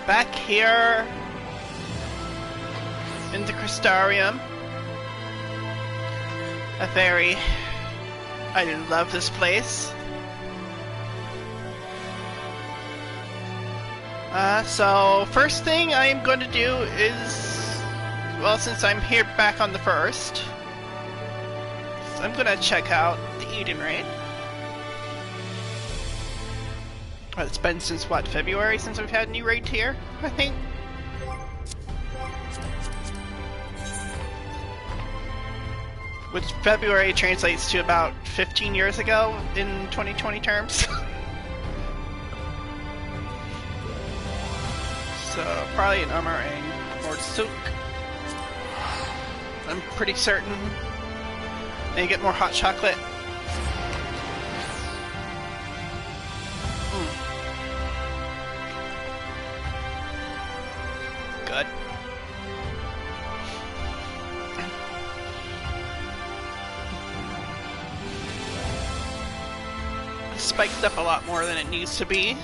back here in the Crystarium. I love this place. So first thing I'm going to do is, well, since I'm here back on the 1st, so I'm going to check out the Eden raid. Well, it's been since what, February since we've had a new raid here, I think. Which February translates to about 15 years ago in 2020 terms. So, probably an Amarang or Souk. I'm pretty certain. And get more hot chocolate. Good. Spiked up a lot more than it needs to be.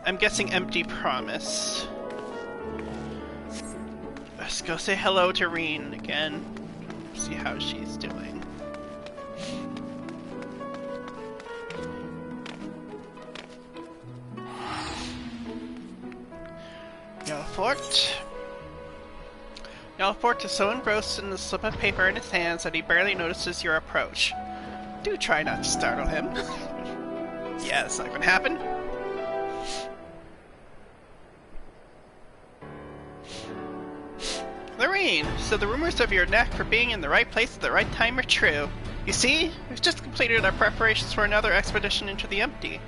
I'm guessing empty promise. Let's go say hello to Reen again. See how she's doing. Yellowfort. Yellowfort is so engrossed in the slip of paper in his hands that he barely notices your approach. Do try not to startle him. Yeah, it's not gonna happen. Lorraine, so the rumors of your knack for being in the right place at the right time are true. You see, we've just completed our preparations for another expedition into the empty.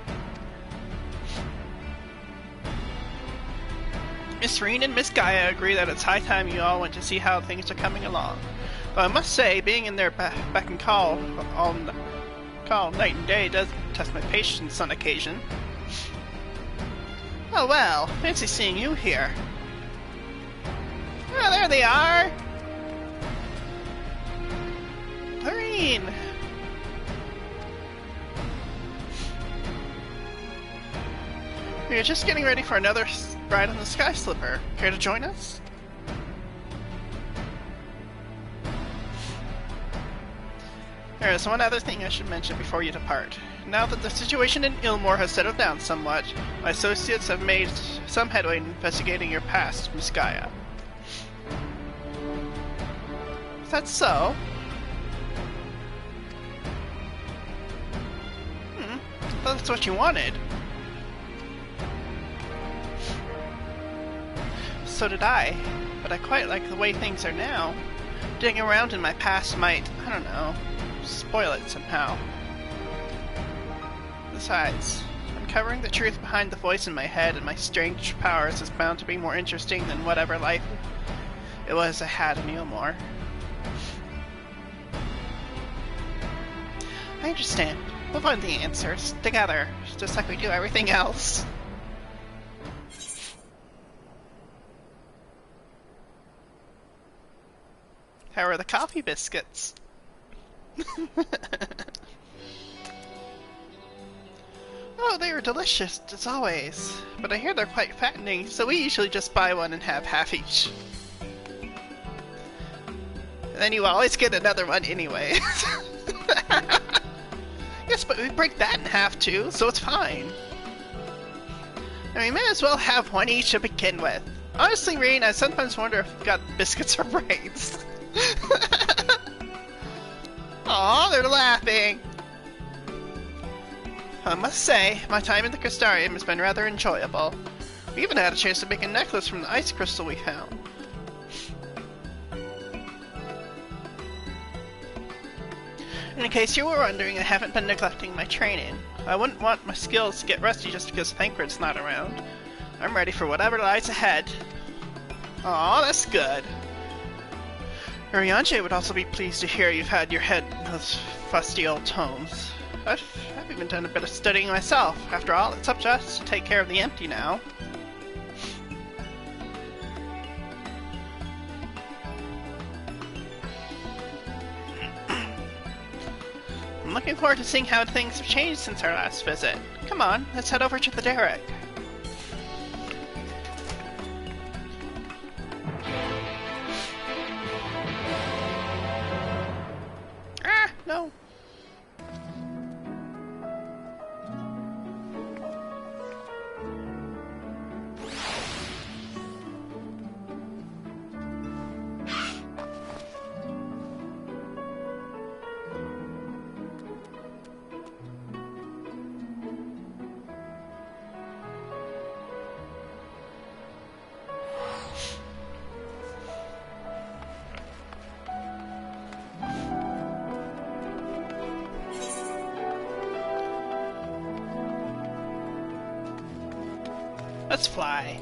Miss Reen and Miss Gaia agree that it's high time you all went to see how things are coming along. Though I must say, being in their beck and call night and day does test my patience on occasion. Oh well, fancy seeing you here. Oh, there they are! Lorraine! We are just getting ready for another ride on the Sky Slipper. Care to join us? There is one other thing I should mention before you depart. Now that the situation in Ilmore has settled down somewhat, my associates have made some headway in investigating your past, Miss Gaia. Is that so? I thought that's what you wanted. So did I, but I quite like the way things are now. Digging around in my past might, I don't know, spoil it somehow. Besides, uncovering the truth behind the voice in my head and my strange powers is bound to be more interesting than whatever life it was I had in Ilmore. I understand. We'll find the answers together, just like we do everything else. How are the coffee biscuits? Oh, they are delicious, as always. But I hear they're quite fattening, so we usually just buy one and have half each. And then you always get another one anyway. Yes, but we break that in half too, so it's fine. And we may as well have one each to begin with. Honestly, Rain, I sometimes wonder if we've got biscuits or brains. Aw, they're laughing! I must say, my time in the Crystarium has been rather enjoyable. We even had a chance to make a necklace from the ice crystal we found. In case you were wondering, I haven't been neglecting my training. I wouldn't want my skills to get rusty just because Thancred's not around. I'm ready for whatever lies ahead. Aw, that's good. Urianger would also be pleased to hear you've had your head in those fusty old tomes. I've even done a bit of studying myself. After all, it's up to us to take care of the empty now. I'm looking forward to seeing how things have changed since our last visit. Come on, let's head over to the derrick. No. Let's fly.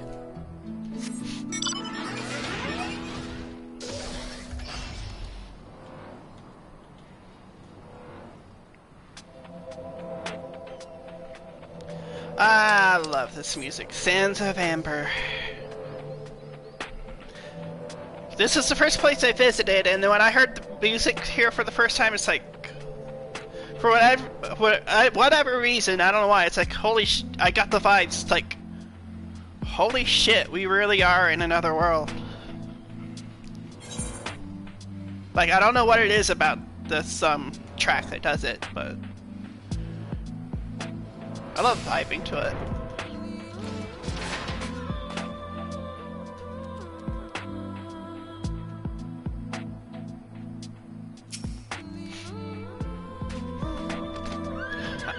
I love this music. Sands of Amber. This is the first place I visited, and when I heard the music here for the first time, it's like, for whatever reason, I don't know why, it's like, I got the vibes. It's like, holy shit, we really are in another world. Like, I don't know what it is about this track that does it, but I love vibing to it.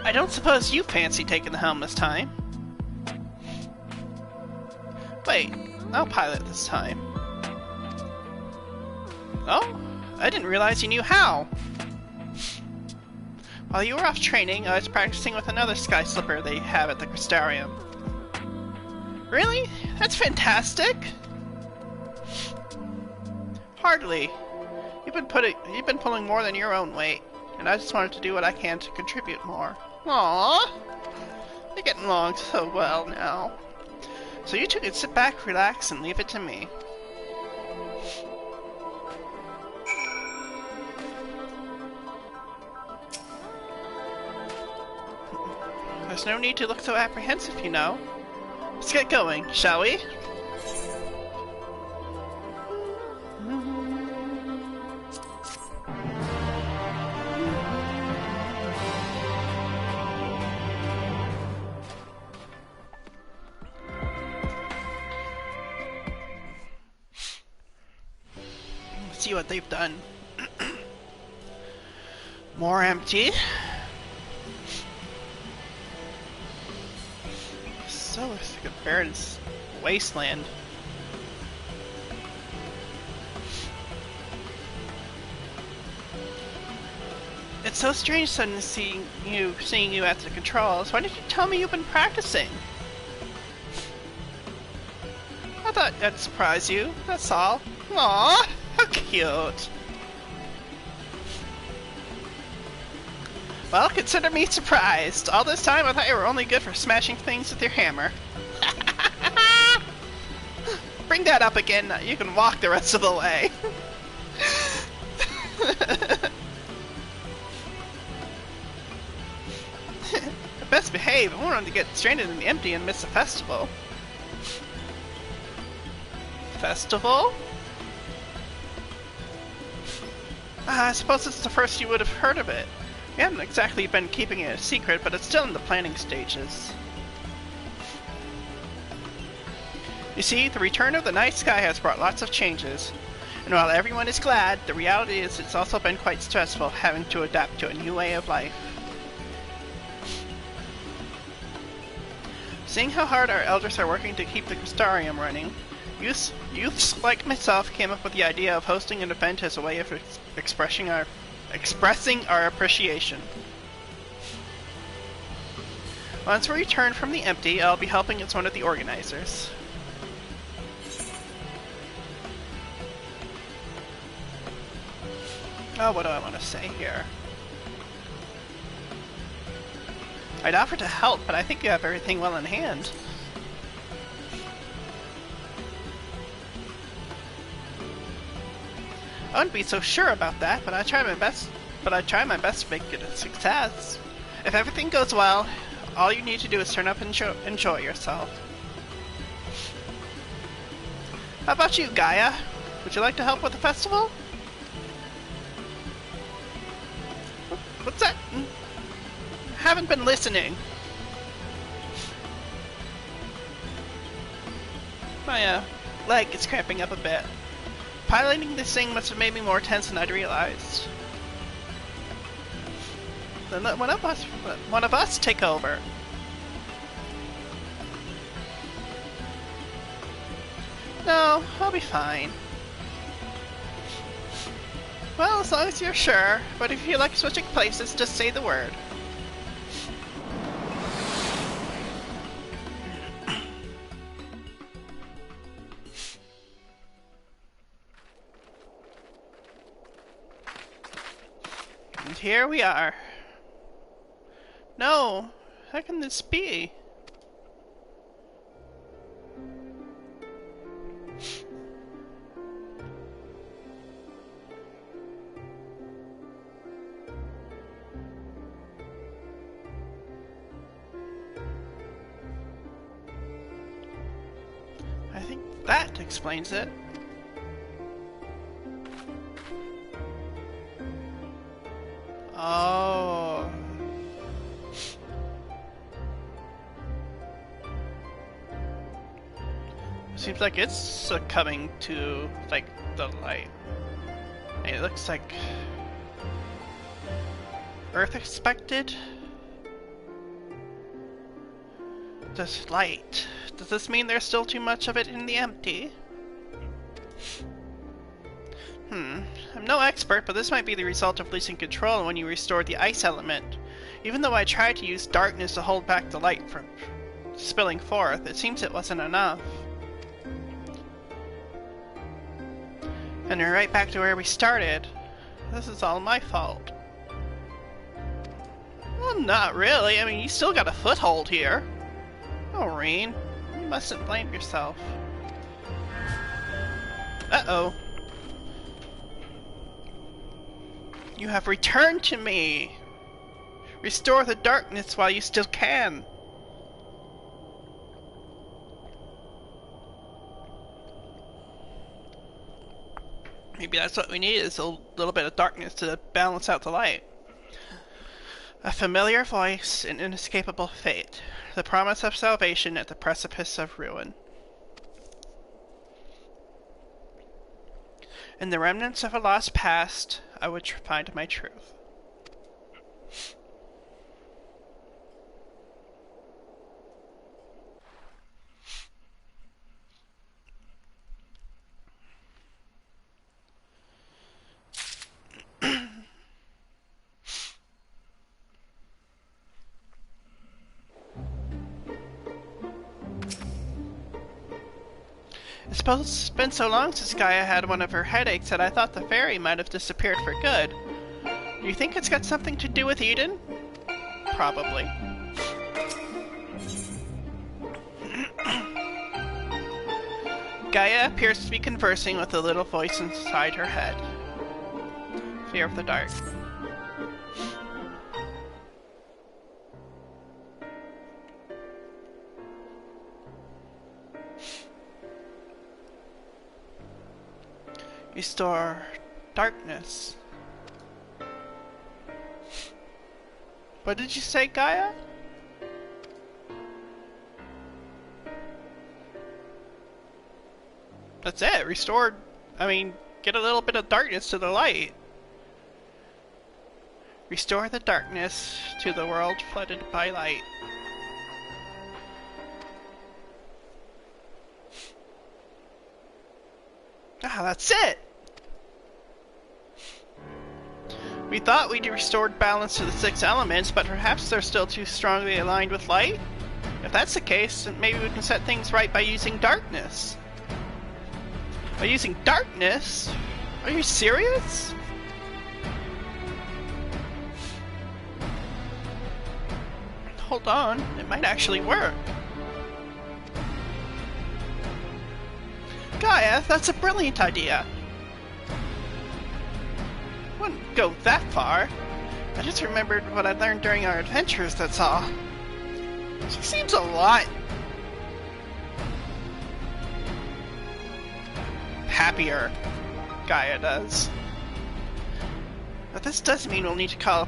I don't suppose you fancy taking the helm this time. Wait, I'll pilot this time. Oh, I didn't realize you knew how. While you were off training, I was practicing with another sky slipper they have at the Crystarium. Really? That's fantastic! Hardly. You've been pulling more than your own weight, and I just wanted to do what I can to contribute more. Aww! We're getting along so well now. So you two can sit back, relax, and leave it to me. There's no need to look so apprehensive, you know. Let's get going, shall we? Let's see what they've done. More empty. So it's like a barren wasteland. It's so strange suddenly seeing you at the controls. Why didn't you tell me you've been practicing? I thought I'd surprise you, that's all. Aww, how cute. Well, consider me surprised. All this time I thought you were only good for smashing things with your hammer. Bring that up again, you can walk the rest of the way. Best behave, I wanted to get stranded in the empty and miss the festival. Festival? I suppose it's the first you would have heard of it. We haven't exactly been keeping it a secret, but it's still in the planning stages. You see, the return of the night sky has brought lots of changes. And while everyone is glad, the reality is it's also been quite stressful having to adapt to a new way of life. Seeing how hard our elders are working to keep the Crystarium running, youths like myself came up with the idea of hosting an event as a way of expressing our appreciation. Once we return from the empty, I'll be helping as one of the organizers. Oh, what do I want to say here? I'd offer to help, but I think you have everything well in hand. I wouldn't be so sure about that, but I try my best to make it a success. If everything goes well, all you need to do is turn up and enjoy yourself. How about you, Gaia? Would you like to help with the festival? What's that? Haven't been listening. My leg is cramping up a bit. Piloting this thing must have made me more tense than I'd realized. Then let one of us take over. No, I'll be fine. Well, as long as you're sure, but if you feel like switching places, just say the word. And here we are. No, how can this be? I think that explains it. Oh. Seems like it's succumbing to, like, the light. It looks like Earth expected. This light. Does this mean there's still too much of it in the empty? I'm no expert, but this might be the result of losing control when you restored the ice element. Even though I tried to use darkness to hold back the light from spilling forth, it seems it wasn't enough. And we're right back to where we started. This is all my fault. Well, not really. I mean, you still got a foothold here. Oh, Reen, you mustn't blame yourself. Uh-oh. You have returned to me! Restore the darkness while you still can! Maybe that's what we need, is a little bit of darkness to balance out the light. A familiar voice, an inescapable fate. The promise of salvation at the precipice of ruin. In the remnants of a lost past, I would find my truth. I suppose it's been so long since Gaia had one of her headaches that I thought the fairy might have disappeared for good. Do you think it's got something to do with Eden? Probably. Gaia appears to be conversing with a little voice inside her head. Fear of the dark. Restore darkness. What did you say, Gaia? That's it. Restore. I mean, get a little bit of darkness to the light. Restore the darkness to the world flooded by light. Ah, that's it! We thought we'd restored balance to the 6 elements, but perhaps they're still too strongly aligned with light? If that's the case, then maybe we can set things right by using darkness. By using darkness? Are you serious? Hold on, it might actually work. Gaia, that's a brilliant idea. Wouldn't go that far. I just remembered what I learned during our adventures, that's all. She seems a lot happier. Gaia does. But this does mean we'll need to call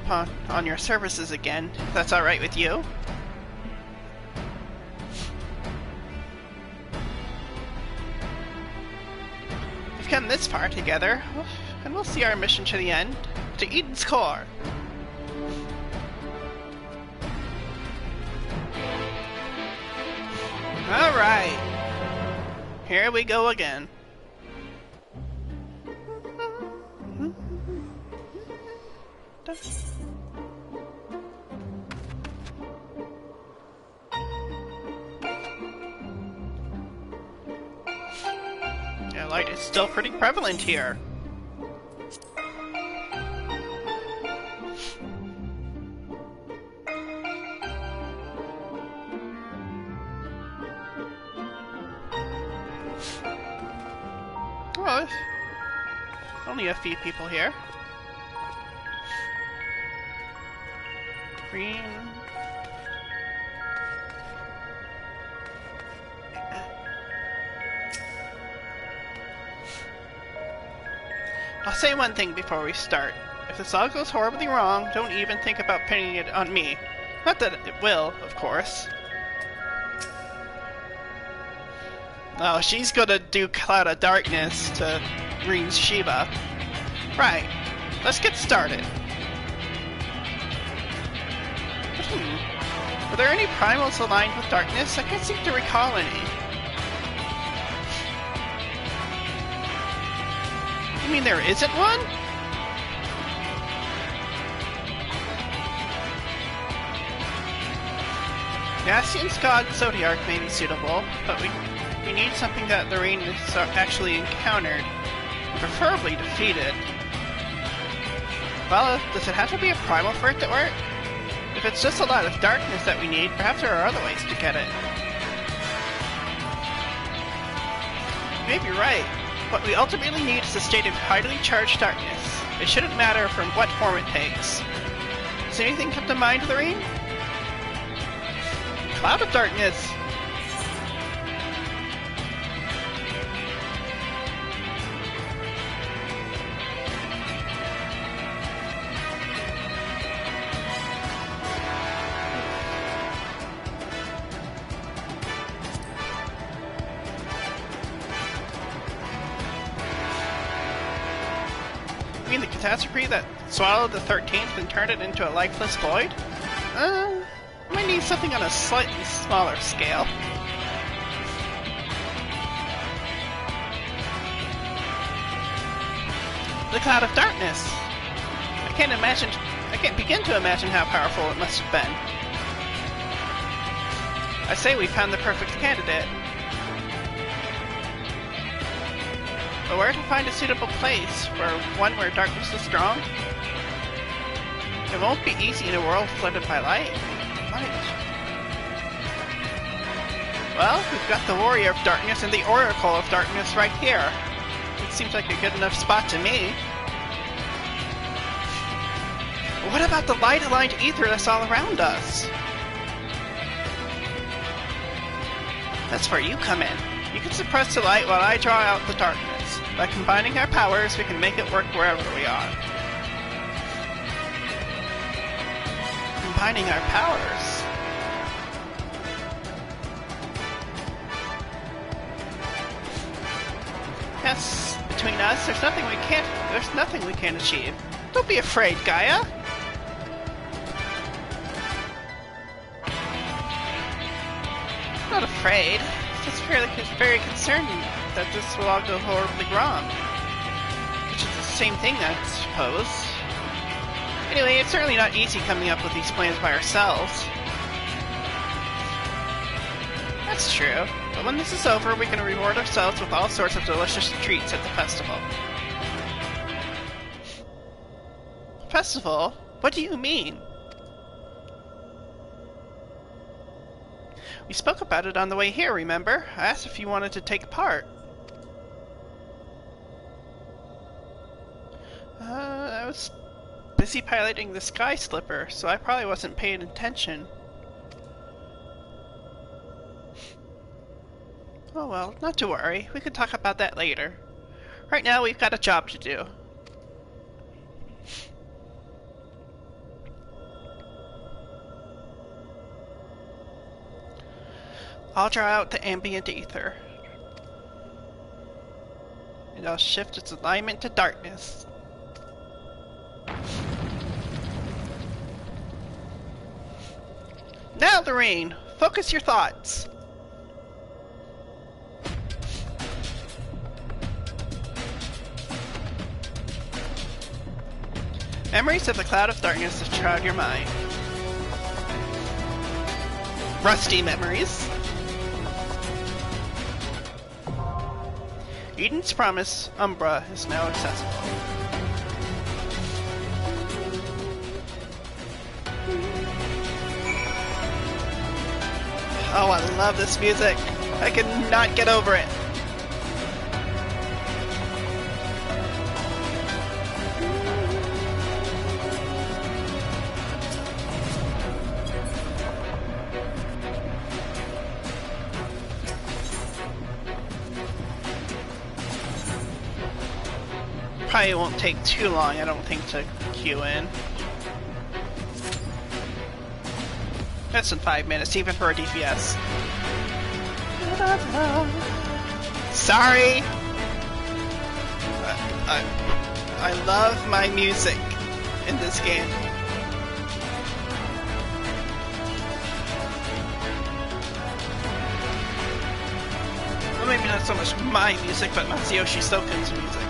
on your services again, if that's alright with you. We've come this far together, and we'll see our mission to the end, to Eden's core. Alright, here we go again. Yeah, light is still pretty prevalent here. Well, only a few people here. Green. I'll say one thing before we start. If this all goes horribly wrong, don't even think about pinning it on me. Not that it will, of course. Oh, she's gonna do Cloud of Darkness to Green's Shiva. Right, let's get started. Were there any primals aligned with darkness? I can't seem to recall any. You mean there isn't one? Yassian's god Zodiark may be suitable, but we need something that the rain is actually encountered, preferably defeated. Well, does it have to be a primal for it to work? If it's just a lot of darkness that we need, perhaps there are other ways to get it. You may be right. What we ultimately need is a state of highly charged darkness. It shouldn't matter from what form it takes. Does anything come to mind, Lorraine? Cloud of Darkness! You mean the catastrophe that swallowed the 13th and turned it into a lifeless void? I might need something on a slightly smaller scale. The Cloud of Darkness! I can't begin to imagine how powerful it must have been. I say we found the perfect candidate. But where to find a suitable place, where darkness is strong? It won't be easy in a world flooded by light. Well, we've got the Warrior of Darkness and the Oracle of Darkness right here. It seems like a good enough spot to me. But what about the light-aligned ether that's all around us? That's where you come in. You can suppress the light while I draw out the darkness. By combining our powers, we can make it work wherever we are. Combining our powers? Yes, between us, there's nothing we can't achieve. Don't be afraid, Gaia. I'm not afraid. Just very concerned that this will all go horribly wrong. Which is the same thing, I suppose. Anyway, it's certainly not easy coming up with these plans by ourselves. That's true, but when this is over, we can reward ourselves with all sorts of delicious treats at the festival. Festival? What do you mean? We spoke about it on the way here, remember? I asked if you wanted to take part. I was busy piloting the Sky Slipper, so I probably wasn't paying attention. Oh well, not to worry. We can talk about that later. Right now, we've got a job to do. I'll draw out the ambient ether. And I'll shift its alignment to darkness. Now, Lorraine, focus your thoughts. Memories of the cloud of darkness that shroud your mind. Rusty memories. Eden's Promise Umbra is now accessible. Oh, I love this music. I cannot get over it. Probably won't take too long, I don't think, to queue in. That's in 5 minutes, even for a DPS. Sorry! I love my music in this game. Well, maybe not so much my music, but Matsuyoshi Soken's music.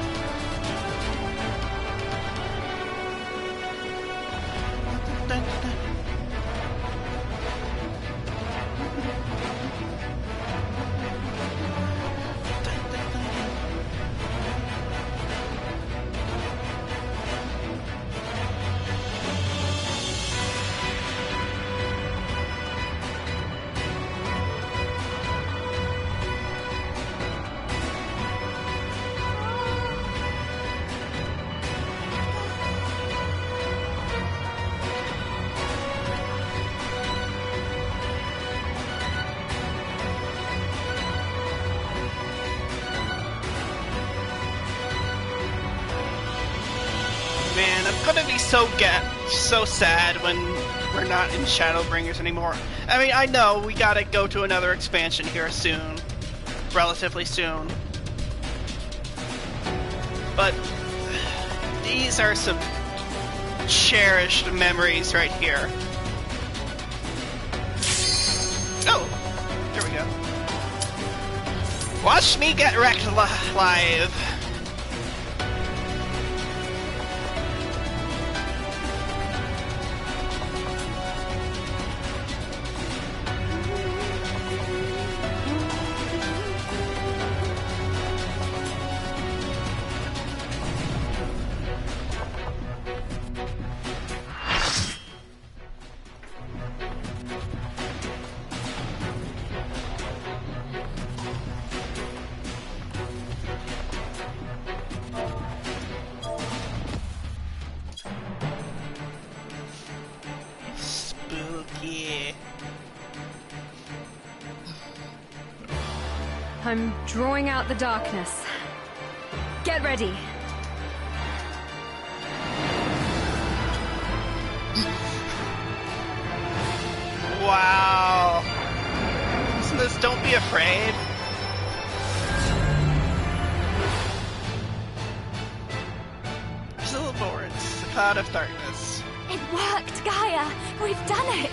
So sad when we're not in Shadowbringers anymore. I mean, I know we gotta go to another expansion here soon. Relatively soon. But these are some cherished memories right here. Oh! There we go. Watch me get wrecked live. I'm drawing out the darkness. Get ready. Wow. Isn't this Don't Be Afraid? Silverboards, the Cloud of Darkness. It worked, Gaia! We've done it!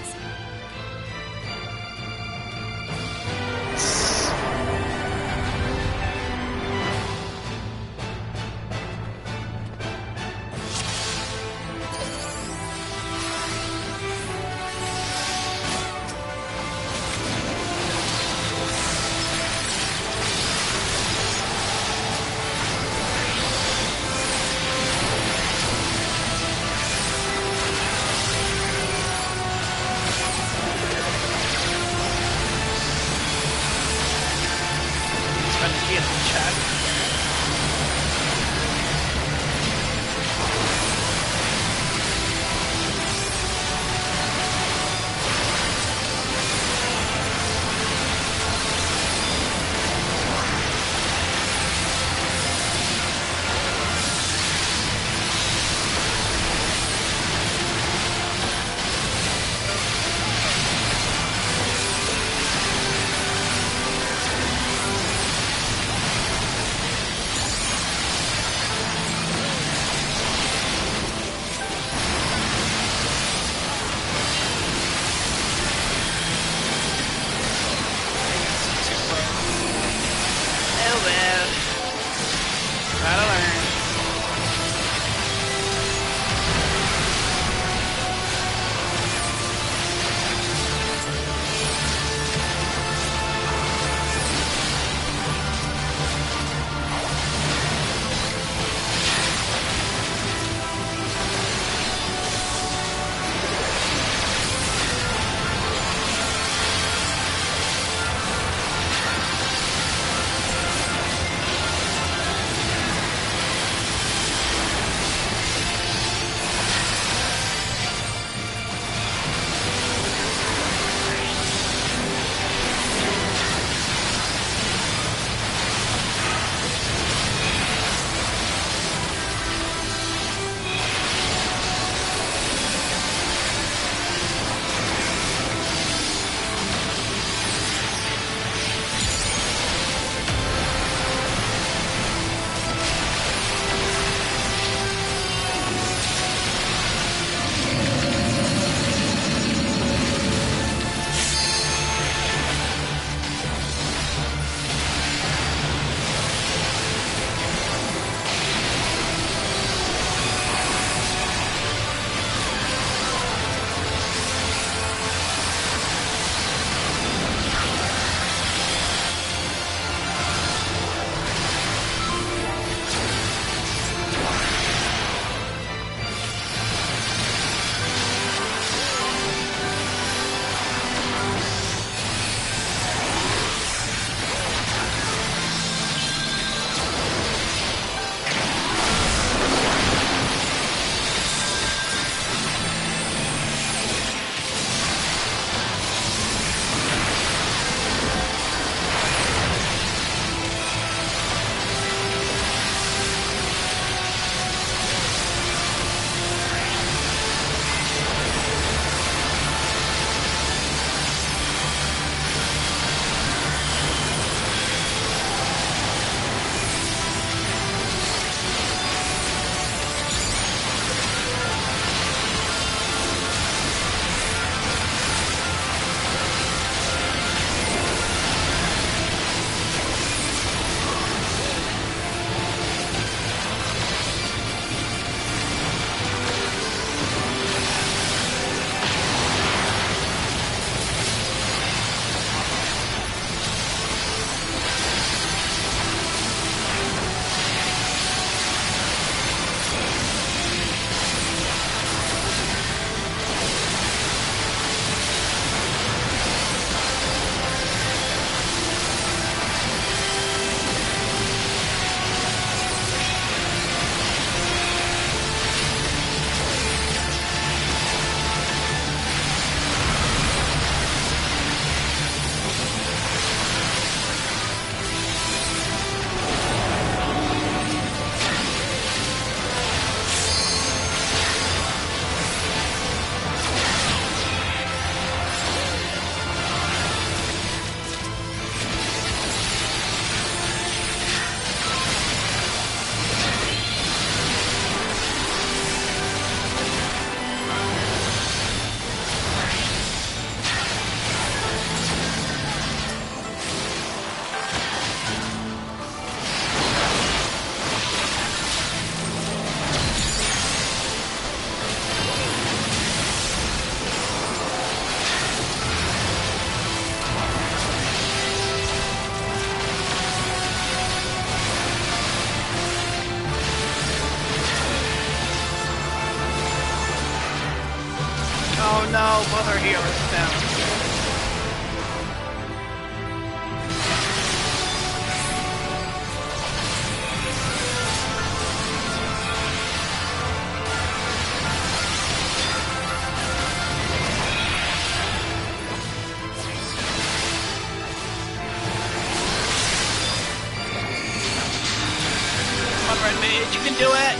Sage, you can do it!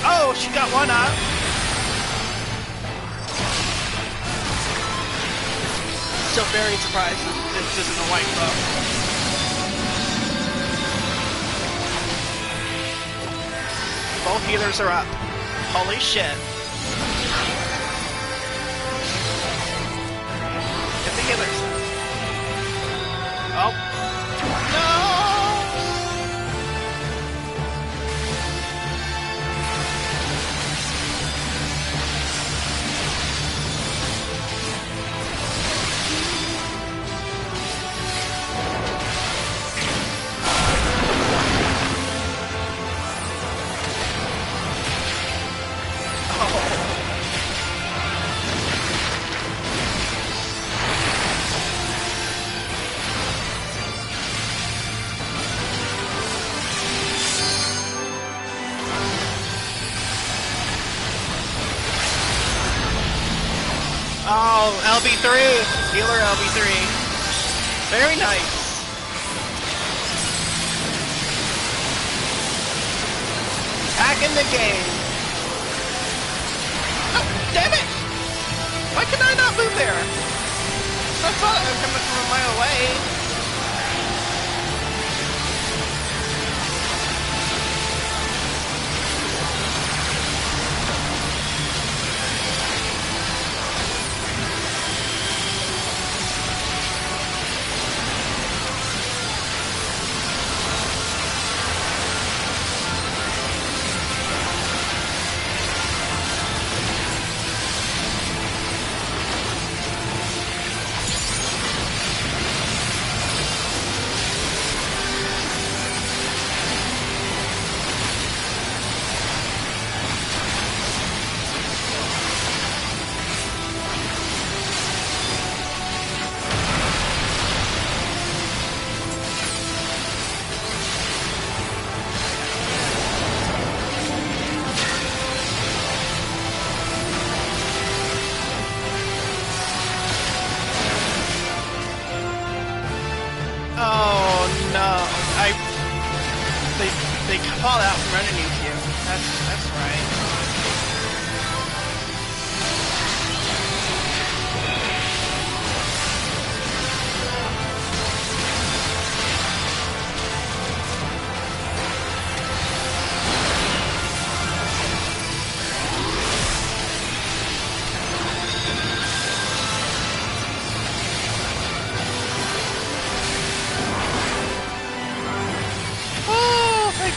Oh, she got one up! Still very surprised that this isn't a white bow. Both healers are up. Holy shit. Get the healers. Oh. No! Oh, LB3! Healer LB3. Very nice. Back in the game. Oh, damn it! Why can I not move there? I thought I was coming from a mile away. They fall out from underneath you. That's right.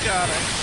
Got it.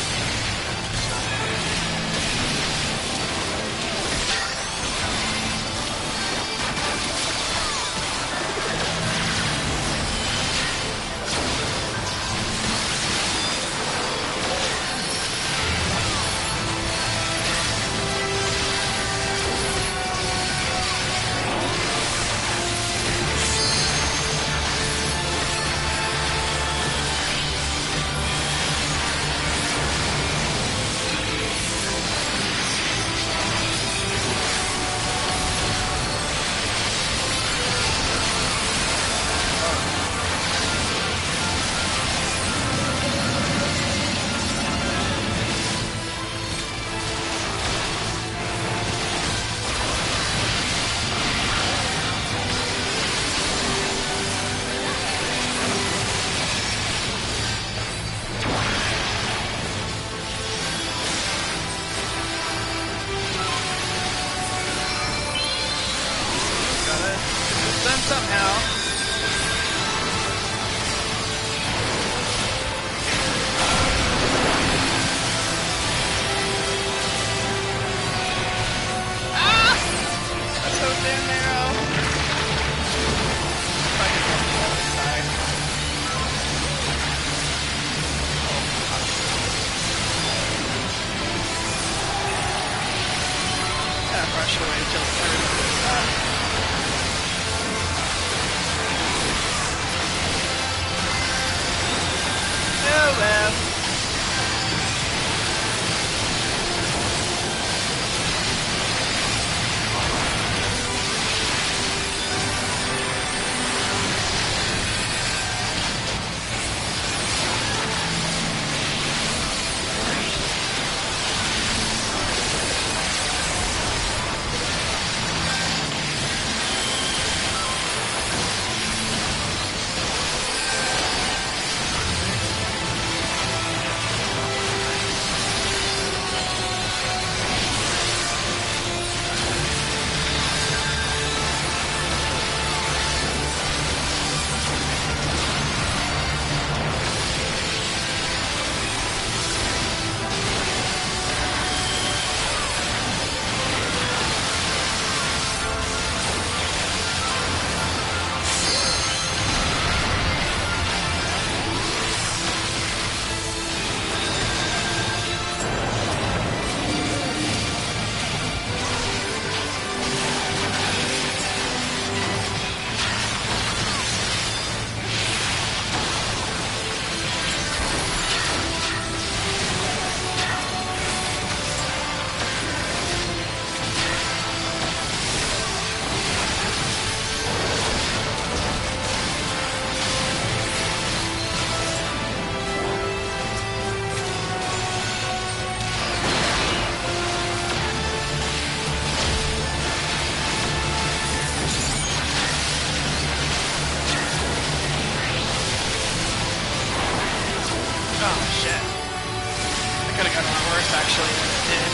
could have gotten a lot worse actually than it did.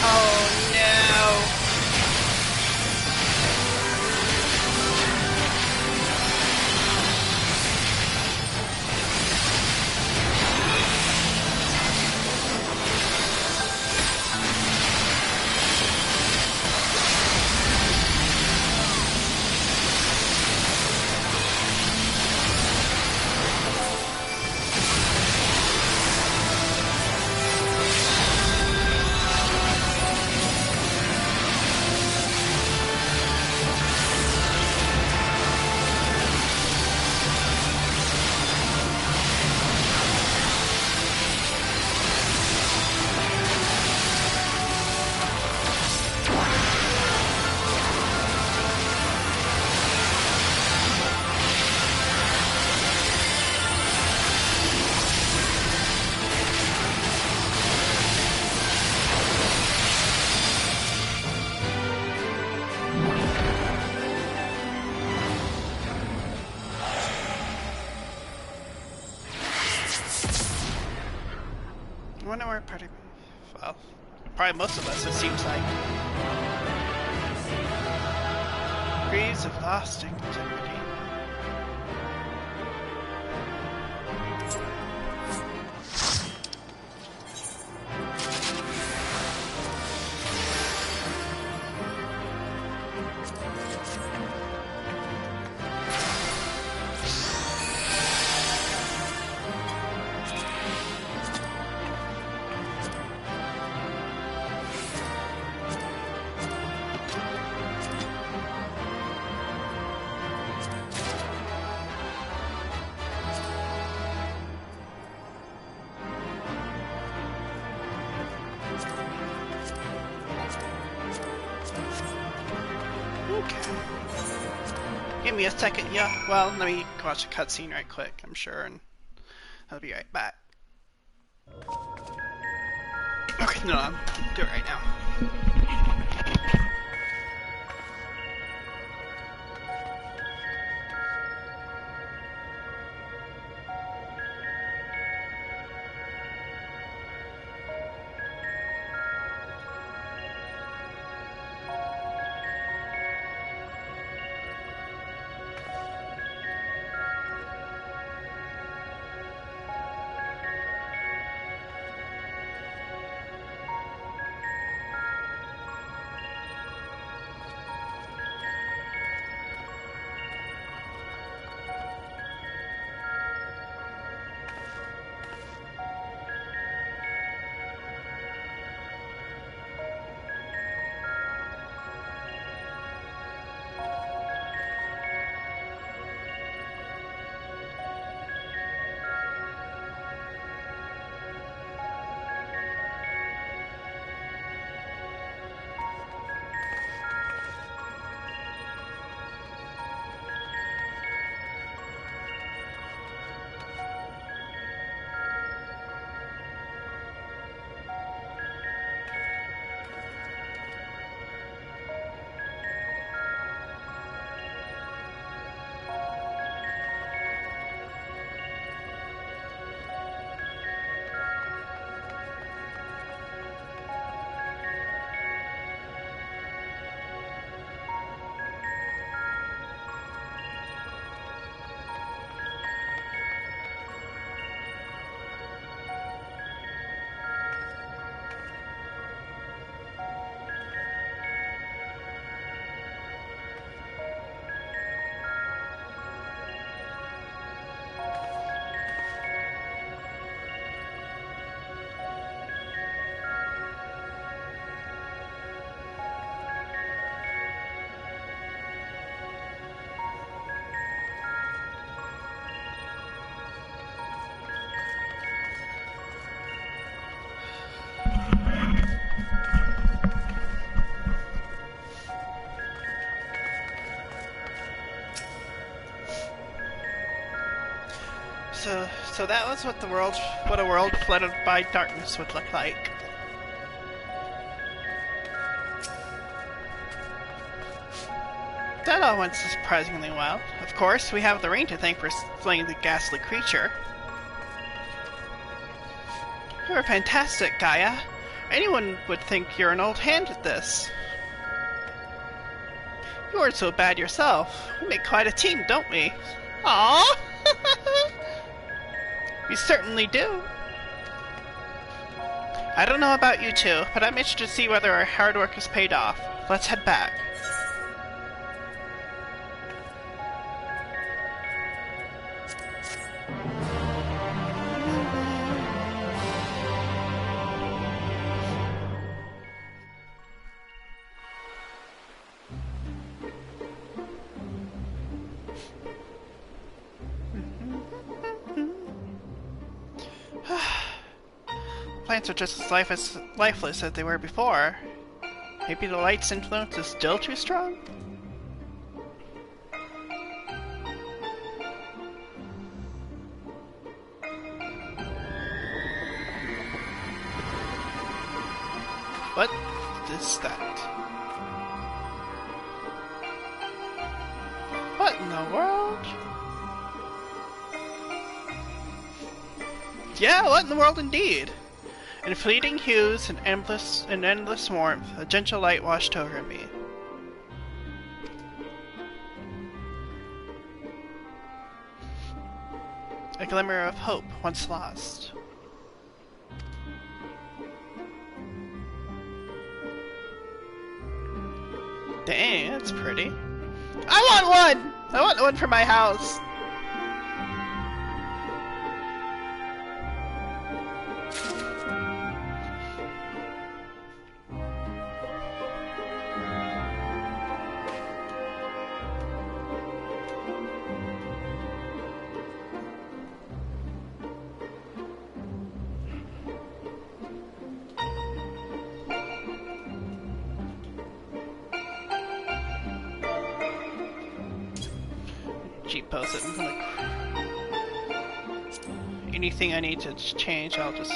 Oh no! I wonder where well, probably most of us, it seems like. Degrees of lost integrity. Give me a second, yeah. Well, let me watch a cutscene right quick, I'm sure, and I'll be right back. Okay, no, I'll do it right now. So that was what a world flooded by darkness would look like. That all went surprisingly well. Of course, we have the ring to thank for slaying the ghastly creature. You're fantastic, Gaia. Anyone would think you're an old hand at this. You aren't so bad yourself. We make quite a team, don't we? Aww! We certainly do. I don't know about you two, but I'm interested to see whether our hard work has paid off. Let's head back. Plants are just as lifeless as they were before. Maybe the light's influence is still too strong? What is that? What in the world? Yeah, what in the world indeed? In fleeting hues and endless warmth, a gentle light washed over me. A glimmer of hope once lost. Dang, that's pretty. I want one! I want one for my house! Post it. Anything I need to change, I'll just...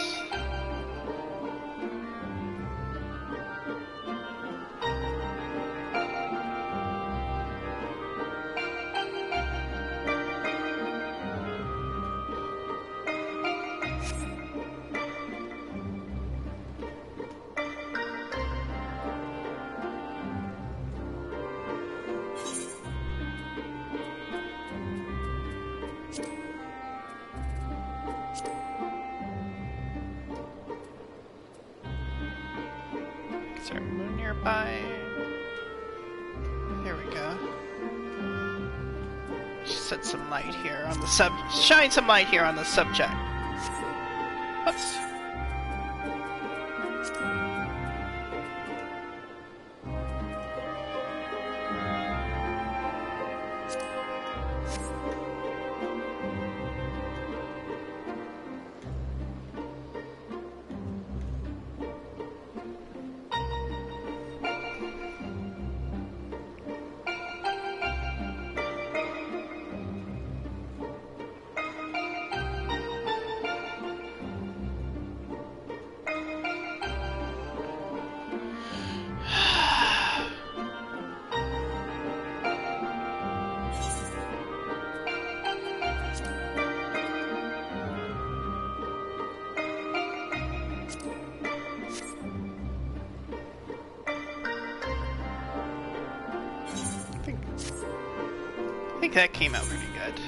Is there a moon nearby? Here we go. Set some light here on the shine some light here on the subject. Whoops. I think that came out pretty good.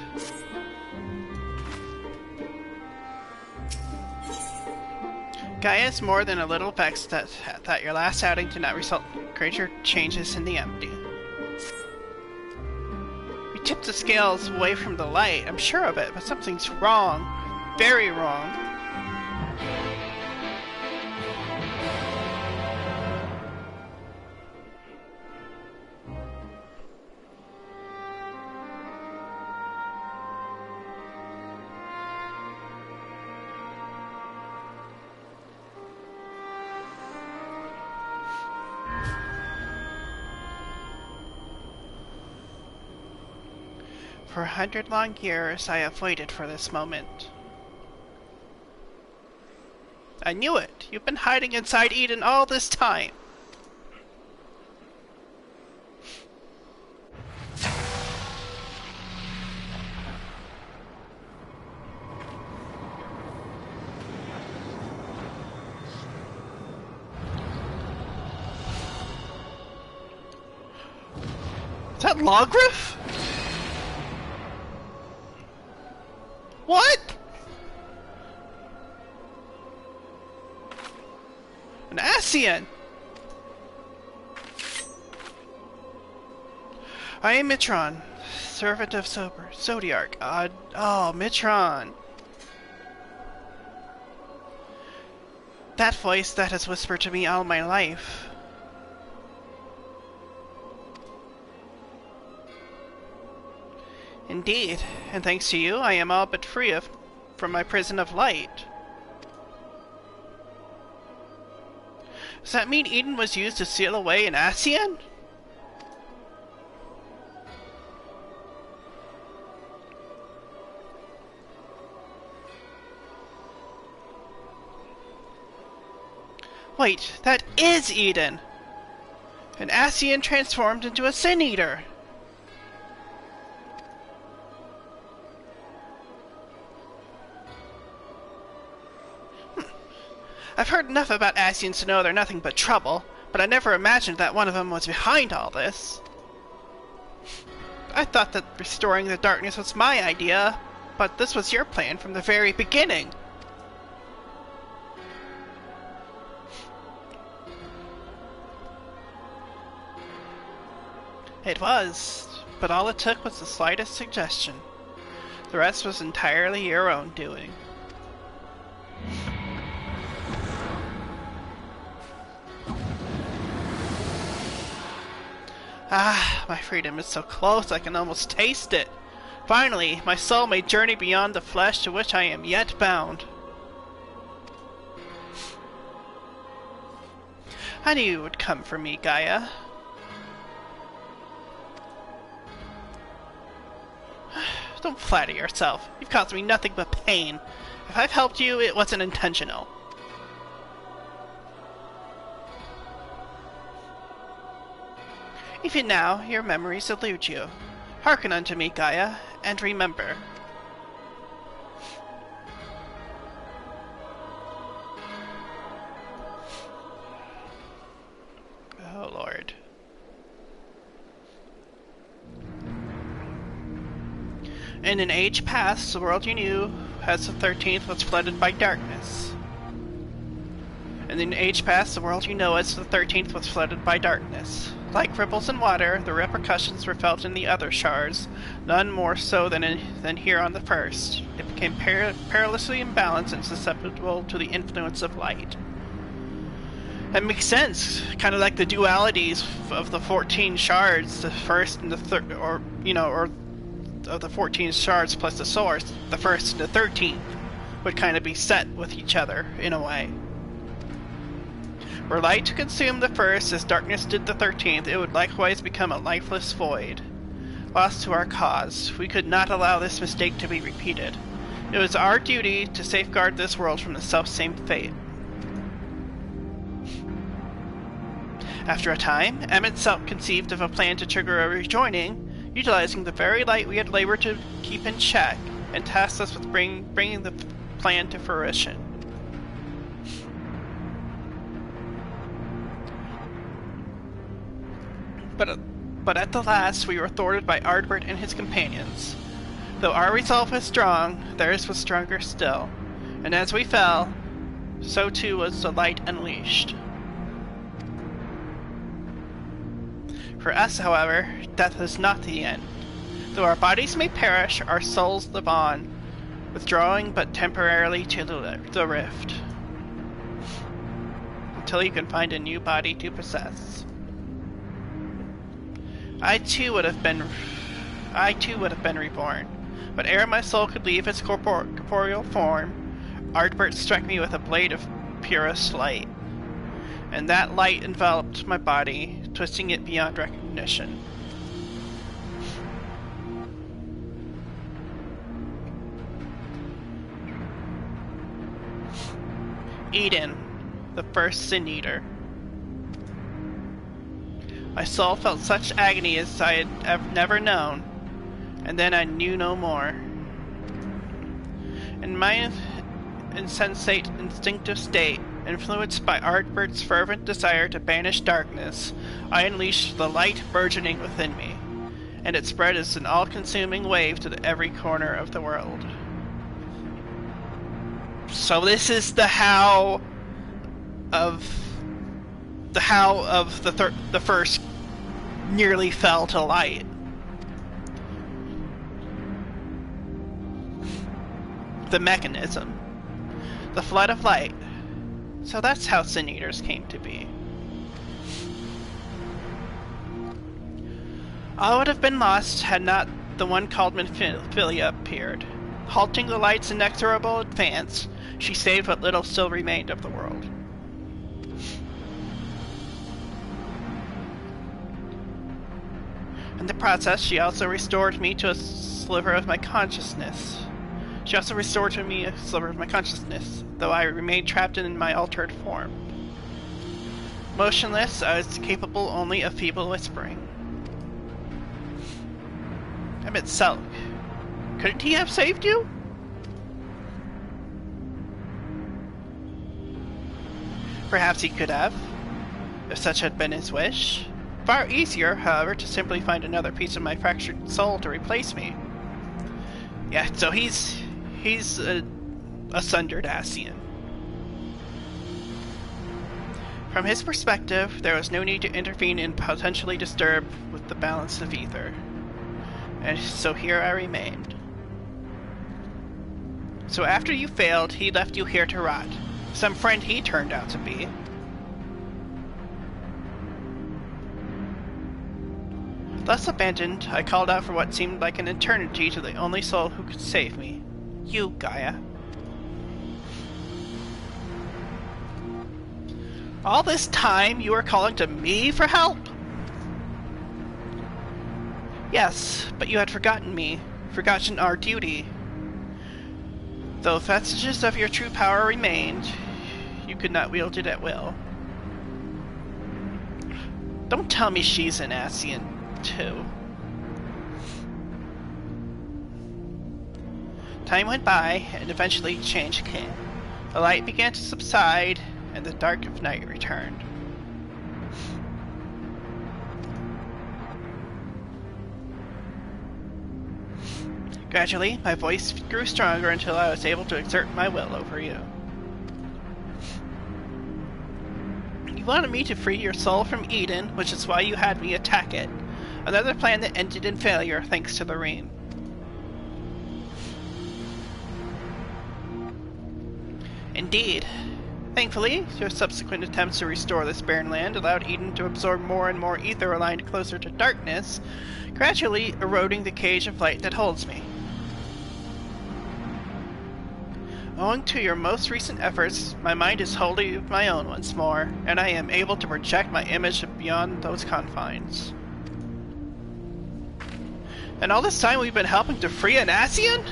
Gaia is more than a little vexed that your last outing did not result in greater changes in the empty. We tipped the scales away from the light, I'm sure of it, but something's wrong. Very wrong. For 100 long years, I have waited for this moment. I knew it! You've been hiding inside Eden all this time! that Logriff? What? An Ascian! I am Mitron, servant of Zodiarch. Oh, Mitron. That voice that has whispered to me all my life. Indeed, and thanks to you, I am all but free from my prison of light. Does that mean Eden was used to seal away an Ascian? Wait, that is Eden! An Ascian transformed into a Sin Eater! I've heard enough about Ascians to know they're nothing but trouble, but I never imagined that one of them was behind all this. I thought that restoring the darkness was my idea, but this was your plan from the very beginning. It was, but all it took was the slightest suggestion. The rest was entirely your own doing. Ah, my freedom is so close I can almost taste it. Finally, my soul may journey beyond the flesh to which I am yet bound. I knew you would come for me, Gaia. Don't flatter yourself. You've caused me nothing but pain. If I've helped you, it wasn't intentional. Even now, your memories elude you. Hearken unto me, Gaia, and remember. Oh, Lord. In an age past, the world you knew as the 13th was flooded by darkness. In an age past, the world you know as the 13th was flooded by darkness. Like ripples in water, the repercussions were felt in the other shards, none more so than here on the first. It became perilously imbalanced and susceptible to the influence of light. That makes sense, kind of like the dualities of the 14 shards, the first and the third, or of the 14 shards plus the source, the first and the 13th would kind of be set with each other in a way. Were light to consume the first as darkness did the 13th, it would likewise become a lifeless void. Lost to our cause, we could not allow this mistake to be repeated. It was our duty to safeguard this world from the selfsame fate. After a time, Emmett conceived of a plan to trigger a rejoining, utilizing the very light we had labored to keep in check, and tasked us with bringing the plan to fruition. But at the last, we were thwarted by Ardbert and his companions. Though our resolve was strong, theirs was stronger still, and as we fell, so too was the light unleashed. For us, however, death is not the end. Though our bodies may perish, our souls live on, withdrawing but temporarily to the rift, until you can find a new body to possess. I too would have been reborn, but ere my soul could leave its corporeal form, Ardbert struck me with a blade of purest light, and that light enveloped my body, twisting it beyond recognition. Eden, the first Sin Eater. My soul felt such agony as I had never known, and then I knew no more. In my insensate, instinctive state, influenced by Ardbert's fervent desire to banish darkness, I unleashed the light burgeoning within me. and its spread is an all-consuming wave to every corner of the world. So this is the how of the first nearly fell to light. The mechanism. The flood of light. So that's how Sin Eaters came to be. All would have been lost had not the one called Minfilia appeared. Halting the light's inexorable advance, she saved what little still remained of the world. In the process, she also restored me to a sliver of my consciousness. Though I remained trapped in my altered form. Motionless, I was capable only of feeble whispering. I meant Selk. Couldn't he have saved you? Perhaps he could have, if such had been his wish. Far easier, however, to simply find another piece of my fractured soul to replace me. Yeah, so he's a sundered Ascian. From his perspective, there was no need to intervene and potentially disturb with the balance of ether. And so here I remained. So after you failed, he left you here to rot. Some friend he turned out to be. Thus abandoned, I called out for what seemed like an eternity to the only soul who could save me. You, Gaia. All this time you were calling to me for help? Yes, but you had forgotten me, forgotten our duty. Though vestiges of your true power remained, you could not wield it at will. Don't tell me she's an Ascian, too. Time went by, and eventually change came. The light began to subside, and the dark of night returned. Gradually, my voice grew stronger until I was able to exert my will over you. You wanted me to free your soul from Eden, which is why you had me attack it. Another plan that ended in failure thanks to the rain. Indeed. Thankfully, your subsequent attempts to restore this barren land allowed Eden to absorb more and more ether aligned closer to darkness, gradually eroding the cage of light that holds me. Owing to your most recent efforts, my mind is wholly my own once more, and I am able to project my image beyond those confines. And all this time we've been helping to free an Ascian?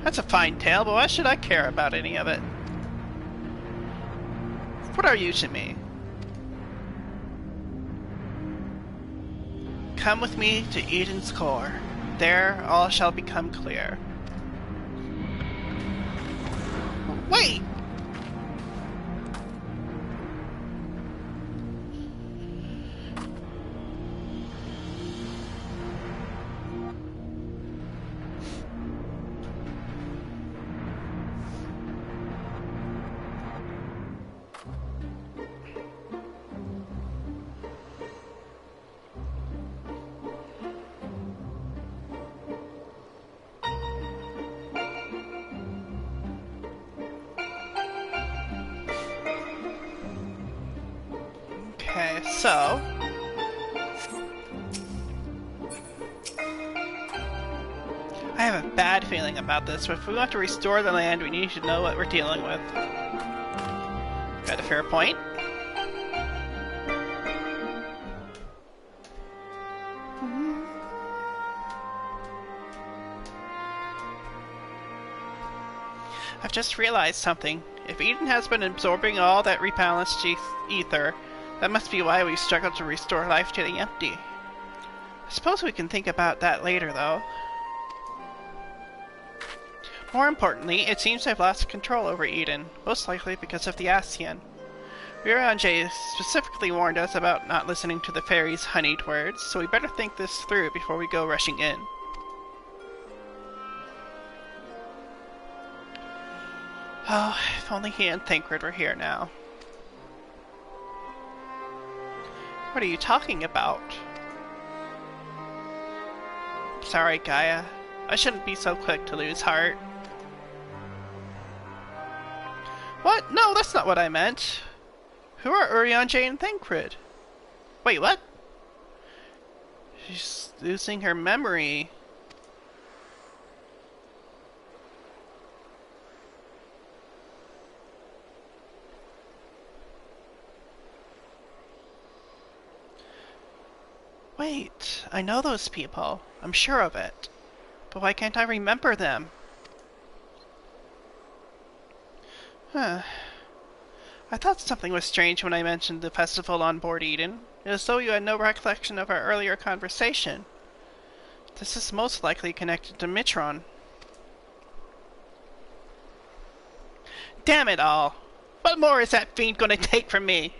That's a fine tale, but why should I care about any of it? What are you to me? Come with me to Eden's core. There all shall become clear. Wait! Okay, so... I have a bad feeling about this, but if we want to restore the land, we need to know what we're dealing with. Got a fair point. I've just realized something. If Eden has been absorbing all that rebalanced ether, that must be why we struggle to restore life to the empty. I suppose we can think about that later, though. More importantly, it seems I've lost control over Eden, most likely because of the Ascian. J specifically warned us about not listening to the fairy's honeyed words, so we better think this through before we go rushing in. Oh, if only he and Thancred were here now. What are you talking about? Sorry, Gaia. I shouldn't be so quick to lose heart. What? No, that's not what I meant. Who are J and Thancred? Wait, what? She's losing her memory. Wait, I know those people. I'm sure of it. But why can't I remember them? Huh. I thought something was strange when I mentioned the festival on board Eden. As though you had no recollection of our earlier conversation. This is most likely connected to Mitron. Damn it all! What more is that fiend gonna take from me?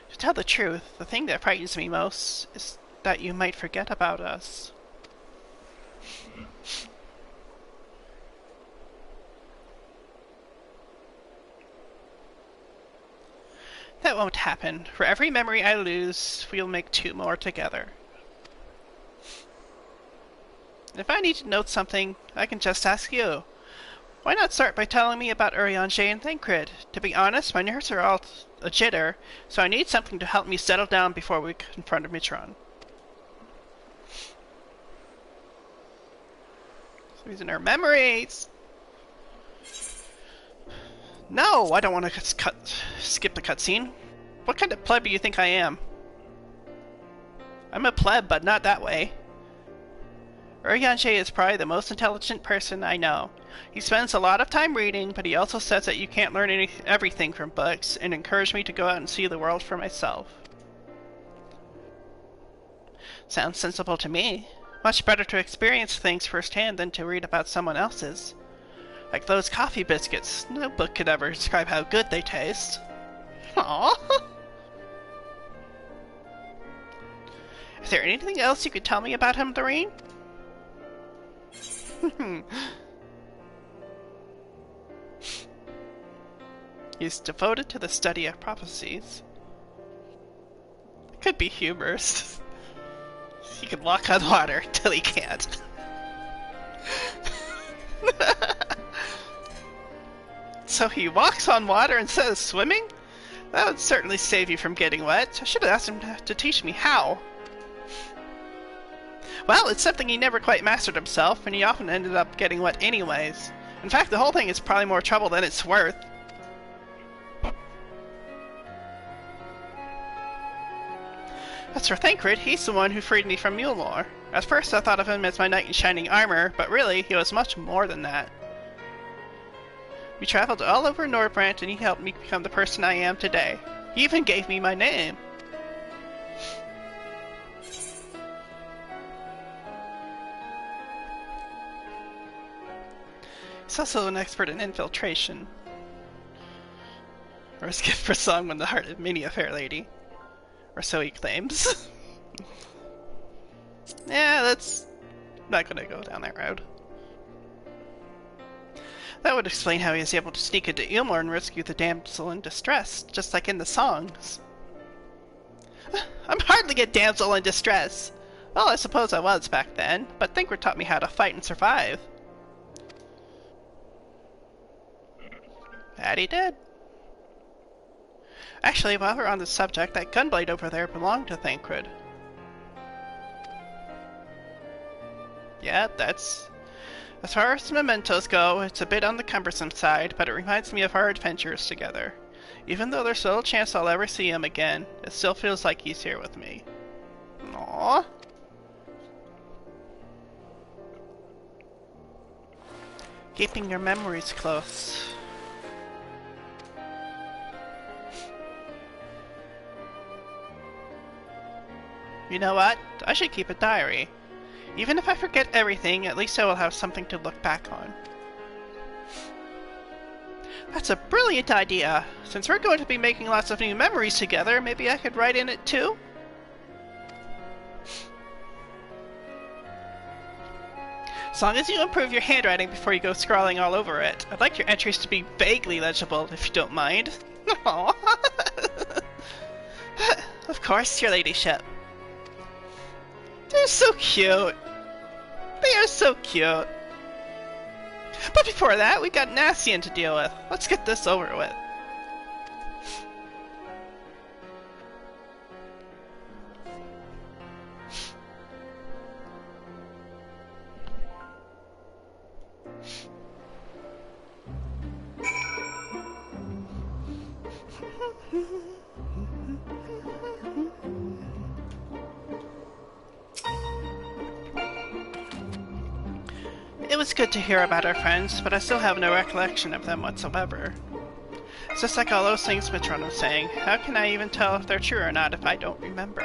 To tell the truth, the thing that frightens me most is that you might forget about us. That won't happen. For every memory I lose, we'll make 2 more together. If I need to note something, I can just ask you. Why not start by telling me about J and Thancred? To be honest, my nerves are all a jitter, so I need something to help me settle down before we confront Mitron. So these are our memories! No, I don't want to skip the cutscene. What kind of pleb do you think I am? I'm a pleb, but not that way. J is probably the most intelligent person I know. He spends a lot of time reading, but he also says that you can't learn everything from books, and encouraged me to go out and see the world for myself. Sounds sensible to me. Much better to experience things firsthand than to read about someone else's. Like those coffee biscuits. No book could ever describe how good they taste. Aww. Is there anything else you could tell me about him, Doreen? He's devoted to the study of prophecies. It could be humorous. He can walk on water till he can't. So he walks on water instead of swimming? That would certainly save you from getting wet. I should have asked him to teach me how. Well, it's something he never quite mastered himself, and he often ended up getting wet anyways. In fact, the whole thing is probably more trouble than it's worth. As for Thancred, he's the one who freed me from Mulor. At first I thought of him as my knight in shining armor, but really, he was much more than that. We traveled all over Norbrant, and he helped me become the person I am today. He even gave me my name. He's also an expert in infiltration. Or a gift for song when the heart of many a fair lady. Or so he claims. Yeah, that's not gonna go down that road. That would explain how he is able to sneak into Ilmor and rescue the damsel in distress, just like in the songs. I'm hardly a damsel in distress! Well, I suppose I was back then, but Thancred taught me how to fight and survive. That he did. Actually, while we're on the subject, that gunblade over there belonged to Thancred. Yeah, that's... As far as mementos go, it's a bit on the cumbersome side, but it reminds me of our adventures together. Even though there's little chance I'll ever see him again, it still feels like he's here with me. Aww. Keeping your memories close. You know what? I should keep a diary. Even if I forget everything, at least I will have something to look back on. That's a brilliant idea. Since we're going to be making lots of new memories together, maybe I could write in it too? As long as you improve your handwriting before you go scrawling all over it. I'd like your entries to be vaguely legible, if you don't mind. Of course, your ladyship. They're so cute. They are so cute. But before that, we got Nassian to deal with. Let's get this over with. It was good to hear about our friends, but I still have no recollection of them whatsoever. It's just like all those things Mitron was saying. How can I even tell if they're true or not if I don't remember?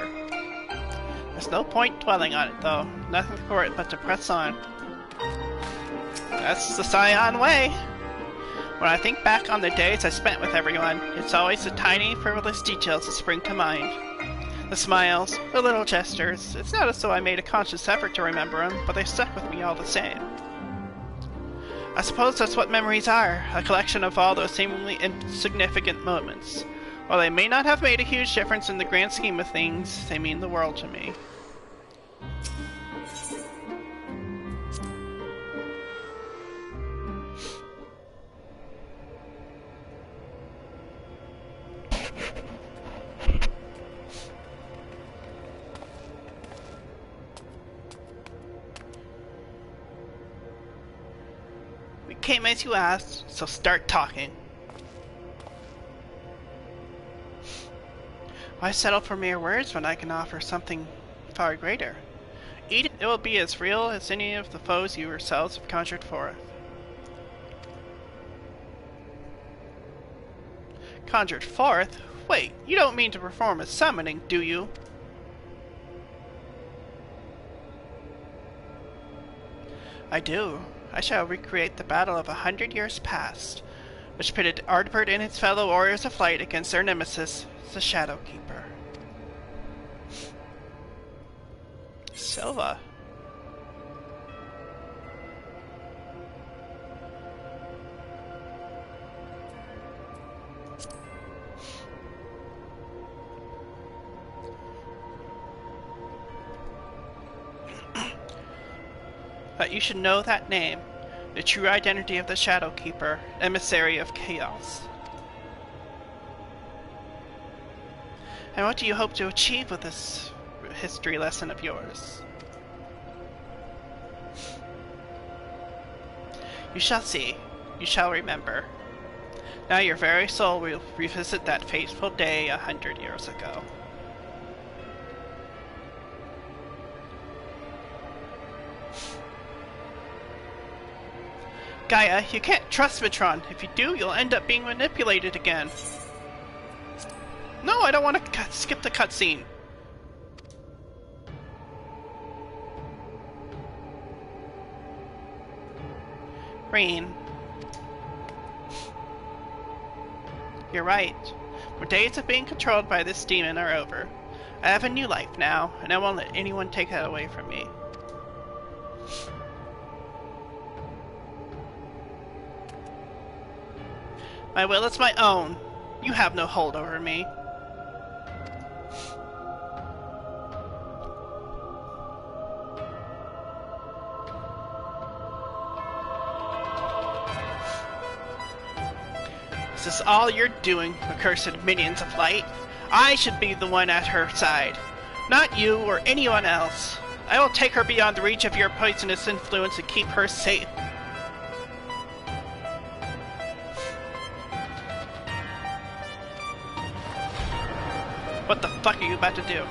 There's no point dwelling on it, though. Nothing for it but to press on. That's the Scion way! When I think back on the days I spent with everyone, it's always the tiny, frivolous details that spring to mind. The smiles, the little gestures. It's not as though I made a conscious effort to remember them, but they stuck with me all the same. I suppose that's what memories are, a collection of all those seemingly insignificant moments. While they may not have made a huge difference in the grand scheme of things, they mean the world to me. Came as you asked, so start talking. Why settle for mere words when I can offer something far greater? Eat it, it will be as real as any of the foes you yourselves have conjured forth. Conjured forth? Wait, you don't mean to perform a summoning, do you? I do. I shall recreate the battle of 100 years past, which pitted Ardbert and his fellow warriors of light against their nemesis, the Shadowkeeper. Silva. But you should know that name, the true identity of the Shadowkeeper, emissary of chaos. And what do you hope to achieve with this history lesson of yours? You shall see. You shall remember. Now your very soul will revisit that fateful day 100 years ago. Gaia, you can't trust Mitron. If you do, you'll end up being manipulated again. No, I don't want to skip the cutscene. Rain. You're right. My days of being controlled by this demon are over. I have a new life now, and I won't let anyone take that away from me. My will is my own. You have no hold over me. Is this all you're doing, accursed minions of light? I should be the one at her side, not you or anyone else. I will take her beyond the reach of your poisonous influence and keep her safe. What the fuck are you about to do?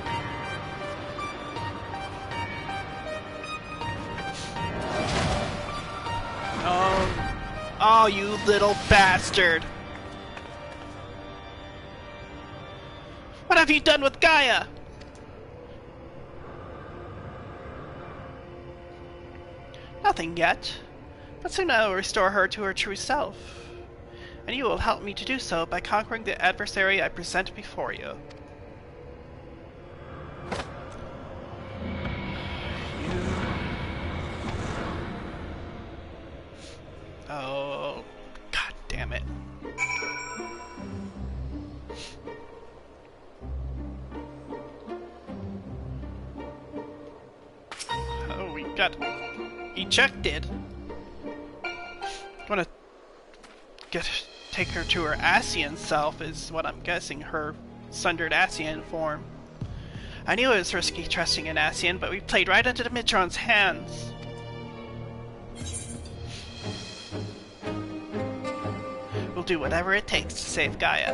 Oh, you little bastard! What have you done with Gaia? Nothing yet, but soon I will restore her to her true self. And you will help me to do so by conquering the adversary I present before you. Oh, god damn it. Oh, we got ejected. Wanna take her to her Asian self is what I'm guessing, her sundered Asian form. I knew it was risky trusting an Asian, but we played right into the Mitron's hands. We'll do whatever it takes to save Gaia.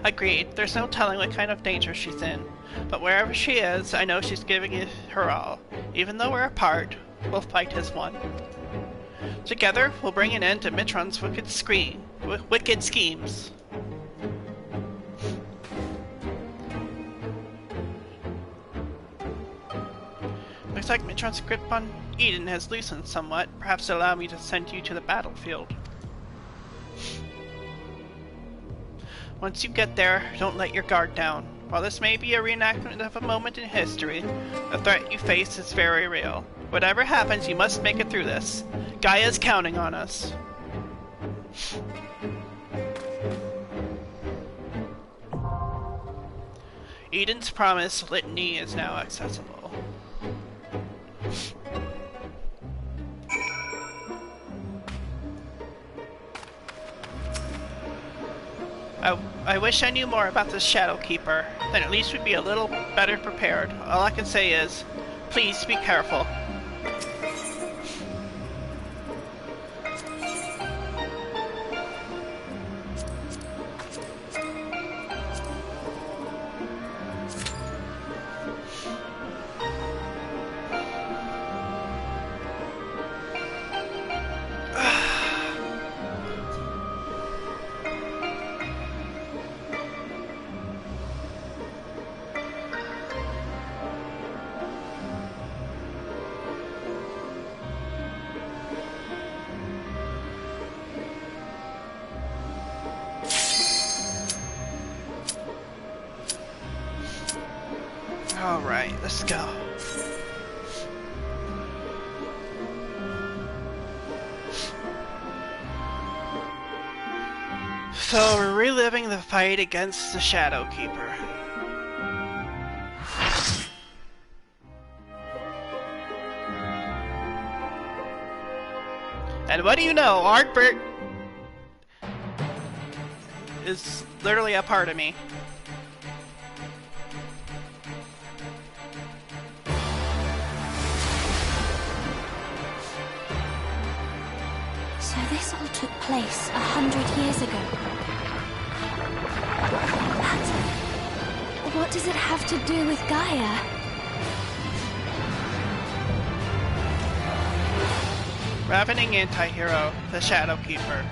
Agreed, there's no telling what kind of danger she's in, but wherever she is, I know she's giving it her all. Even though we're apart, we'll fight as one. Together, we'll bring an end to Mitron's wicked schemes. Looks like Mitron's grip on Eden has loosened somewhat. Perhaps allow me to send you to the battlefield. Once you get there, don't let your guard down. While this may be a reenactment of a moment in history, the threat you face is very real. Whatever happens, you must make it through this. Gaia's counting on us. Eden's Promise Litany is now accessible. I wish I knew more about this Shadowkeeper. Then at least we'd be a little better prepared. All I can say is, please be careful. Alright, let's go. So we're reliving the fight against the Shadowkeeper. And what do you know, Artbert is literally a part of me. So this all took place 100 years ago. But what does it have to do with Gaia? Ravening anti-hero, the Shadowkeeper.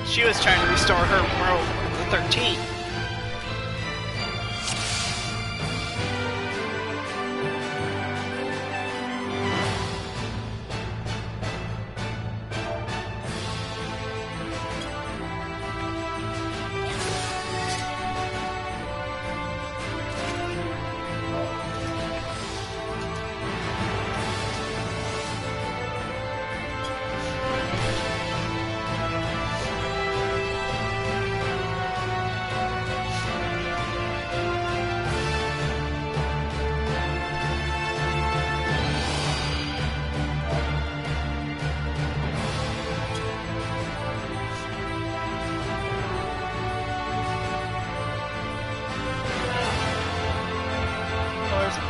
She was trying to restore her world, the 13th.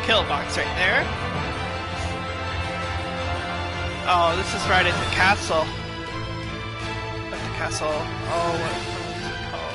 Kill box right there. Oh, this is right at the castle. At the castle. Oh, what is it called?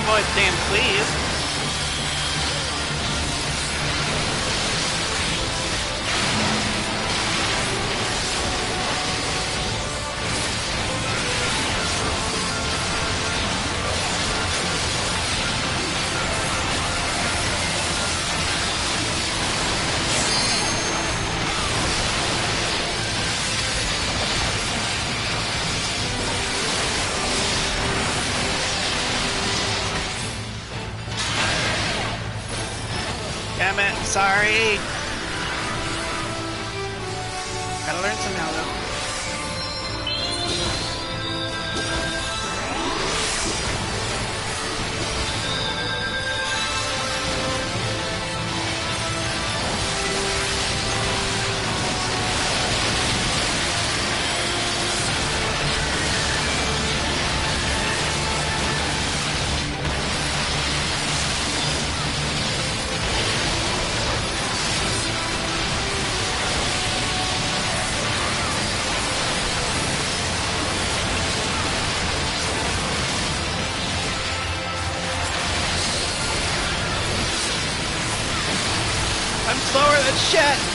avoid the damn fleas. Damn it, sorry. Gotta learn somehow though. I'm slower than shit!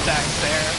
Stacks there.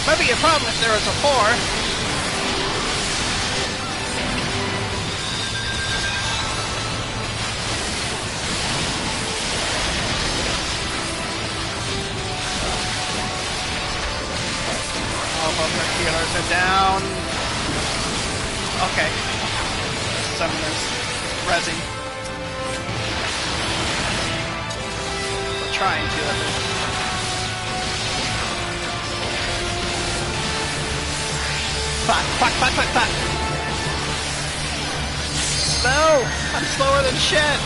Might be a problem if there was a 4. All of our healers are down. Okay. Summoners. Rezzing. We're trying to, at least. Fuck. No! I'm slower than shit!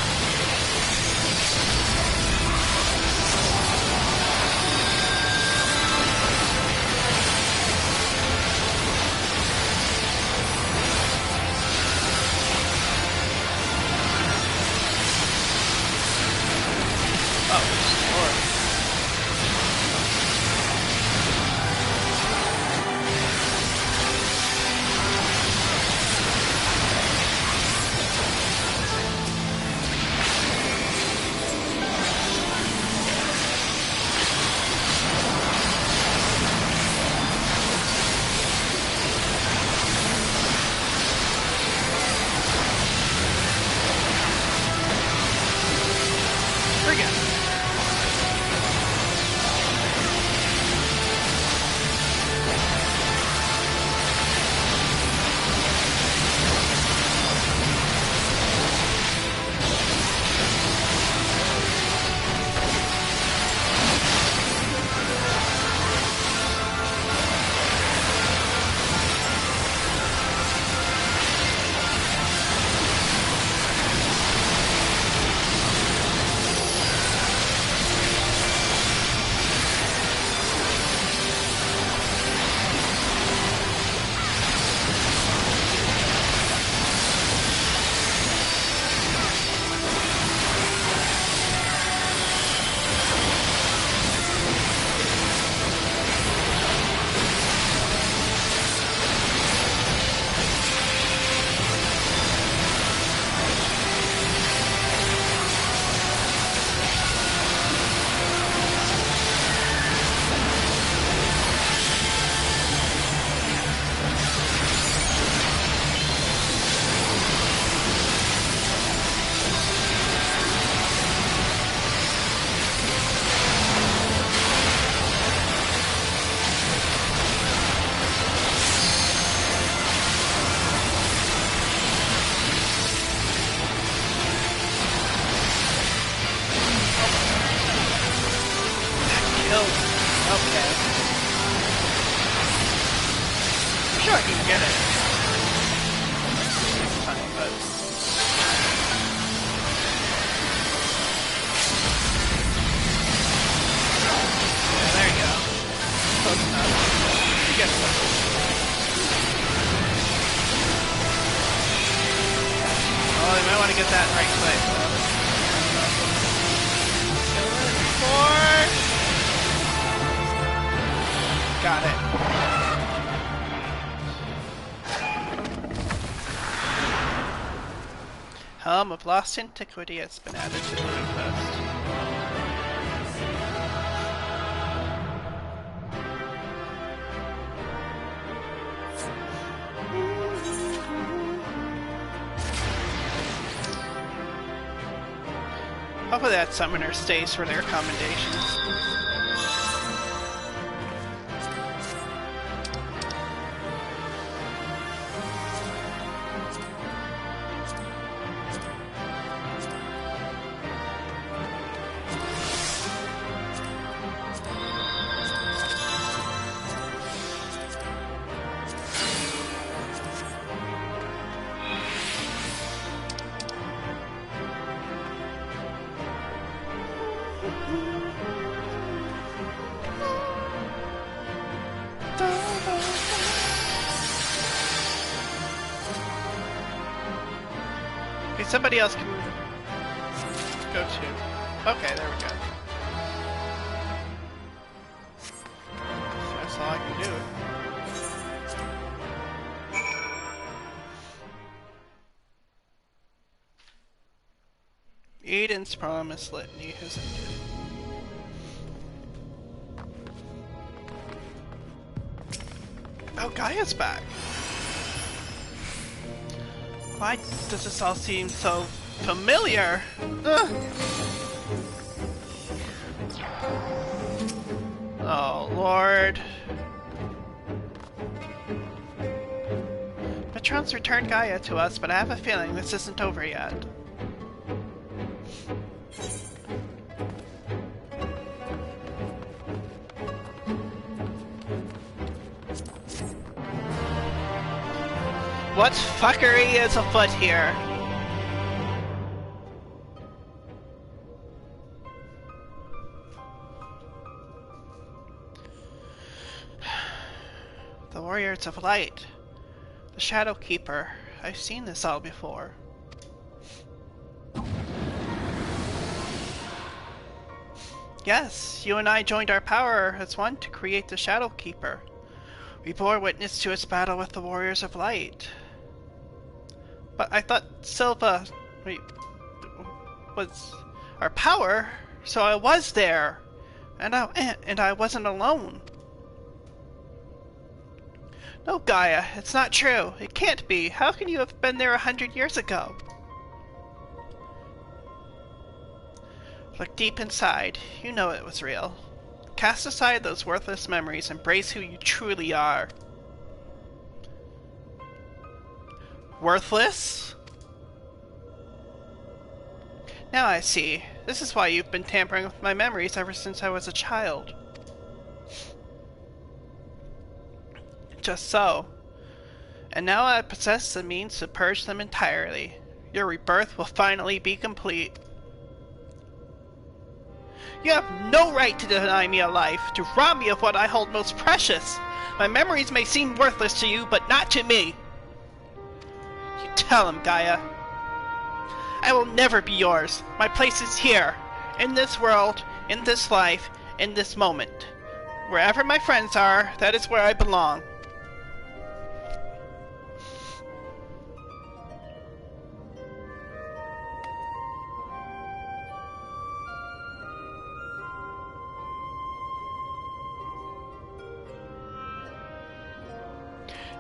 sure I can get it. This time, but... Yeah, there you go. Close enough. You get close. Oh, you might want to get that in the right place. Four. Got it. Helm of Lost Antiquity has been added to the loot list. Hopefully that summoner stays for their commendations. Okay, somebody else can go to. Okay, there we go. That's all I can do. Eden's Promise Litany has ended. Oh, Gaia's back. Why does this all seem so familiar? Ugh. Oh, Lord. Patron's returned Gaia to us, but I have a feeling this isn't over yet. What fuckery is afoot here? The Warriors of Light. The Shadow Keeper. I've seen this all before. Yes, you and I joined our power as one to create the Shadow Keeper. We bore witness to its battle with the Warriors of Light. But I thought Silva was our power, so I was there, and I wasn't alone. No, Gaia, it's not true. It can't be. How can you have been there 100 years ago? Look deep inside. You know it was real. Cast aside those worthless memories. Embrace who you truly are. Worthless? Now I see. This is why you've been tampering with my memories ever since I was a child. Just so. And now I possess the means to purge them entirely. Your rebirth will finally be complete. You have no right to deny me a life, to rob me of what I hold most precious. My memories may seem worthless to you, but not to me. You tell him, Gaia. I will never be yours. My place is here, in this world, in this life, in this moment. Wherever my friends are, that is where I belong.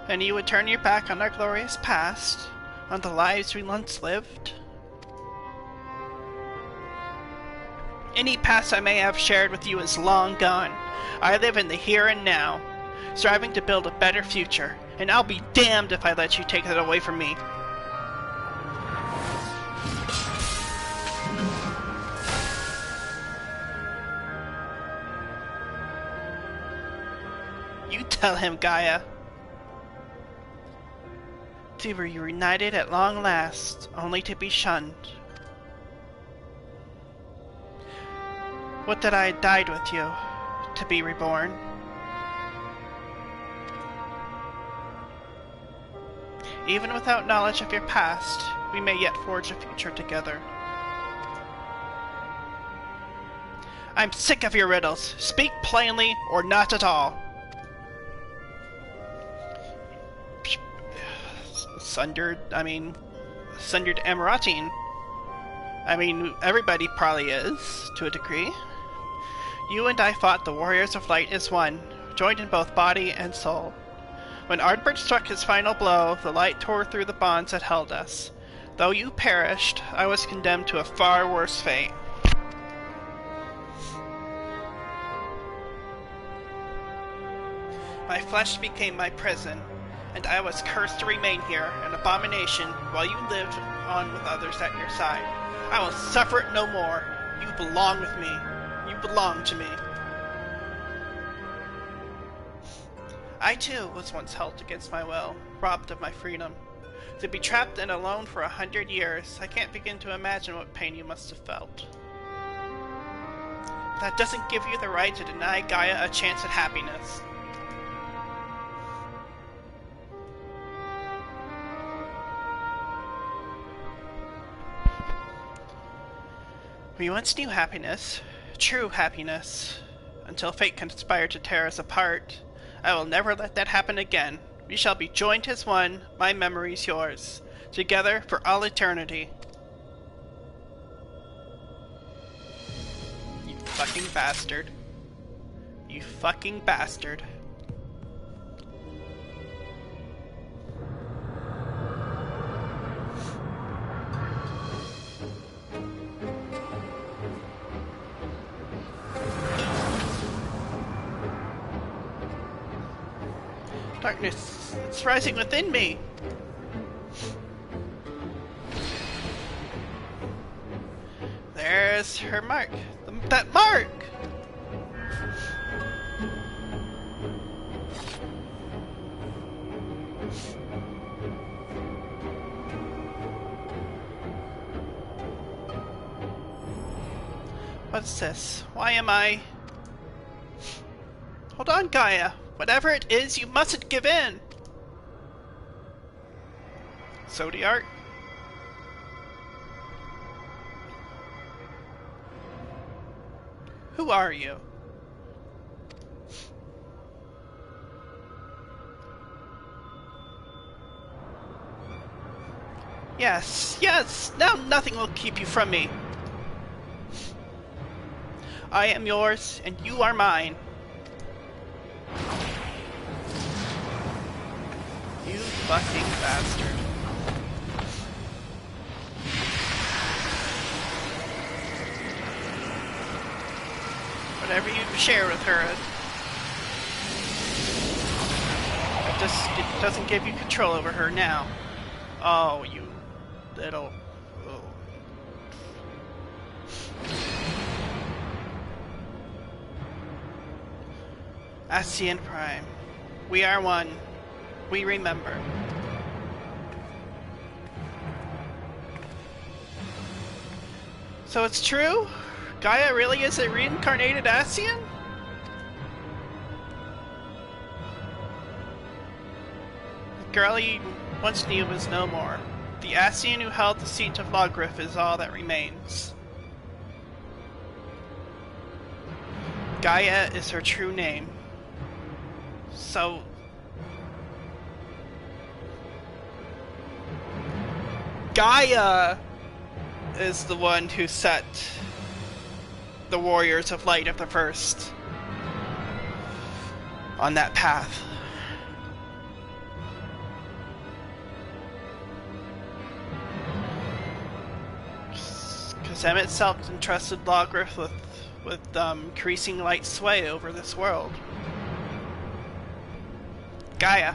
And you would turn your back on our glorious past, on the lives we once lived? Any past I may have shared with you is long gone. I live in the here and now, striving to build a better future, and I'll be damned if I let you take it away from me. You tell him, Gaia. We were reunited at long last, only to be shunned. Would that I had died with you, to be reborn. Even without knowledge of your past, we may yet forge a future together. I'm sick of your riddles. Speak plainly or not at all. Sundered Emiratine. I mean, everybody probably is, to a degree. You and I fought the Warriors of Light as one, joined in both body and soul. When Ardbert struck his final blow, the light tore through the bonds that held us. Though you perished, I was condemned to a far worse fate. My flesh became my prison, and I was cursed to remain here, an abomination, while you lived on with others at your side. I will suffer it no more. You belong with me. You belong to me. I too was once held against my will, robbed of my freedom. To be trapped and alone for 100 years, I can't begin to imagine what pain you must have felt. That doesn't give you the right to deny Gaia a chance at happiness. We once knew happiness, true happiness, until fate conspired to tear us apart. I will never let that happen again. We shall be joined as one, my memories yours, together for all eternity. You fucking bastard. You fucking bastard. Darkness, it's rising within me. There's her mark. That mark! What's this? Why am I... Hold on, Gaia. Whatever it is, you mustn't give in! Zodiart? Who are you? Yes, yes! Now nothing will keep you from me! I am yours, and you are mine. You fucking bastard. Whatever you share with her, it doesn't give you control over her now. Oh, you little... Oh. Ascian Prime. We are one. We remember. So it's true? Gaia really is a reincarnated Ascian? The girl he once knew was no more. The Ascian who held the seat of Lawgriff is all that remains. Gaia is her true name. So... Gaia is the one who set the Warriors of Light of the First on that path. Because Em itself entrusted Lawgriff with increasing light sway over this world. Gaia.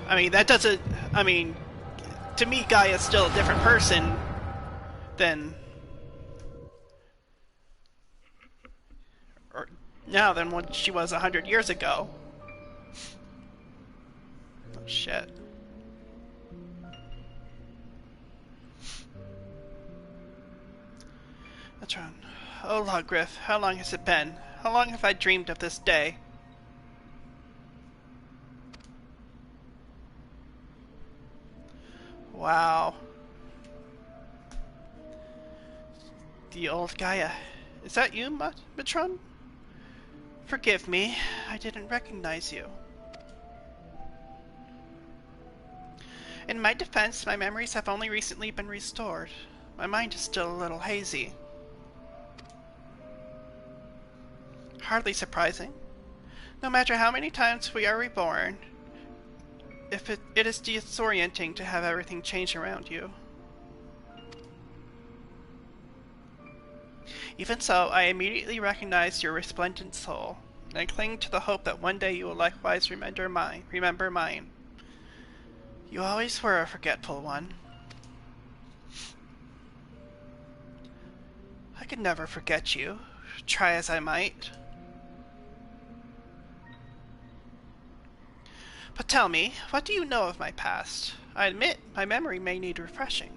I mean, that doesn't... I mean, to me, Gaia's still a different person than... Or now than what she was 100 years ago. Oh, shit. Metron. Oh, Logriff, how long has it been? How long have I dreamed of this day? Wow. The old Gaia. Is that you, Metron? Forgive me, I didn't recognize you. In my defense, my memories have only recently been restored. My mind is still a little hazy. Hardly surprising. No matter how many times we are reborn, it is disorienting to have everything change around you. Even so, I immediately recognize your resplendent soul, and cling to the hope that one day you will likewise remember mine. You always were a forgetful one. I could never forget you, try as I might. But tell me, what do you know of my past? I admit, my memory may need refreshing.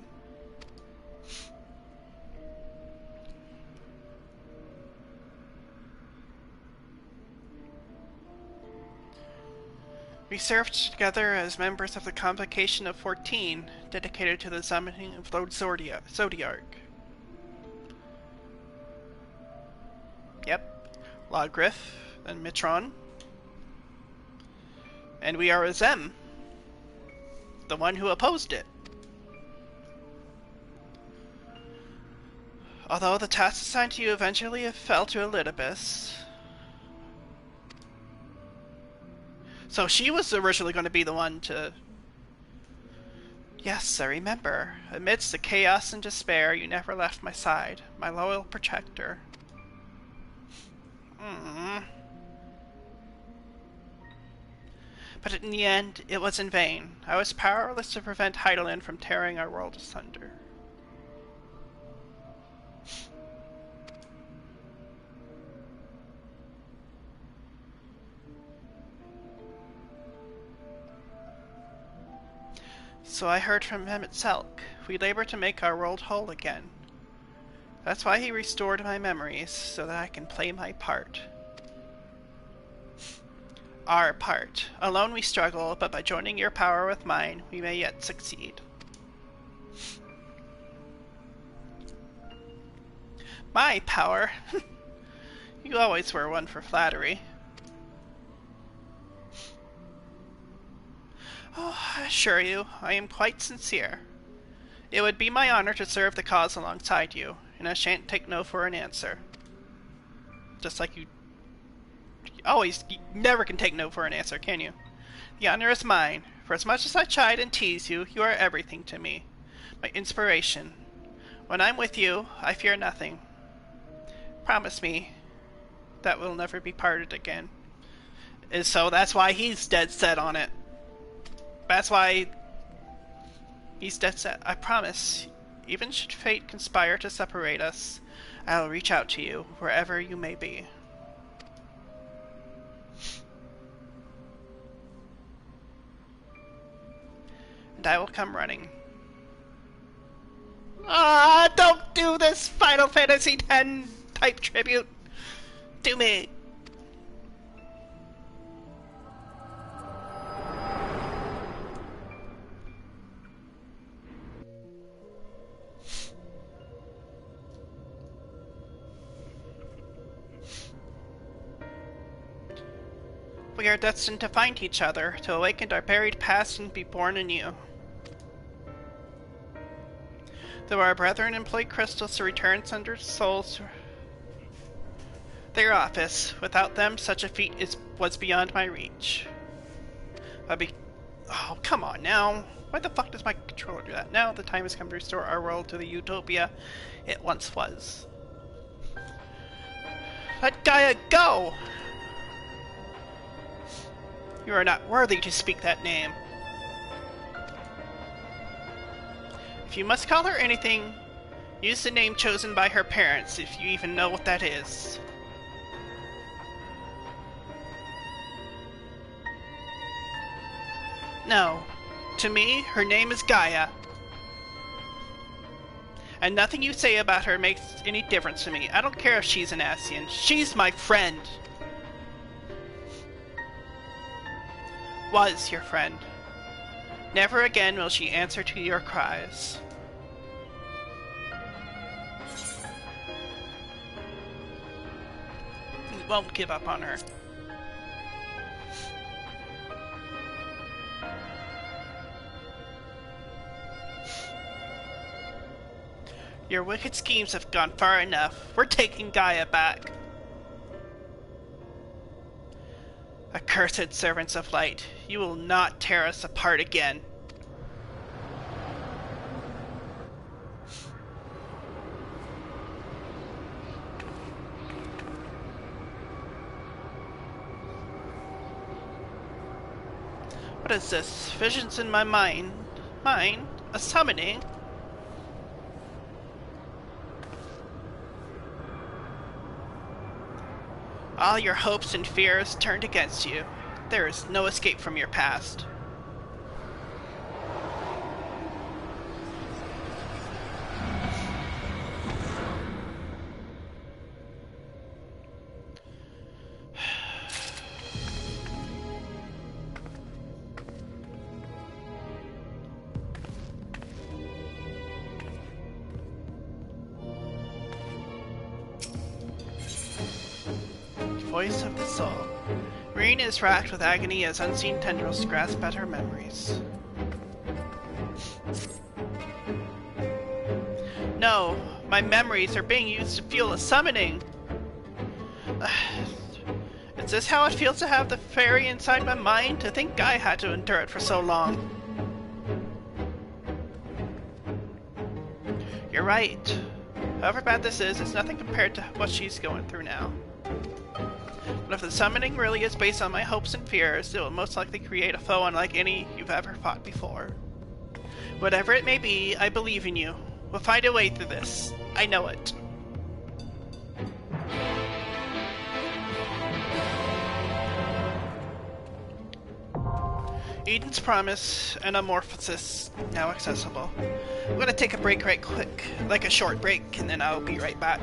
We served together as members of the Convocation of 14, dedicated to the summoning of Lord Zodiark. Yep, Logriff and Metron. And we are a Zem, the one who opposed it. Although the task assigned to you eventually fell to Elidibus. So she was originally going to be the one to... Yes, I remember. Amidst the chaos and despair, you never left my side, my loyal protector. But in the end, it was in vain. I was powerless to prevent Heidelin from tearing our world asunder. So I heard from him at Selk. We labor to make our world whole again. That's why he restored my memories, so that I can play my part. Our part. Alone we struggle, but by joining your power with mine, we may yet succeed. My power? You always were one for flattery. Oh, I assure you, I am quite sincere. It would be my honor to serve the cause alongside you, and I shan't take no for an answer. Just like you never can take no for an answer, can you? The honor is mine. For as much as I chide and tease you, you are everything to me. My inspiration. When I'm with you, I fear nothing. Promise me that we'll never be parted again. And so that's why he's dead set on it. That's why he's dead set. I promise, even should fate conspire to separate us, I'll reach out to you, wherever you may be. And I will come running. Ah, don't do this Final Fantasy X type tribute to me! We are destined to find each other, to awaken our buried past and be born anew. Though our brethren employ crystals to return sundered souls to their office, without them such a feat was beyond my reach. Oh, come on now. Why the fuck does my controller do that? Now the time has come to restore our world to the utopia it once was. Let Gaia go! You are not worthy to speak that name. If you must call her anything, use the name chosen by her parents, if you even know what that is. No. To me, her name is Gaia. And nothing you say about her makes any difference to me. I don't care if she's an Ascian. She's my friend. Was your friend. Never again will she answer to your cries. You won't give up on her. Your wicked schemes have gone far enough. We're taking Gaia back. Accursed servants of light, you will not tear us apart again. What is this? Visions in my mind. Mine? A summoning? All your hopes and fears turned against you. There is no escape from your past. Voice of the soul. Reen is racked with agony as unseen tendrils grasp at her memories. No, my memories are being used to fuel a summoning. Is this how it feels to have the fairy inside my mind? To think I had to endure it for so long. You're right. However bad this is, it's nothing compared to what she's going through now. But if the summoning really is based on my hopes and fears, it will most likely create a foe unlike any you've ever fought before. Whatever it may be, I believe in you. We'll find a way through this. I know it. Eden's Promise and Amorphosis now accessible. I'm gonna take a break right quick, like a short break, and then I'll be right back.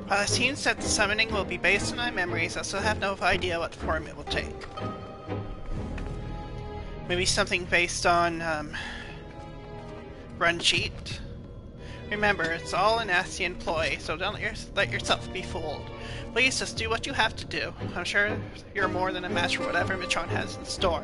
While it seems that the summoning will be based on my memories, I still have no idea what form it will take. Maybe something based on, run sheet? Remember, it's all an Ascian ploy, so don't let yourself be fooled. Please just do what you have to do. I'm sure you're more than a match for whatever Mitron has in store.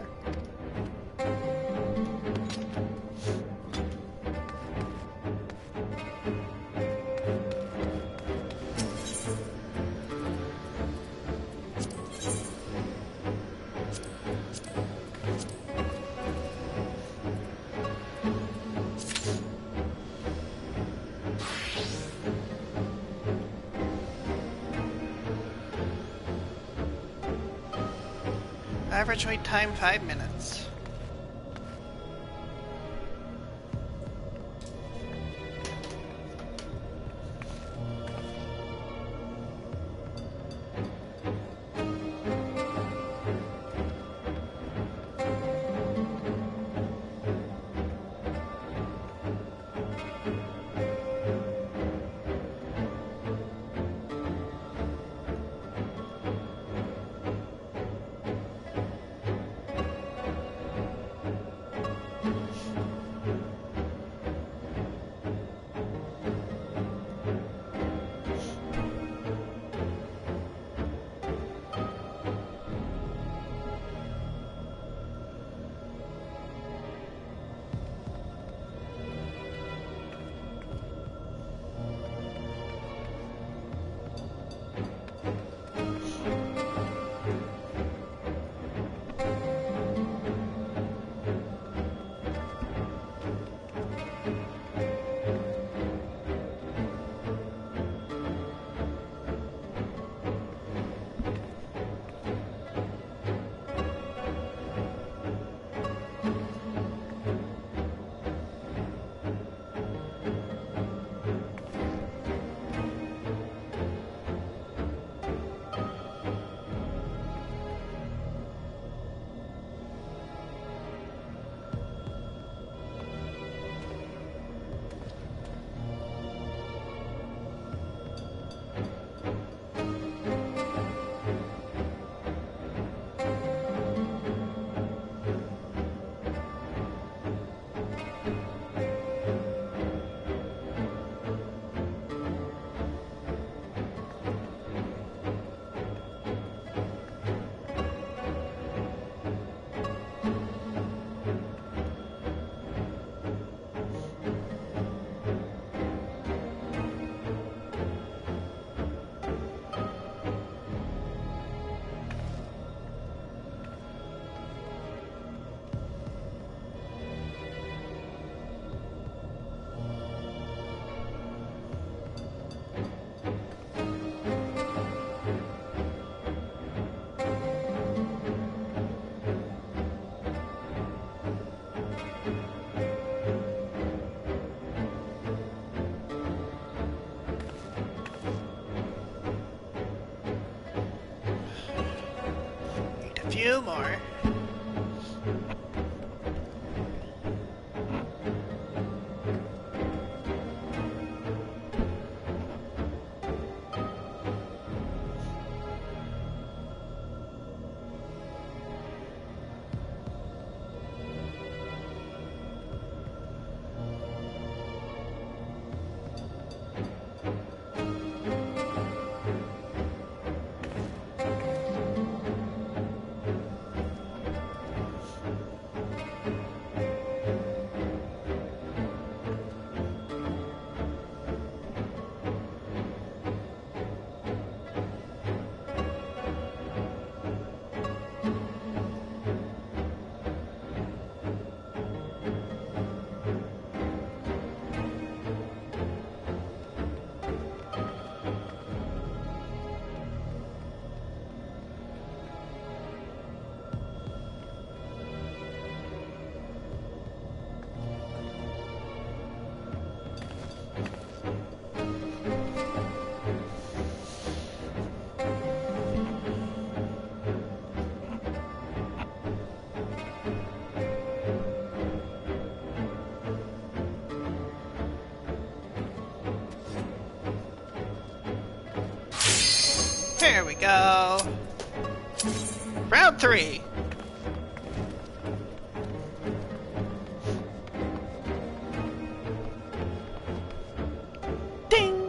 Average wait time 5 minutes. Few more. Here we go. Round 3. Ding!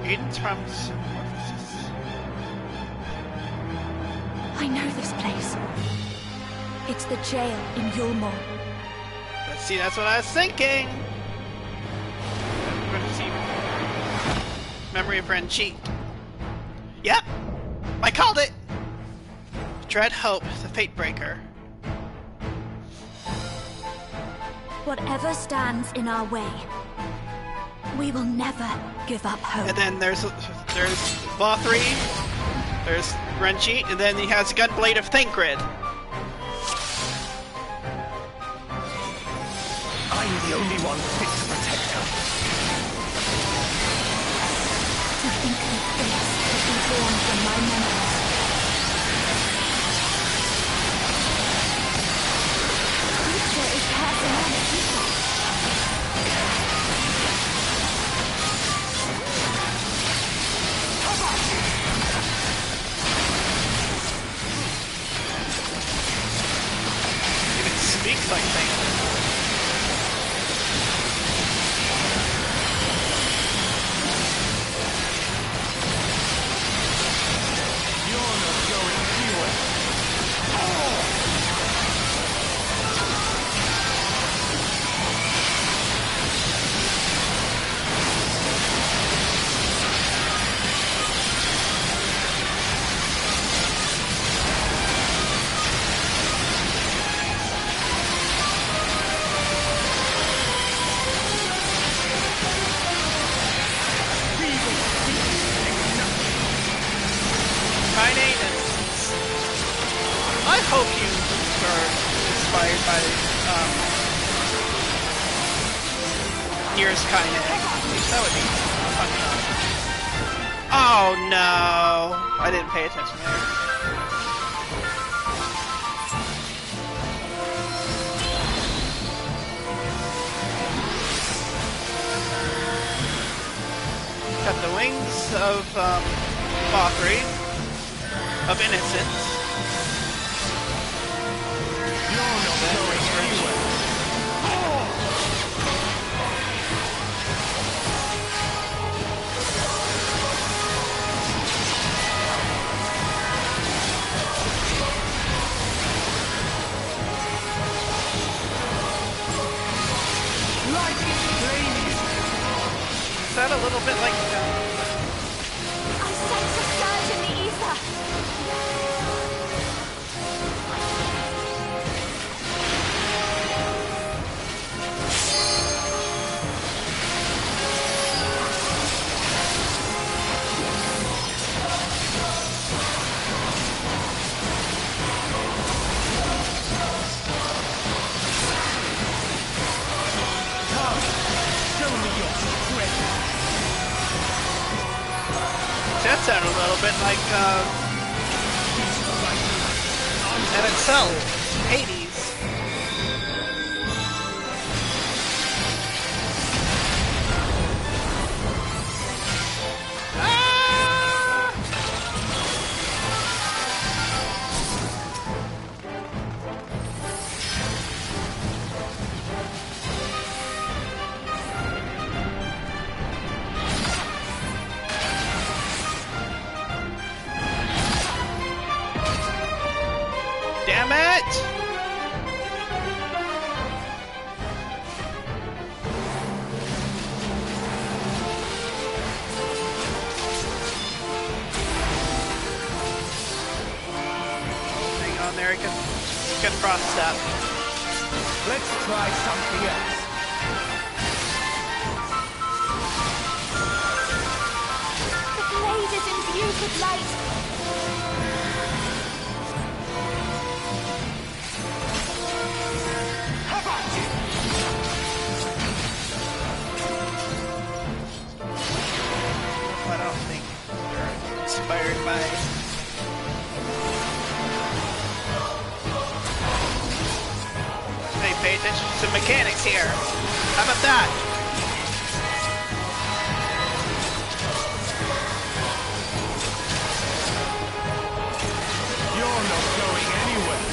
Eden's promise. I know this place. It's the jail in Yulmore. Let's see, that's what I was thinking. We're gonna see memory of Werlyt. Yep, I called it. Dread Hope, the Fate Breaker. Whatever stands in our way, we will never give up hope. And then there's Lothri, there's Werlyt, and then he has Gunblade of Thancred. I'm the only one fit to protect her. To think that this could be born from my memories. Future is passing on to people. Even speaks like Thancred. I hope you are inspired by Gears Kaine. That would be fun enough. Oh no! I didn't pay attention there. Got the wings of Lothri, of Innocence. Is that a little bit like I sense a surge in the ether. that sounded a little bit like and itself, Hades. Damn it! Hang on there, I can frost up. Let's try something else. The blade is imbued with light. I don't think there mechanics here. How about that? You're not going anywhere.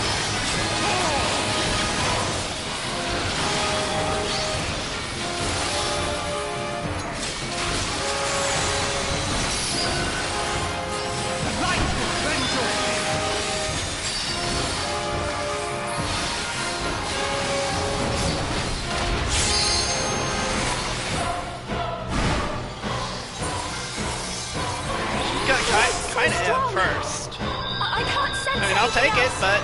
Light will cleanse your head. Got kind of at first. I can't sense I mean, I'll take it, but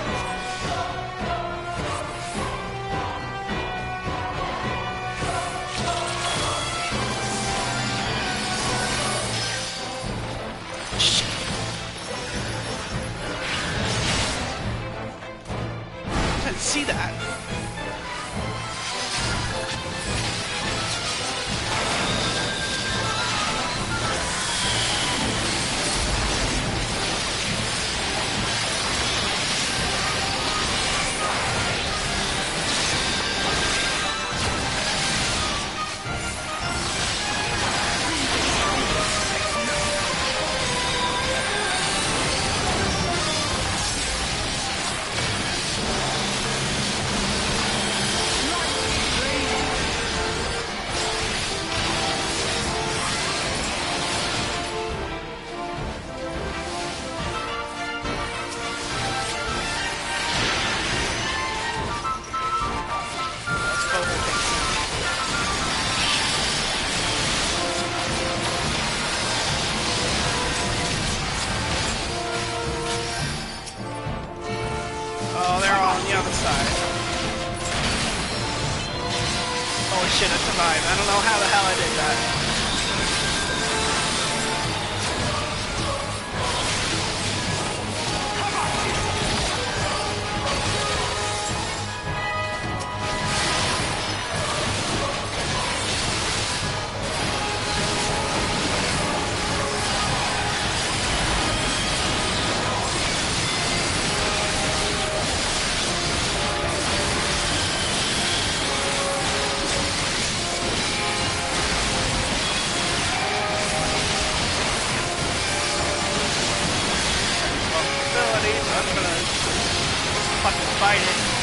I didn't see that. Oh, they're all on the other side. Holy shit, I survived. I don't know how the hell I did that. I'm gonna fucking fight it.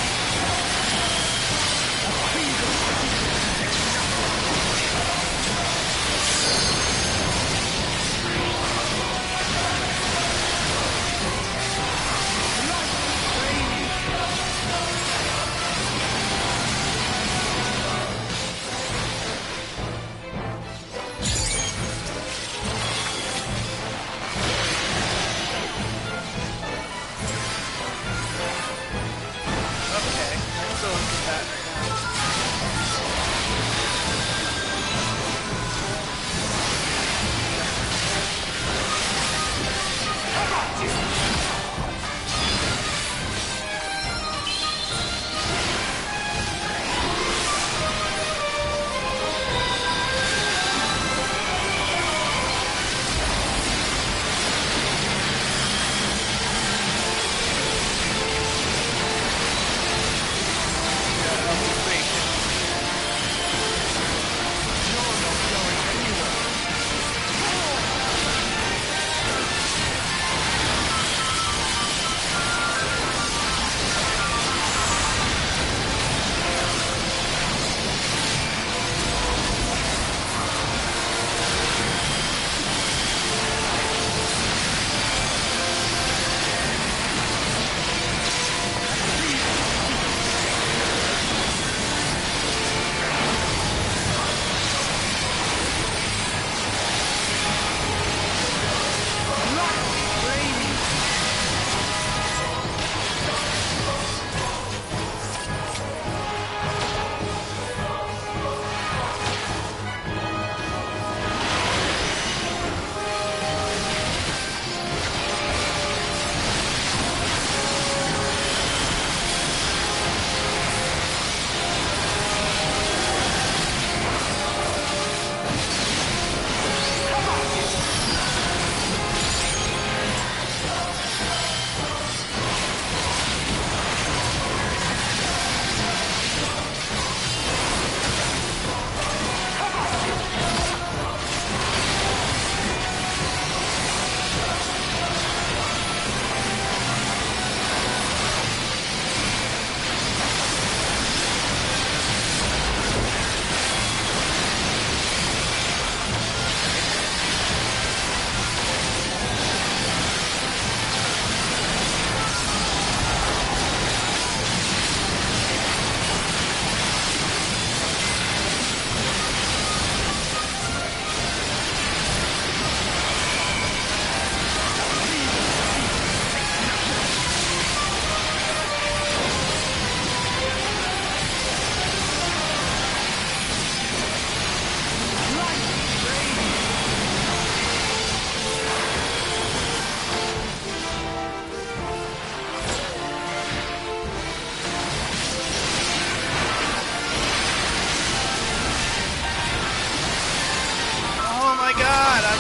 my god, I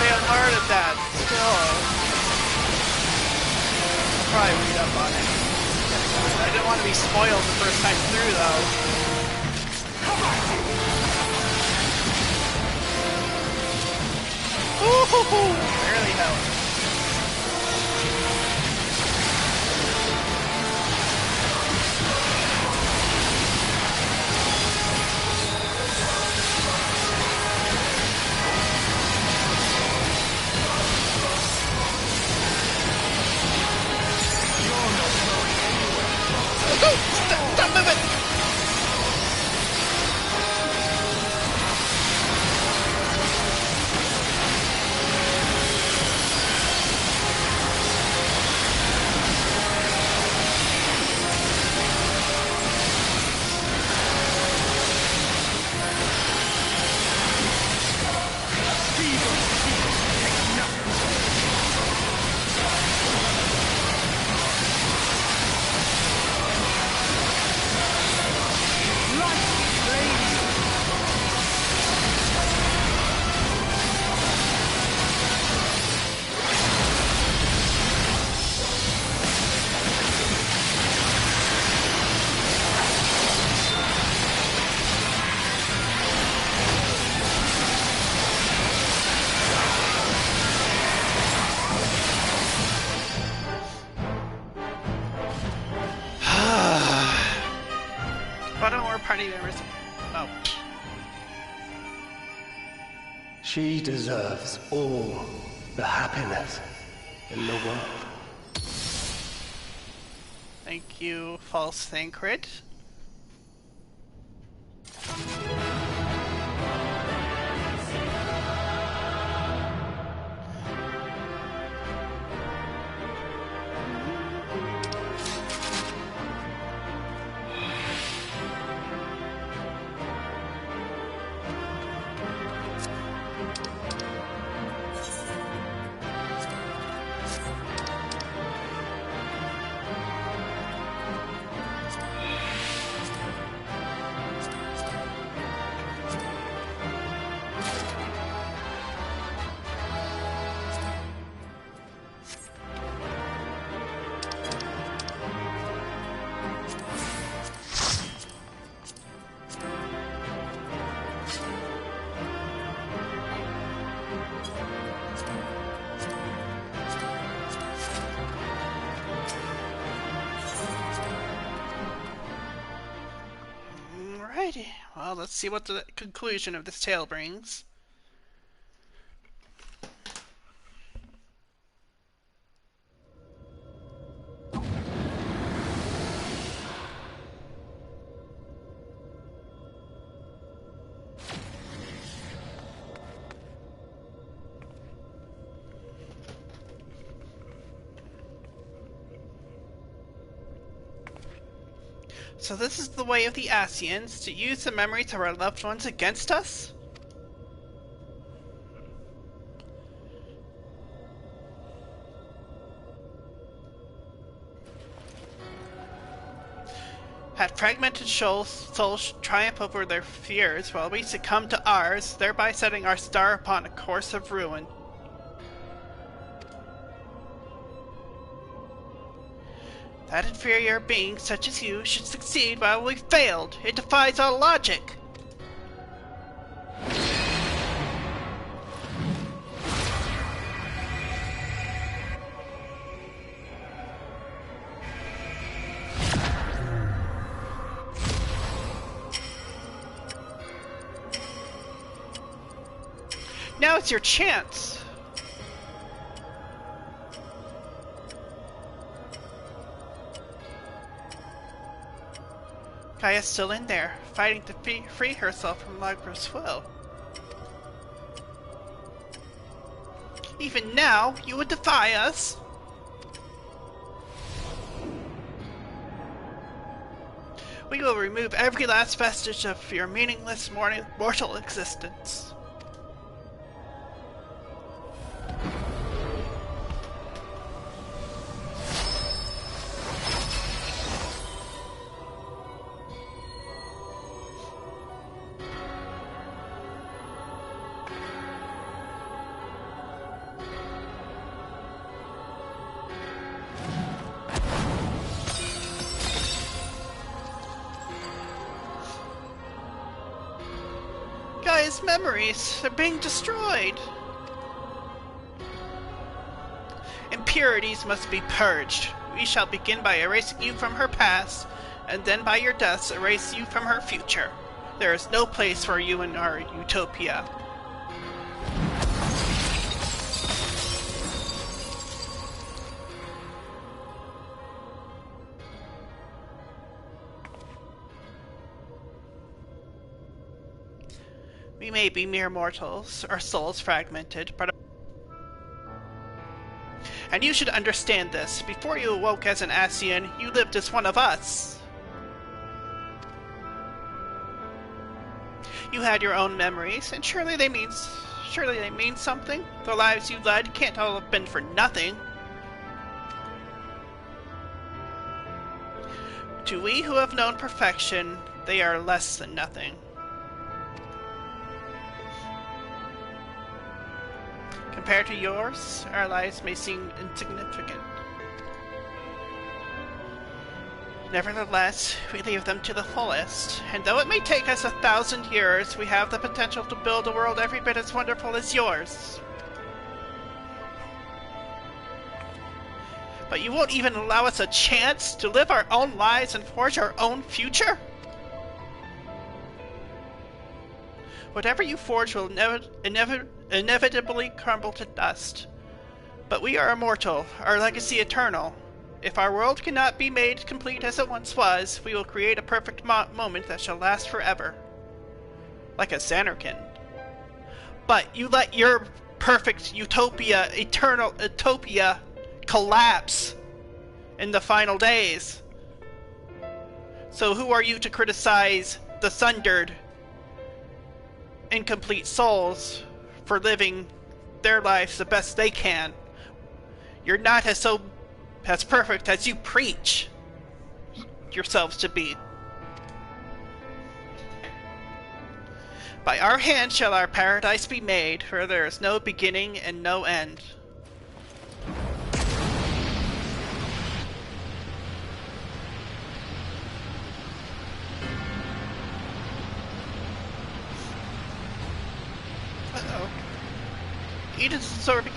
failed hard at that. Still. I'll probably read up on it. I didn't want to be spoiled the first time through, though. Ooh, barely helped. Stop moving! Party members. Oh. She deserves all the happiness in the world. Thank you, False Thancred. Alrighty, well, let's see what the conclusion of this tale brings. So this is the way of the Asians, to use the memories of our loved ones against us? Had fragmented souls triumph over their fears, while we succumb to ours, thereby setting our star upon a course of ruin. That inferior being, such as you, should succeed while we failed. It defies all logic. Now it's your chance. Kaia's still in there, fighting to free herself from Lagra's will. Even now, you would defy us? We will remove every last vestige of your meaningless mortal existence. Those memories are being destroyed. Impurities must be purged. We shall begin by erasing you from her past, and then by your deaths erase you from her future. There is no place for you in our utopia. We may be mere mortals, our souls fragmented, but... And you should understand this. Before you awoke as an Ascian, you lived as one of us. You had your own memories, and surely they mean something. The lives you led can't all have been for nothing. To we who have known perfection, they are less than nothing. Compared to yours, our lives may seem insignificant. Nevertheless, we leave them to the fullest, and though it may take us 1,000 years, we have the potential to build a world every bit as wonderful as yours. But you won't even allow us a chance to live our own lives and forge our own future? Whatever you forge will inevitably crumble to dust. But we are immortal, our legacy eternal. If our world cannot be made complete as it once was, we will create a perfect moment that shall last forever. Like a Xanarkand. But you let your perfect utopia, eternal utopia, collapse in the final days. So who are you to criticize the sundered, incomplete souls for living their lives the best they can? You're not as perfect as you preach yourselves to be. By our hand shall our paradise be made, for there is no beginning and no end. Eden's absorbing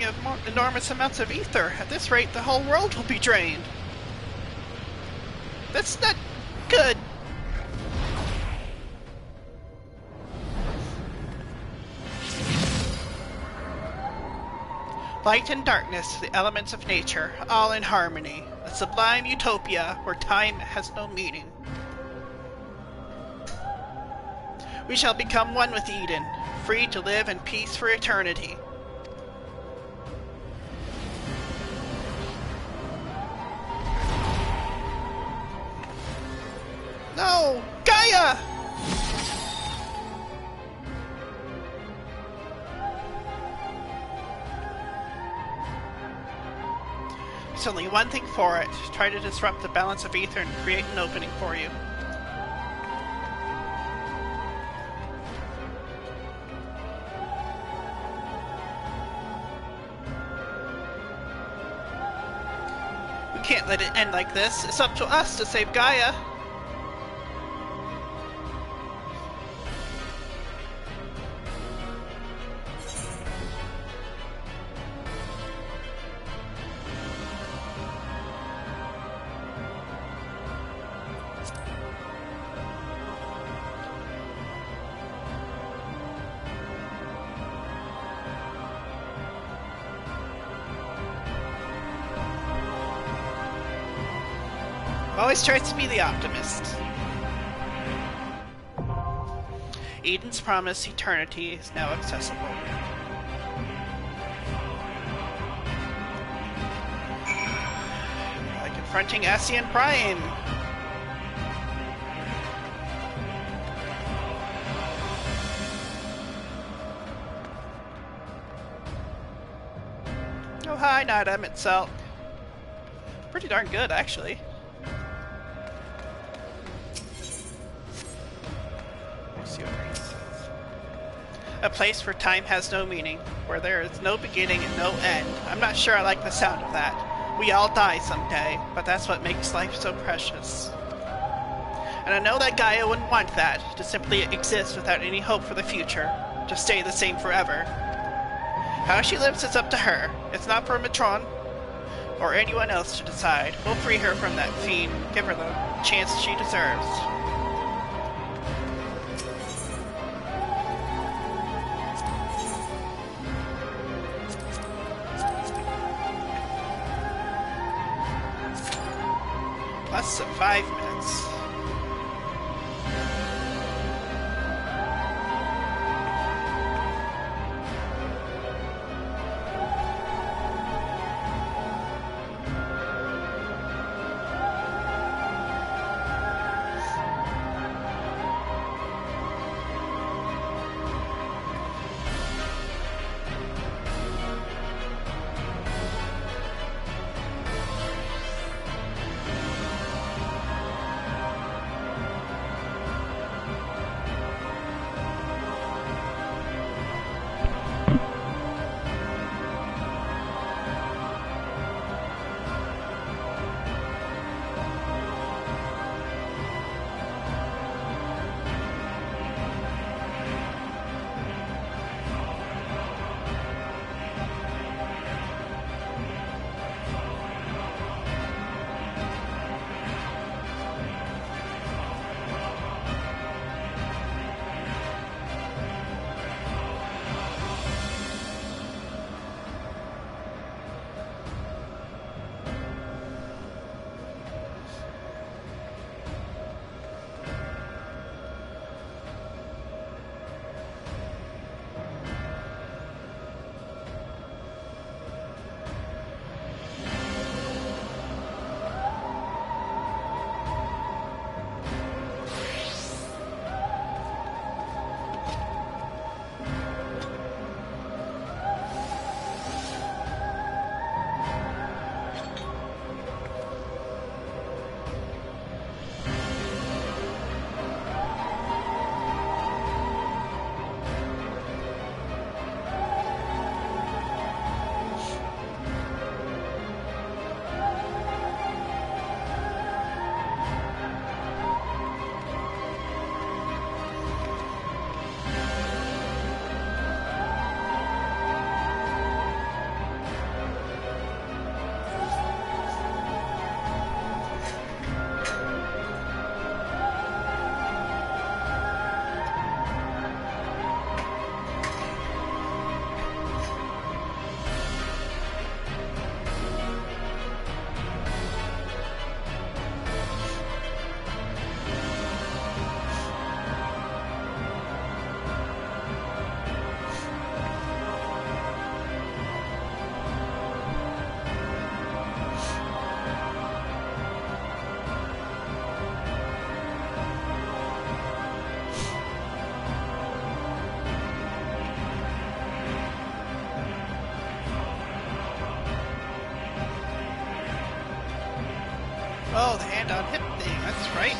enormous amounts of ether. At this rate, the whole world will be drained. That's not good. Light and darkness, the elements of nature, all in harmony. A sublime utopia where time has no meaning. We shall become one with Eden, free to live in peace for eternity. No! Gaia! There's only one thing for it. Try to disrupt the balance of ether and create an opening for you. We can't let it end like this. It's up to us to save Gaia. Always tries to be the optimist. Eden's promised eternity is now accessible. Like confronting Ascian Prime. Oh hi, Nada Mitzel. Pretty darn good, actually. A place where time has no meaning, where there is no beginning and no end. I'm not sure I like the sound of that. We all die someday, but that's what makes life so precious. And I know that Gaia wouldn't want that, to simply exist without any hope for the future. just stay the same forever. How she lives is up to her. It's not for Matron or anyone else to decide. We'll free her from that fiend, give her the chance she deserves. Less than 5 minutes. Oh, the hand on hip thing, that's right.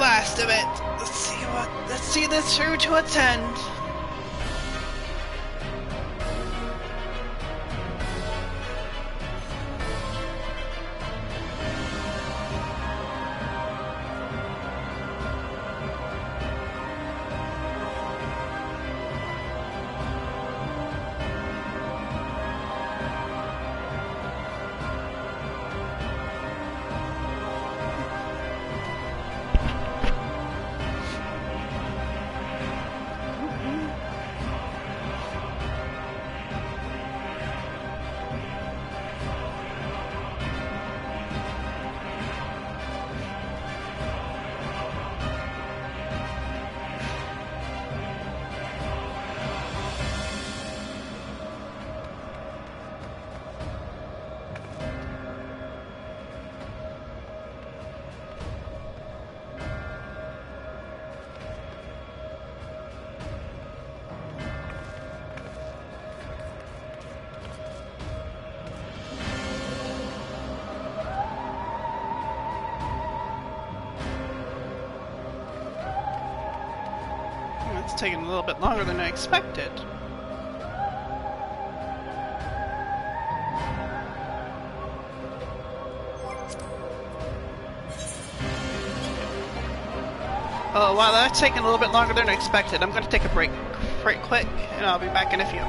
Last of it. Let's see this through to its end. It's taking a little bit longer than I expected. Oh wow, that's taking a little bit longer than I expected. I'm gonna take a break right quick, and I'll be back in a few.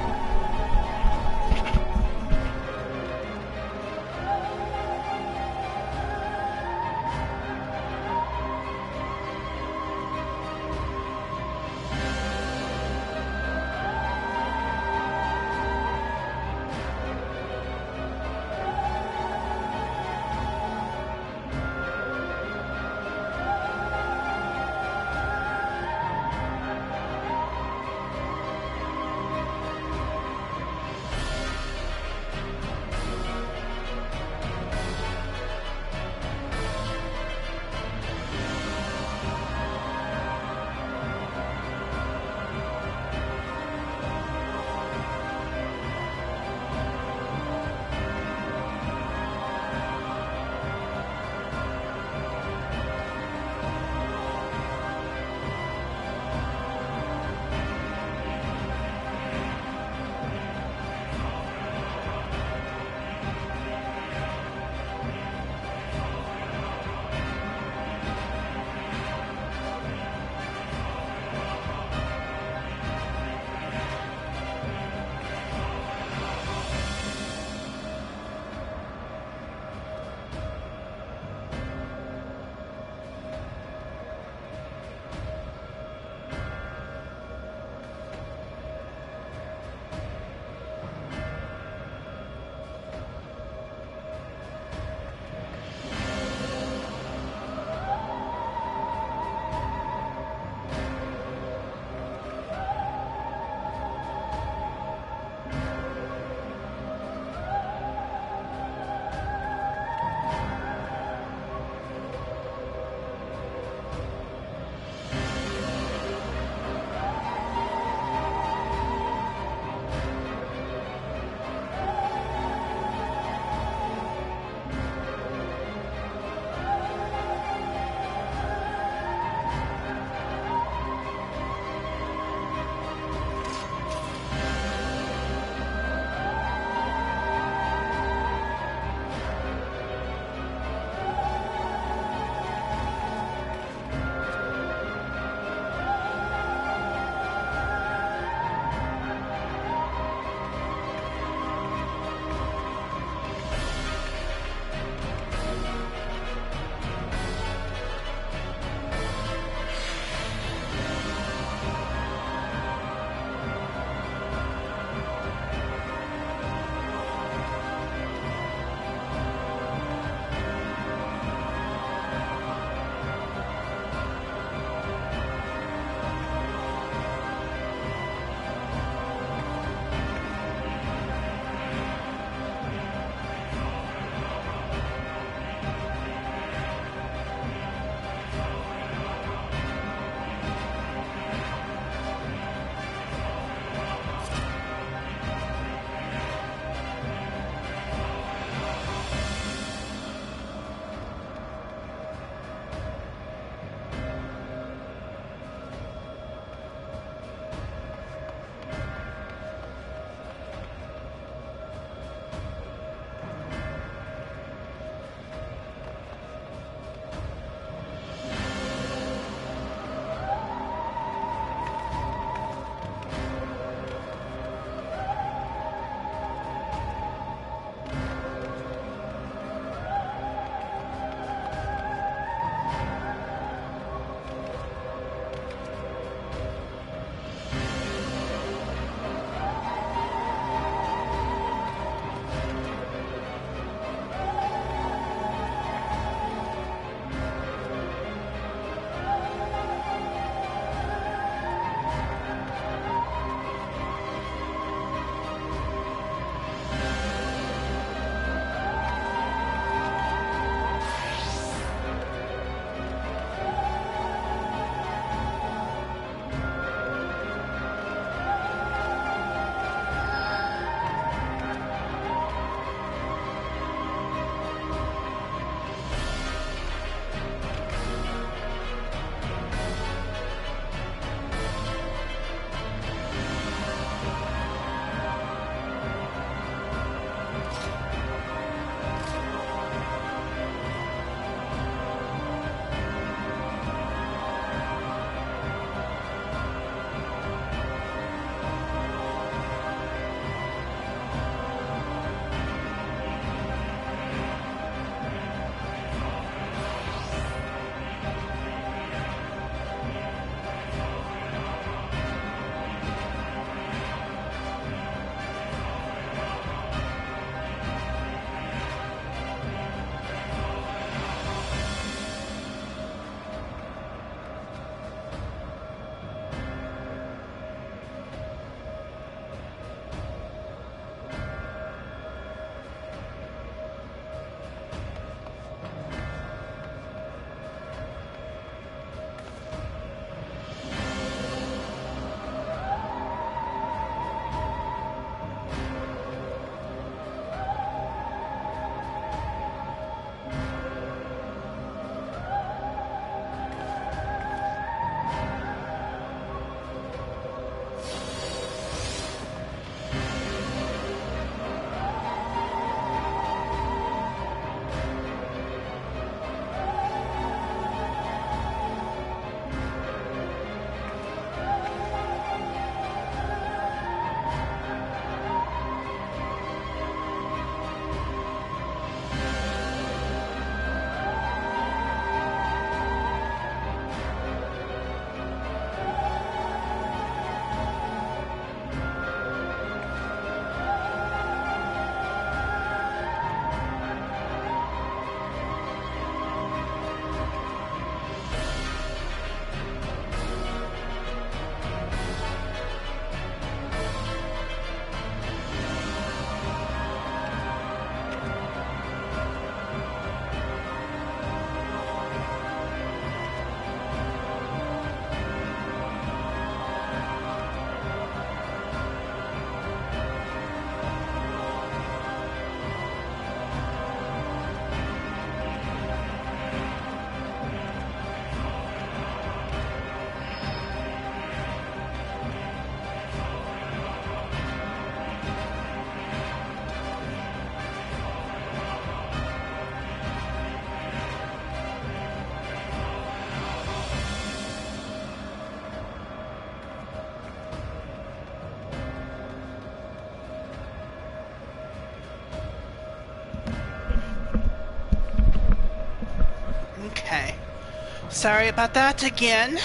Sorry about that again.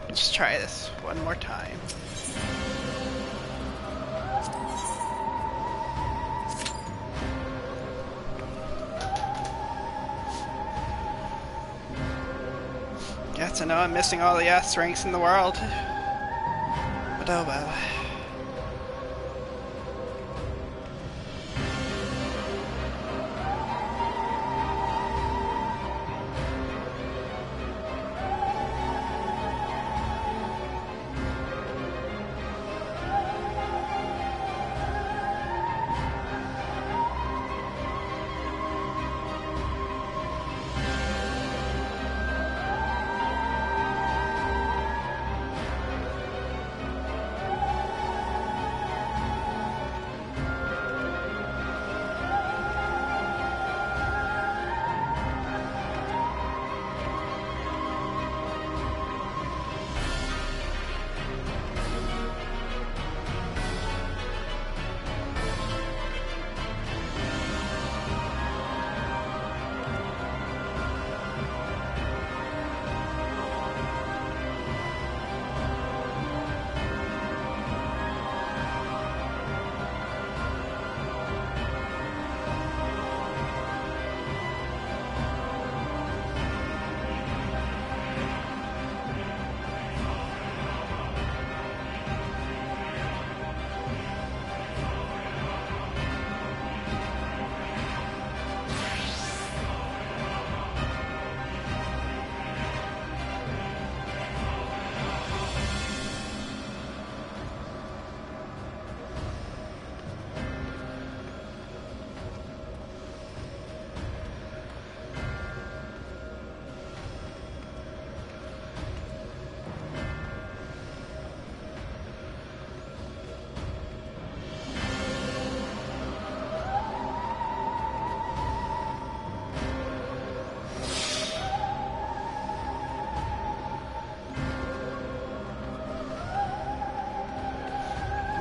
Let's try this one more time. Guess I know I'm missing all the S ranks in the world. But oh well.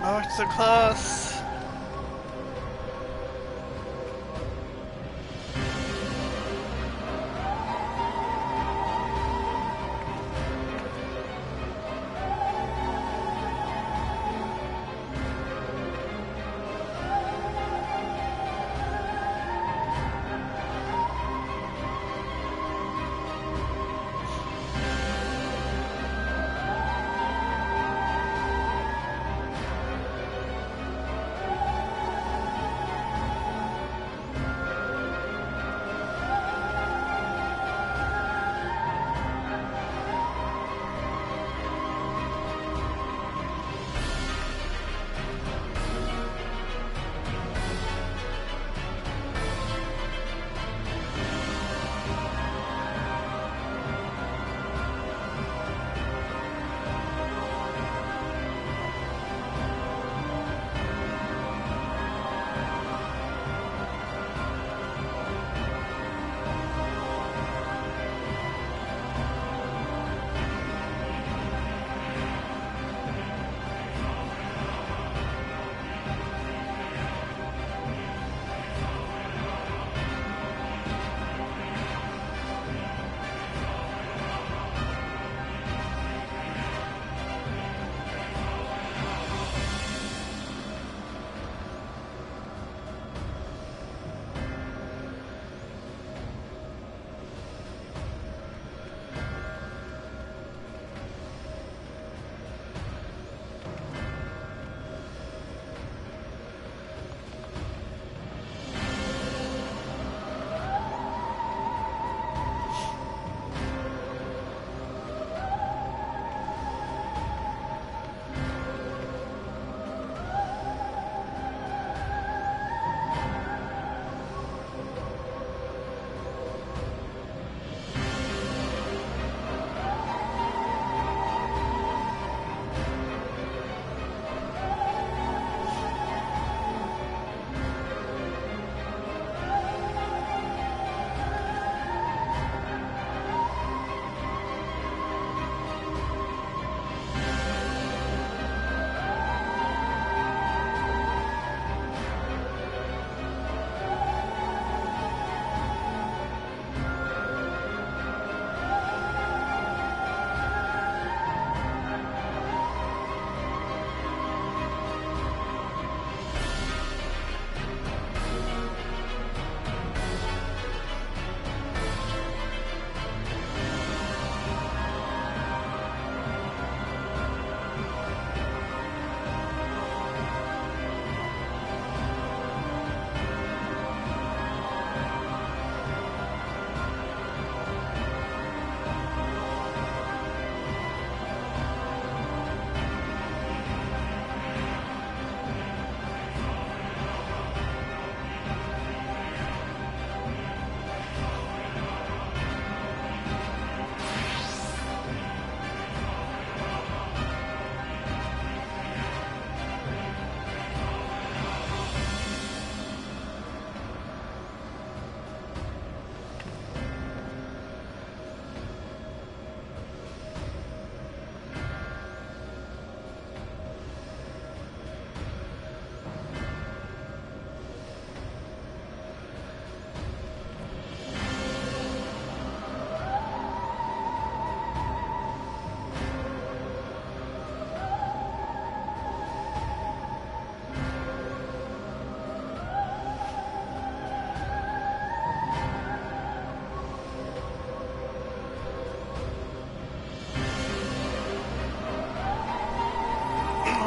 Oh, it's so close.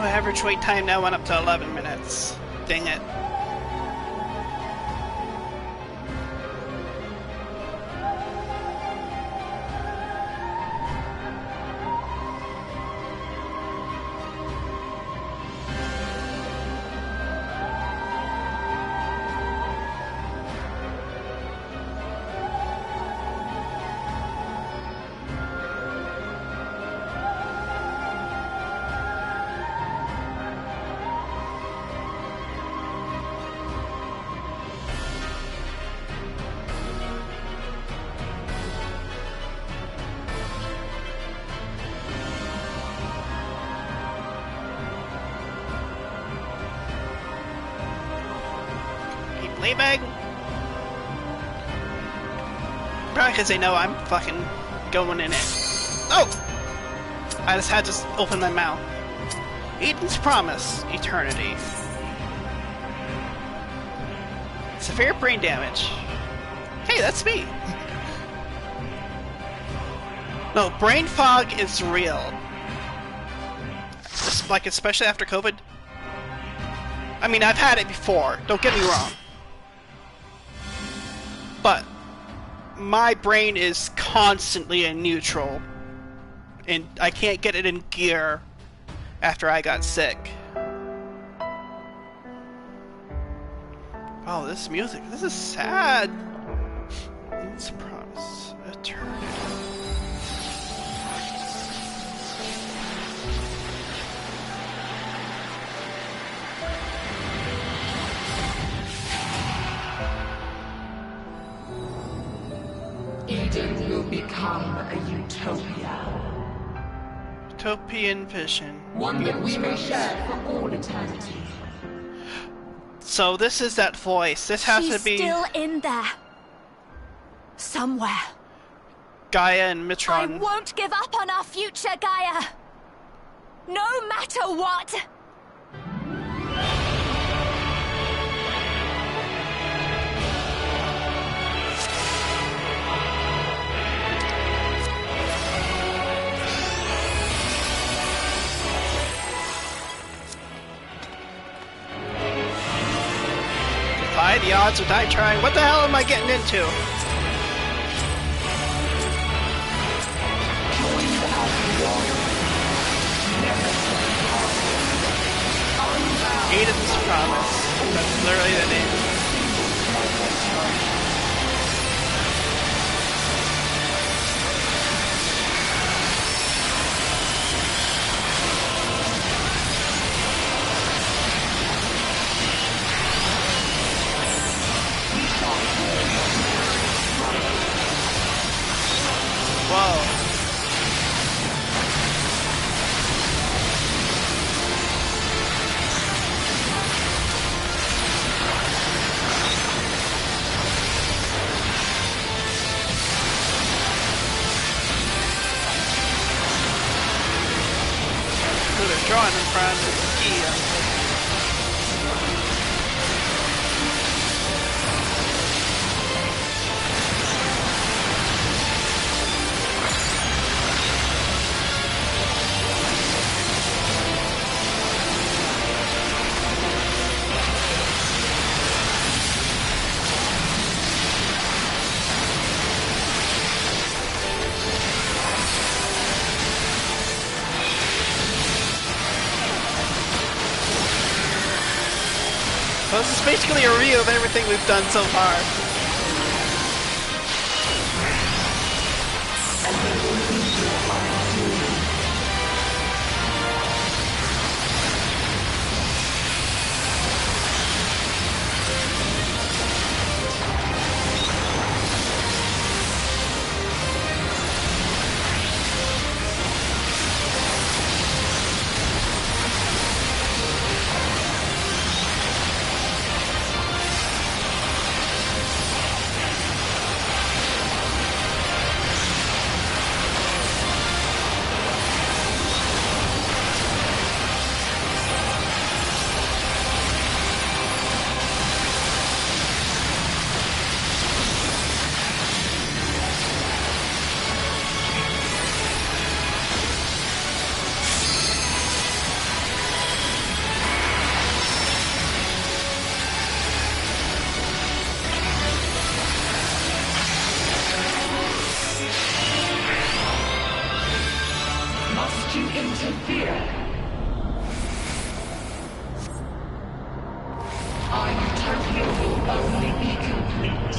my average wait time now went up to 11 minutes. Dang it. Fleabag? Probably because they know I'm fucking going in it. Oh! I just had to open my mouth. Eden's Promise, Eternity. Severe brain damage. Hey, that's me! No, brain fog is real. Like, especially after COVID. I mean, I've had it before, don't get me wrong. But my brain is constantly in neutral, and I can't get it in gear after I got sick. Oh, this music, this is sad. It's Promise, Eternity. Eden will become a utopia. Utopian vision. One that we may share for all eternity. So this is that voice. This has She's to be still in there. Somewhere. Gaia and I Mitron. won't give up on our future, Gaia. No matter what. Defy the odds or die trying. What the hell am I getting into? Eden's Promise. That's literally the name. Whoa. Who they're drawing in front is the key. So this is basically a review of everything we've done so far. you interfere? Our utopia will only be complete.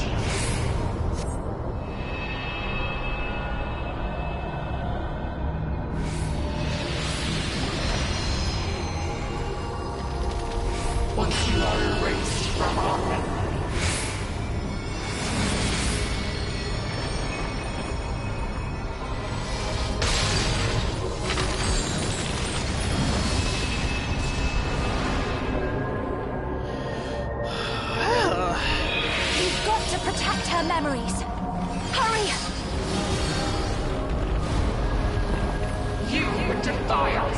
Once you are erased from our memory. We've got to protect her memories. Hurry! You would defy us.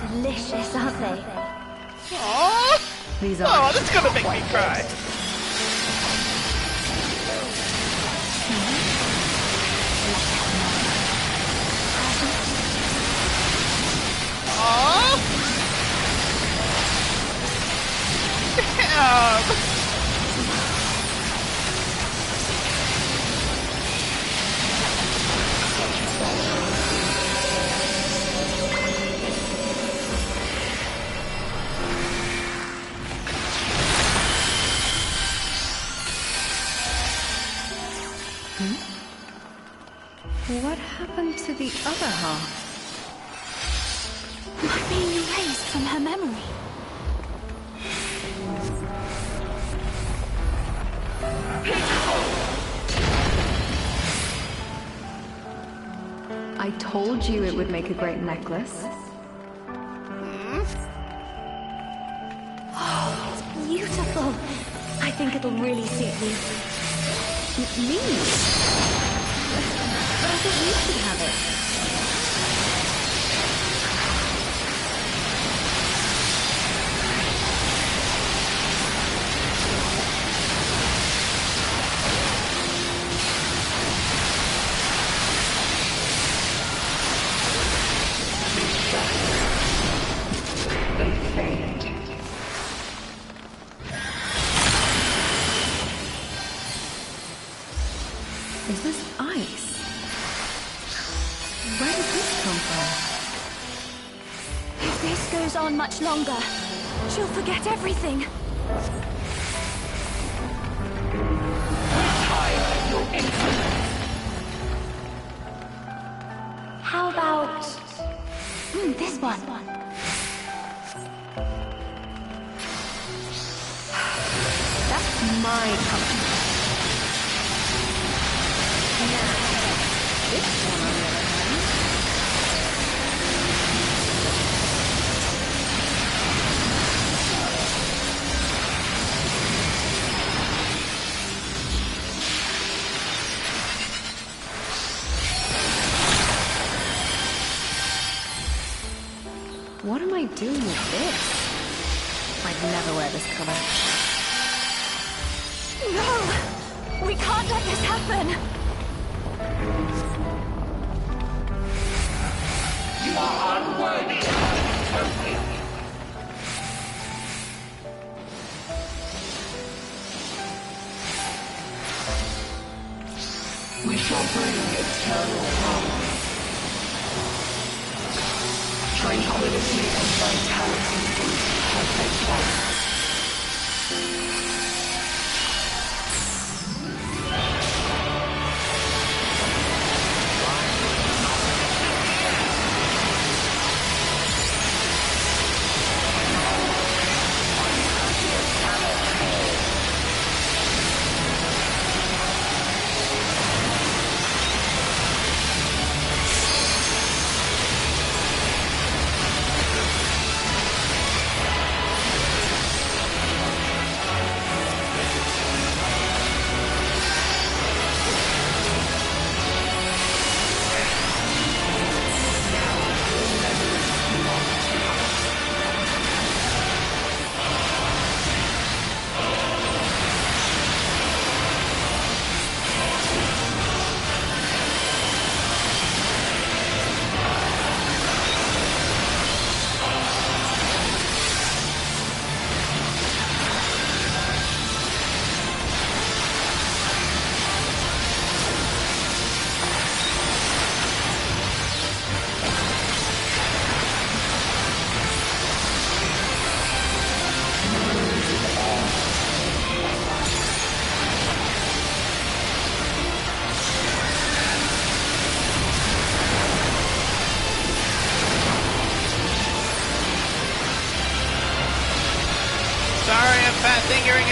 Delicious, aren't they? Aww! These are. Oh, that's gonna make me cry. Aww! Damn! What happened to the other half? Not being erased from her memory. I told you it would make a great necklace. Oh, it's beautiful. I think it'll really suit you. Me? But I thought you should have it. Is this ice? Where did this come from? If this goes on much longer, she'll forget everything. How about this one? That's my color. Now, this one on the other hand. What am I doing with this? I'd never wear this color. No! We can't let this happen! You are unworthy of our utopia. We shall bring eternal power, tranquility and vitality into perfect life.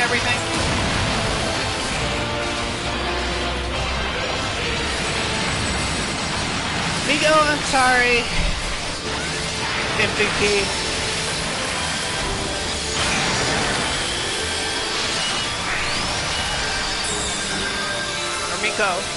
everything. Miko, I'm sorry. MVP. Or Miko.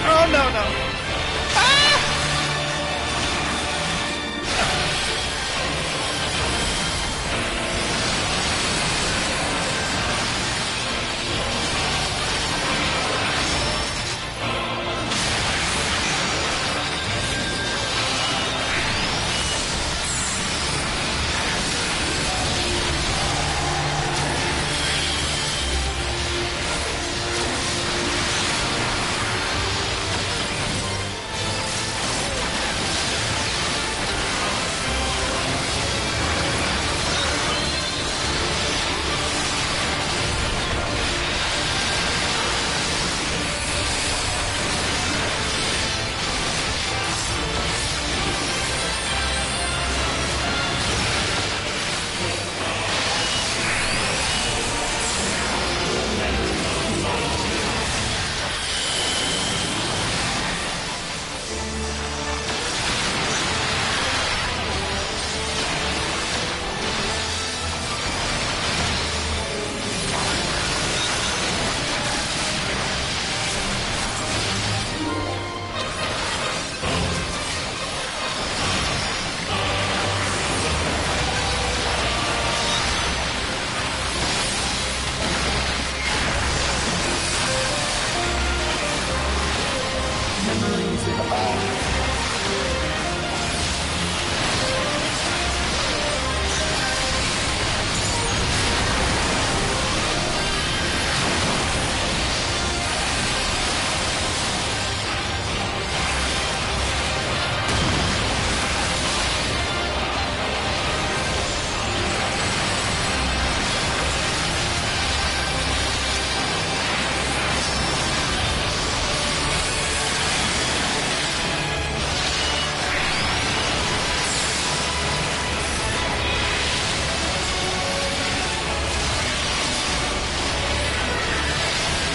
Oh, no, no. Ah!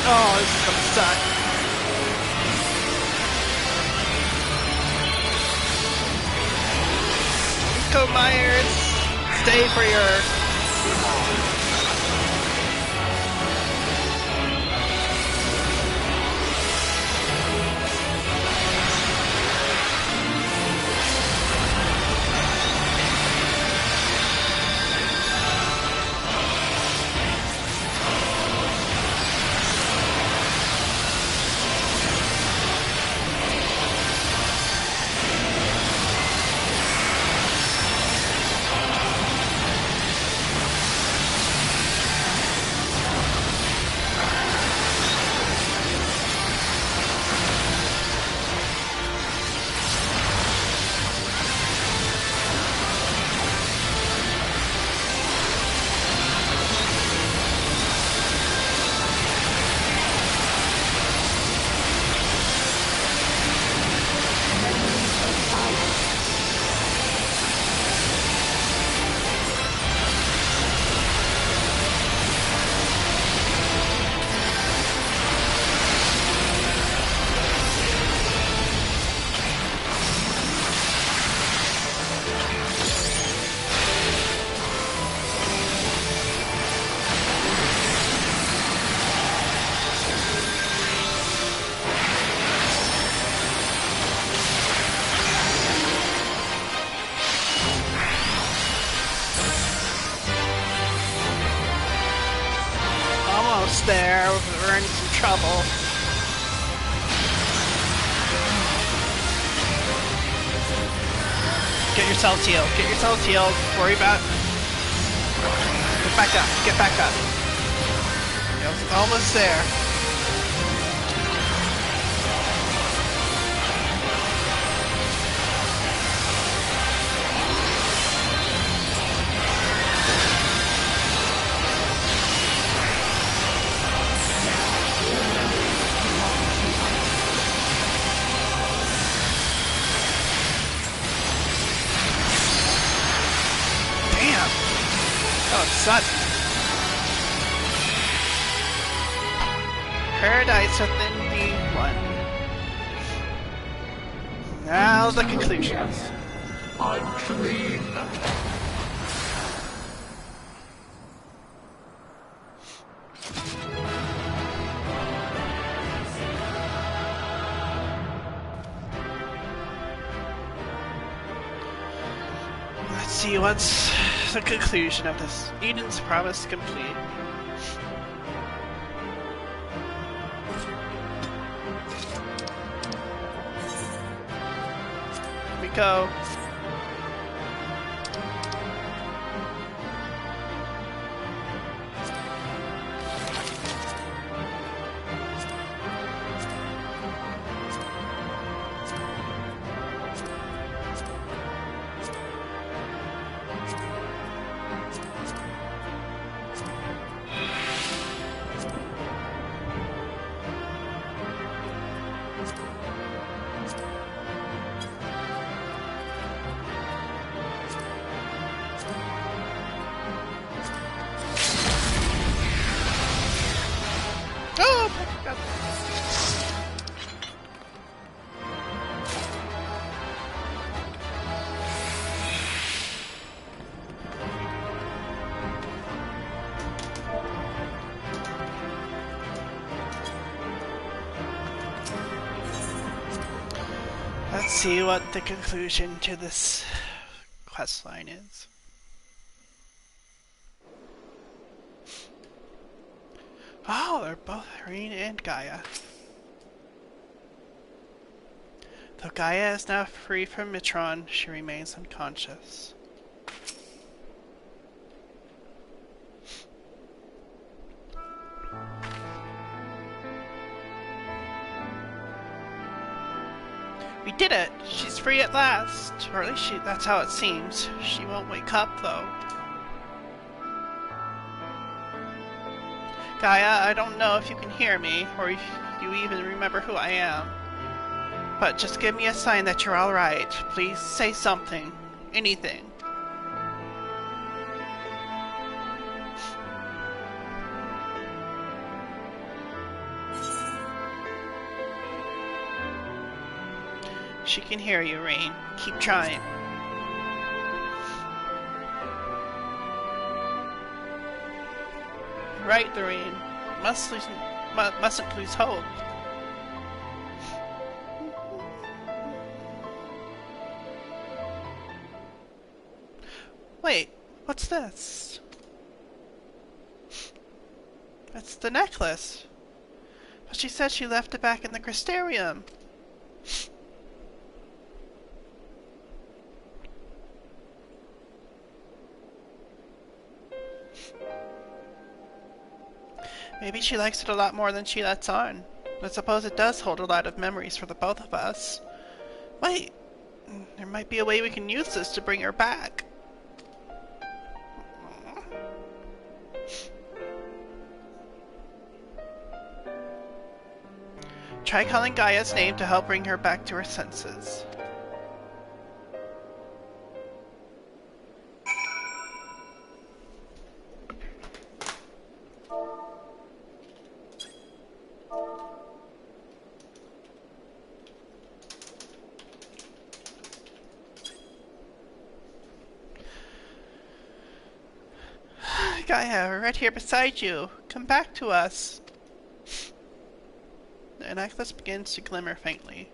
Oh, this is gonna suck. Go Myers, stay for your... almost there. We're in some trouble. Get yourselves healed. Get yourselves healed. Worry about... Get back up. Get back up. It's almost there. Sudden. Paradise within the one. Now the conclusions. Unclean. Let's see what's the conclusion of this. Eden's promise complete. Here we go. Let's see what the conclusion to this quest line is. Oh, they're both Irene and Gaia. Though Gaia is now free from Mitron, she remains unconscious. We did it! She's free at last! Or at least that's how it seems. She won't wake up, though. Gaia, I don't know if you can hear me, or if you even remember who I am. But just give me a sign that you're alright. Please say something. Anything. She can hear you, Rain. Keep trying. Right, Lorraine. Mustn't lose hope. Wait, what's this? It's the necklace. But she said she left it back in the Crystarium. Maybe she likes it a lot more than she lets on. I suppose it does hold a lot of memories for the both of us. Wait, there might be a way we can use this to bring her back. Try calling Gaia's name to help bring her back to her senses. Gaia, we're right here beside you. Come back to us. The necklace begins to glimmer faintly.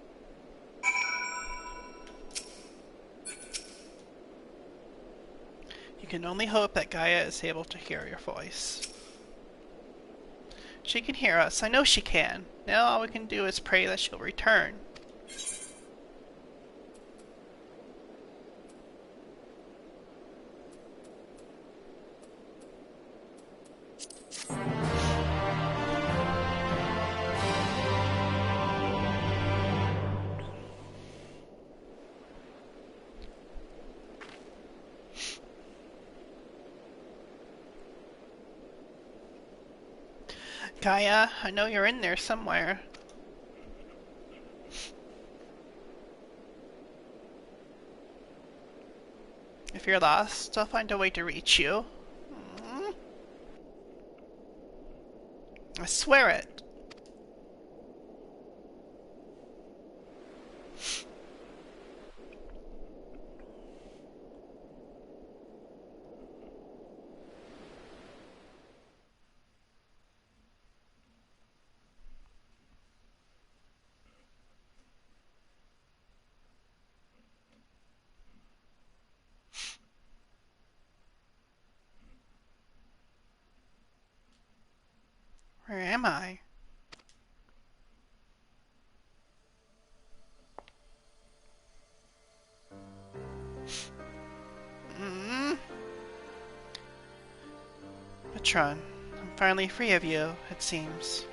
You can only hope that Gaia is able to hear your voice. She can hear us. I know she can. Now all we can do is pray that she'll return. Gaia, I know you're in there somewhere. If you're lost, I'll find a way to reach you. I swear it. Where am I? Metron, I'm finally free of you, it seems.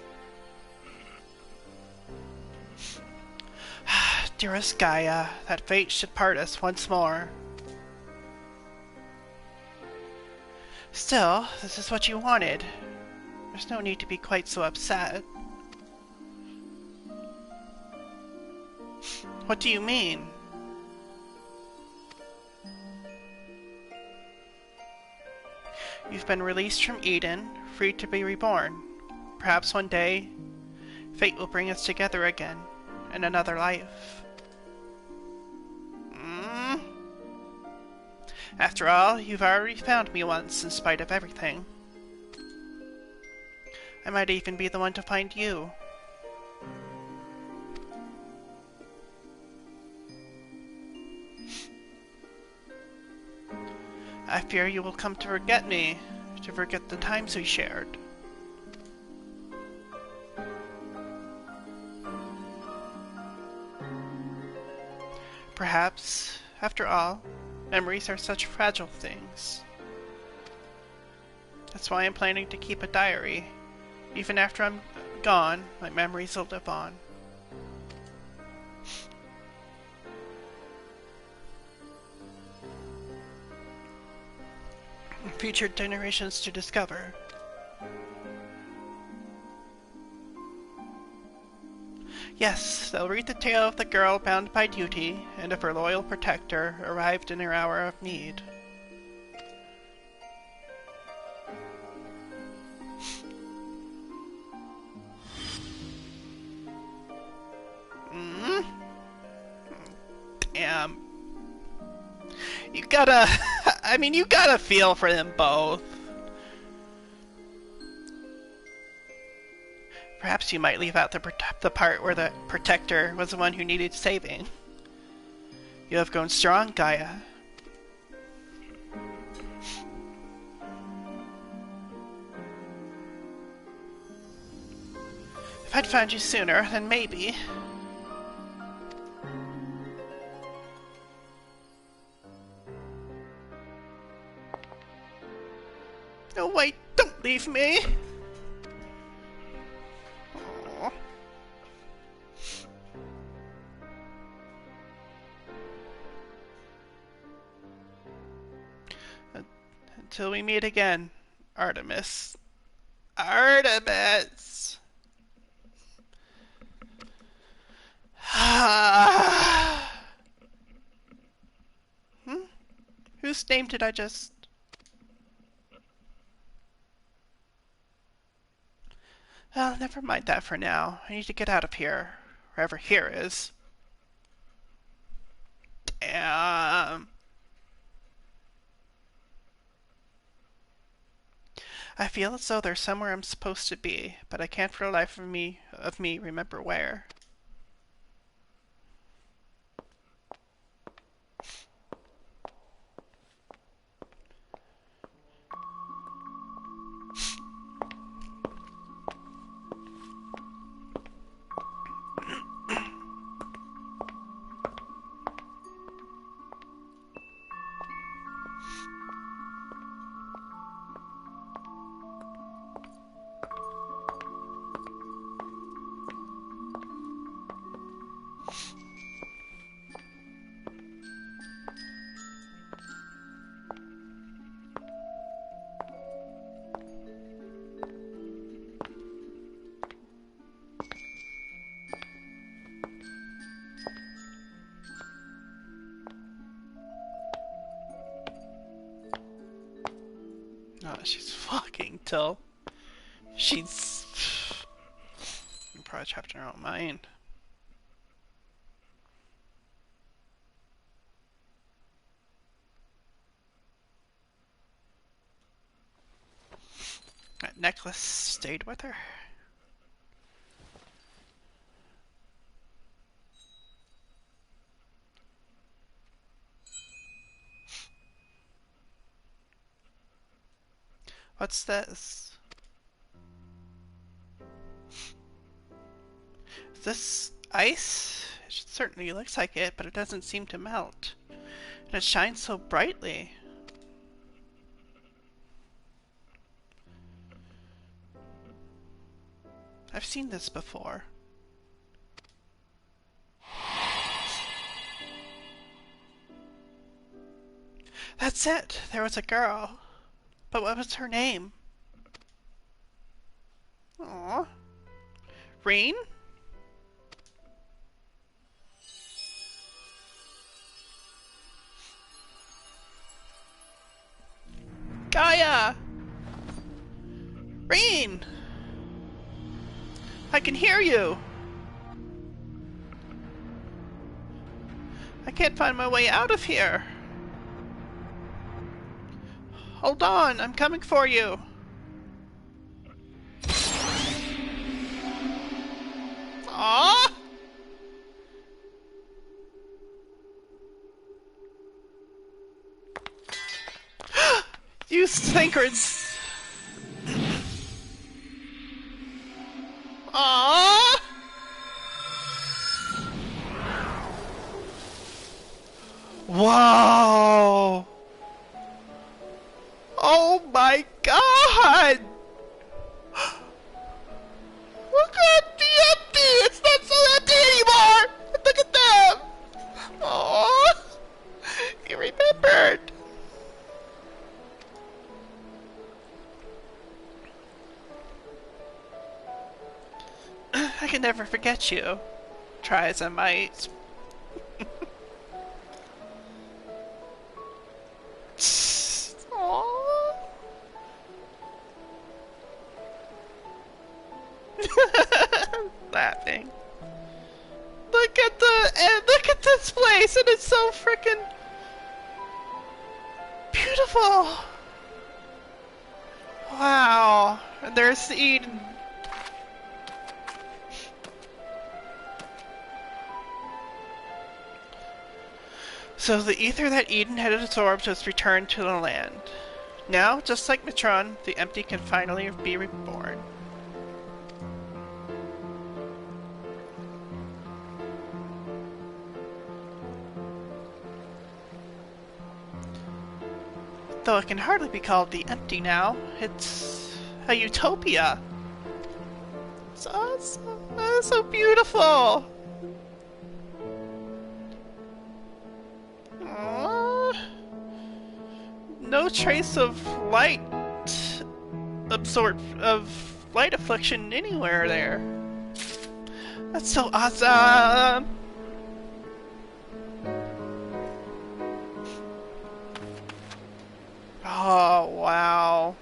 Dearest Gaia, that fate should part us once more. Still, this is what you wanted. There's no need to be quite so upset. What do you mean? You've been released from Eden, free to be reborn. Perhaps one day, fate will bring us together again, in another life. After all, you've already found me once, in spite of everything. I might even be the one to find you. I fear you will come to forget me, to forget the times we shared. Perhaps, after all, memories are such fragile things. That's why I'm planning to keep a diary. Even after I'm gone, my memories will live on. Future generations to discover. Yes, they'll read the tale of the girl bound by duty and of her loyal protector arrived in her hour of need. Damn. You gotta... I mean, you gotta feel for them both. Perhaps you might leave out the part where the protector was the one who needed saving. You have grown strong, Gaia. If I'd found you sooner, then maybe... No, wait, don't leave me! Aww. Until we meet again, Artemis. Artemis! Whose name did I just... Well, never mind that for now. I need to get out of here. Wherever here is. Damn. I feel as though there's somewhere I'm supposed to be, but I can't for the life of me remember where. Oh, she's fucking till she's probably trapped in her own mind. That necklace stayed with her. What's this? Is this ice? It certainly looks like it, but it doesn't seem to melt. And it shines so brightly. I've seen this before. That's it! There was a girl. But what was her name? Aww. Reen? Gaia! Reen! I can hear you! I can't find my way out of here! Hold on, I'm coming for you! Aww! You thinkers! Aww! Wow! Oh my god! Look at the empty! It's not so empty anymore! Look at them! Aww! You remembered! I can never forget you. Try as I might. Aww. Laughing. Look at this place, and it's so frickin' beautiful. Wow. And there's Eden. So the ether that Eden had absorbed was returned to the land. Now, just like Metron, the empty can finally be reborn. Though it can hardly be called the empty now, it's a utopia. It's awesome. It's so beautiful. Aww. No trace of light light affliction anywhere there. That's so awesome. Oh wow.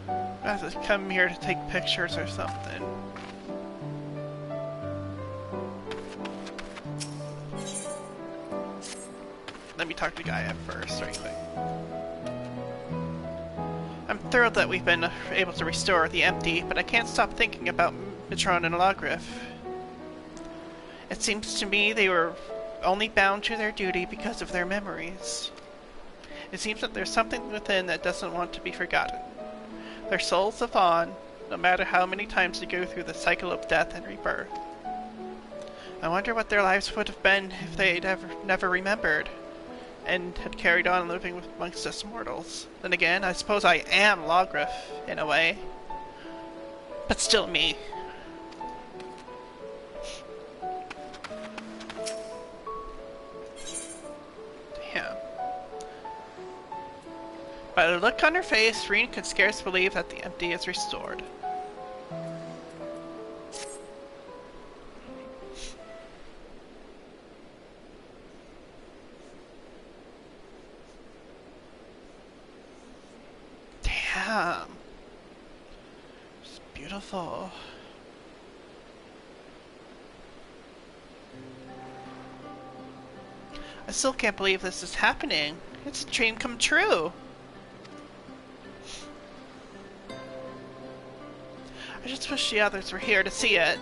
I have to come here to take pictures or something. Let me talk to Gaia first, right quick. I'm thrilled that we've been able to restore the empty, but I can't stop thinking about Metron and Logriff. It seems to me they were only bound to their duty because of their memories. It seems that there's something within that doesn't want to be forgotten. Their souls live on, no matter how many times they go through the cycle of death and rebirth. I wonder what their lives would have been if they'd never remembered, and had carried on living amongst us mortals. Then again, I suppose I am Logriff, in a way. But still me. Damn. By the look on her face, Reen could scarce believe that the empty is restored. Damn. It's beautiful. I still can't believe this is happening. It's a dream come true. I just wish the others were here to see it.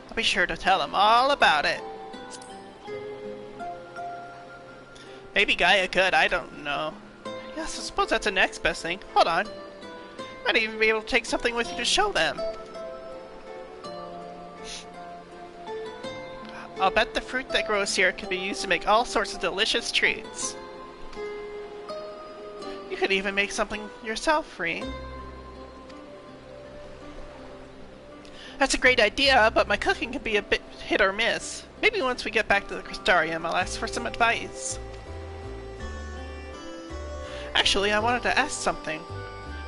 I'll be sure to tell them all about it. Maybe Gaia could, I don't know. Yes, I suppose that's the next best thing. Hold on. Might even be able to take something with you to show them. I'll bet the fruit that grows here can be used to make all sorts of delicious treats. You could even make something yourself, Reem. That's a great idea, but my cooking can be a bit hit or miss. Maybe once we get back to the Crystarium, I'll ask for some advice. Actually, I wanted to ask something.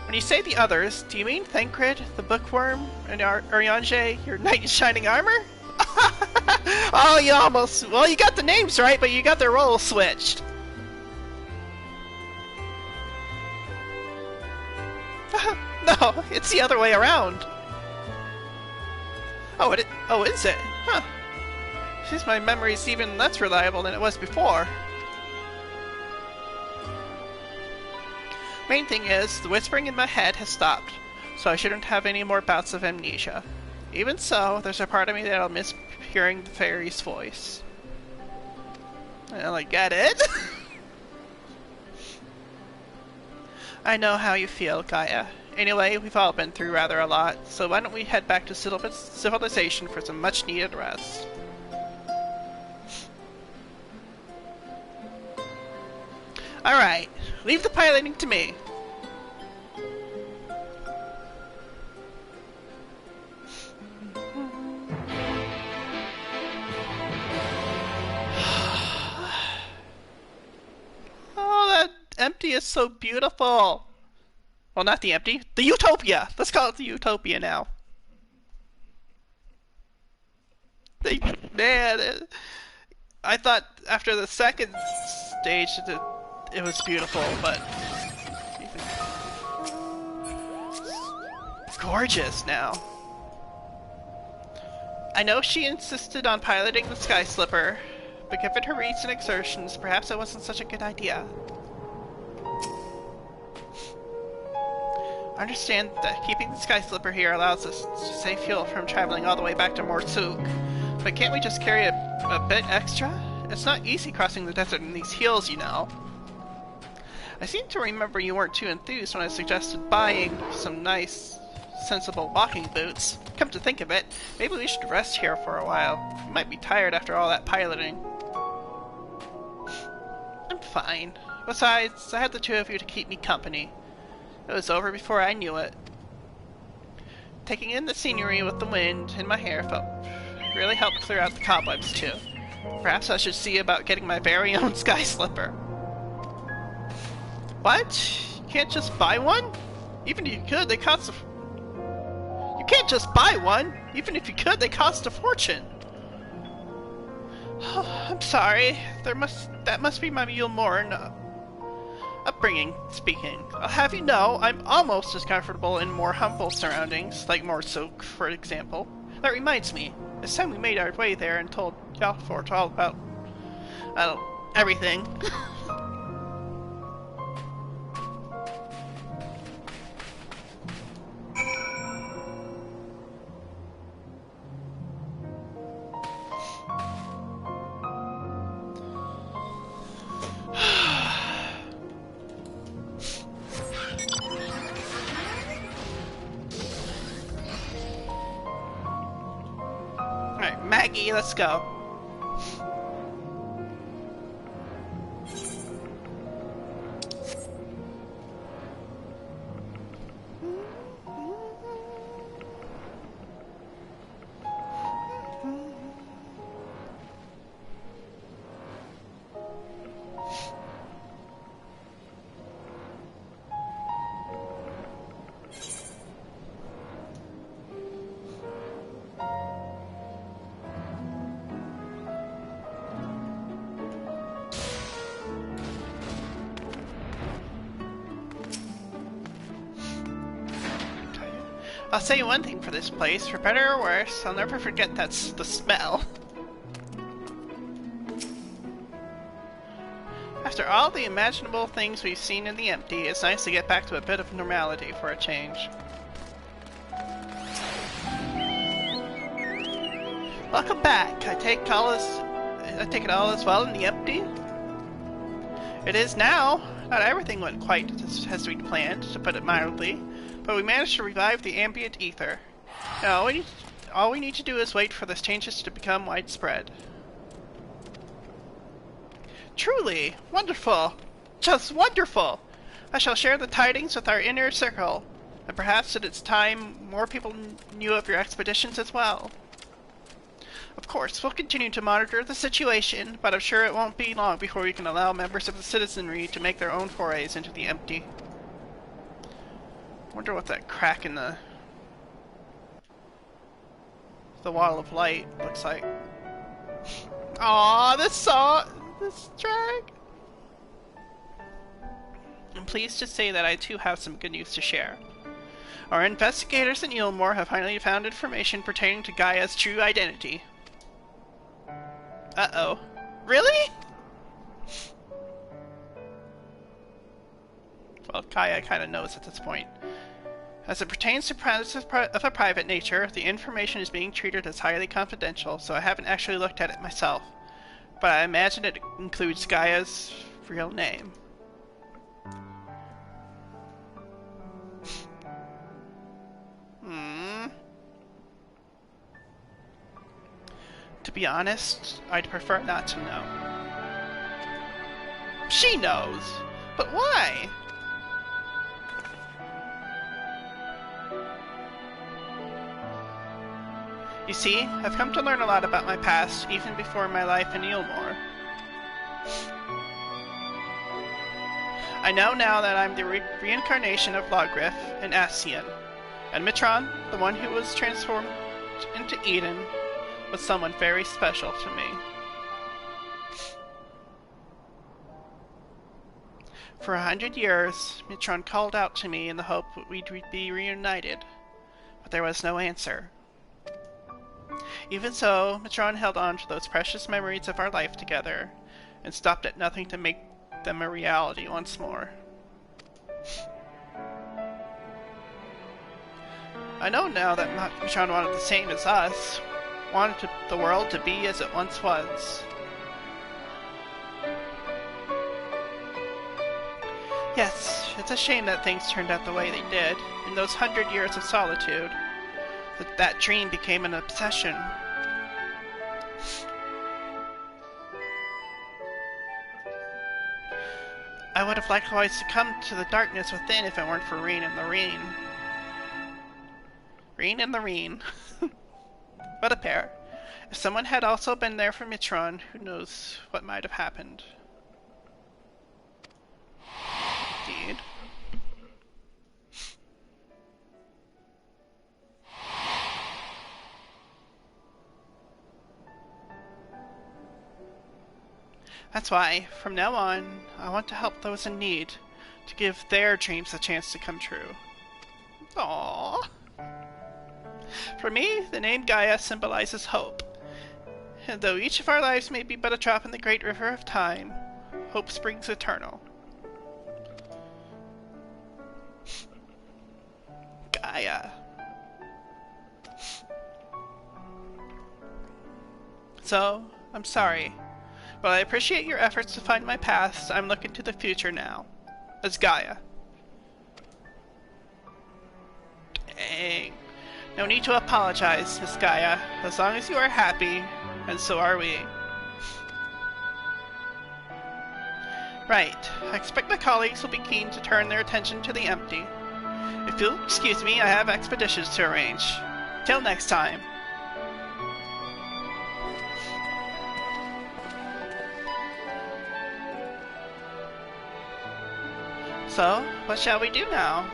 When you say the others, do you mean Thancred, the Bookworm, and Urianger, your knight in shining armor? Oh, you almost... Well, you got the names right, but you got their roles switched. No, it's the other way around. Oh, is it? Huh. Seems my memory's even less reliable than it was before. Main thing is, the whispering in my head has stopped, so I shouldn't have any more bouts of amnesia. Even so, there's a part of me that'll miss hearing the fairy's voice. Well, I get it. I know how you feel, Gaia. Anyway, we've all been through rather a lot, so why don't we head back to civilization for some much-needed rest. Alright, leave the piloting to me. Oh, that empty is so beautiful. Well, not the empty, the Utopia! Let's call it the Utopia now. Man, I thought after the second stage that it was beautiful, but it's gorgeous now. I know she insisted on piloting the Sky Slipper, but given her recent exertions, perhaps it wasn't such a good idea. I understand that keeping the Sky Slipper here allows us to save fuel from traveling all the way back to Morsuk, but can't we just carry a bit extra? It's not easy crossing the desert in these hills, you know. I seem to remember you weren't too enthused when I suggested buying some nice, sensible walking boots. Come to think of it, maybe we should rest here for a while. You might be tired after all that piloting. I'm fine. Besides, I had the two of you to keep me company. It was over before I knew it. Taking in the scenery with the wind in my hair really helped clear out the cobwebs too. Perhaps I should see about getting my very own Sky Slipper. What? You can't just buy one? Even if you could, they cost a... You can't just buy one! Even if you could, they cost a fortune! Oh, I'm sorry. That must be my Yulmorn upbringing speaking. I'll have you know, I'm almost as comfortable in more humble surroundings, like Morsuk, for example. That reminds me, it's time we made our way there and told Yalfort all about... everything. Maggie, let's go. I'll say one thing for this place, for better or worse, I'll never forget the smell. After all the imaginable things we've seen in the empty, it's nice to get back to a bit of normality for a change. Welcome back. I take it all as well in the empty? It is now. Not everything went quite as we'd planned, to put it mildly, but we managed to revive the ambient ether. Now, all we need to do is wait for the changes to become widespread. Truly! Wonderful! Just wonderful! I shall share the tidings with our inner circle, and perhaps at its time more people knew of your expeditions as well. Of course, we'll continue to monitor the situation, but I'm sure it won't be long before we can allow members of the citizenry to make their own forays into the empty. Wonder what that crack in the wall of light looks like. Aww, this track! I'm pleased to say that I too have some good news to share. Our investigators in Eilmore have finally found information pertaining to Gaia's true identity. Uh-oh. Really? Well, Gaia kind of knows at this point. As it pertains to matters of a private nature, the information is being treated as highly confidential, so I haven't actually looked at it myself. But I imagine it includes Gaia's real name. To be honest, I'd prefer not to know. She knows! But why? You see, I've come to learn a lot about my past, even before my life in Eilmore. I know now that I'm the reincarnation of Logriff and Ascian, and Mitron, the one who was transformed into Eden, was someone very special to me. For 100 years, Mitron called out to me in the hope that we'd be reunited, but there was no answer. Even so, Mitron held on to those precious memories of our life together, and stopped at nothing to make them a reality once more. I know now that Mitron wanted the same as us, wanted the world to be as it once was. Yes, it's a shame that things turned out the way they did. In those 100 years of solitude, that dream became an obsession. I would have liked always to come to the darkness within if it weren't for Reen and Loreen. Reen and Loreen. What a pair. If someone had also been there for Mitron, who knows what might have happened. Indeed. That's why, from now on, I want to help those in need, to give their dreams a chance to come true. Aww. For me, the name Gaia symbolizes hope. And though each of our lives may be but a drop in the great river of time, hope springs eternal. Gaia. So, I'm sorry. While I appreciate your efforts to find my past, I'm looking to the future now. As Gaia. Dang. No need to apologize, Miss Gaia. As long as you are happy, and so are we. Right. I expect my colleagues will be keen to turn their attention to the empty. If you'll excuse me, I have expeditions to arrange. Till next time. So, what shall we do now?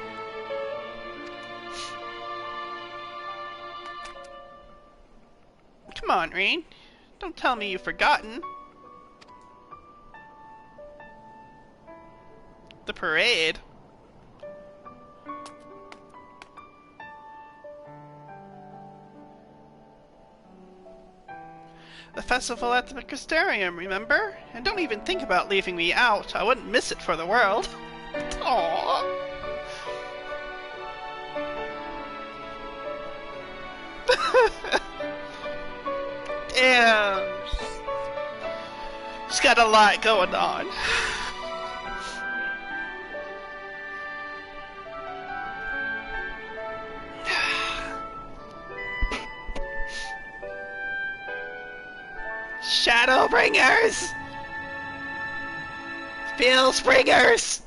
Come on, Reen. Don't tell me you've forgotten. The parade? The festival at the Mysterium, remember? And don't even think about leaving me out. I wouldn't miss it for the world. Aww. Damn. She's got a lot going on. Shadowbringers! Spellbringers!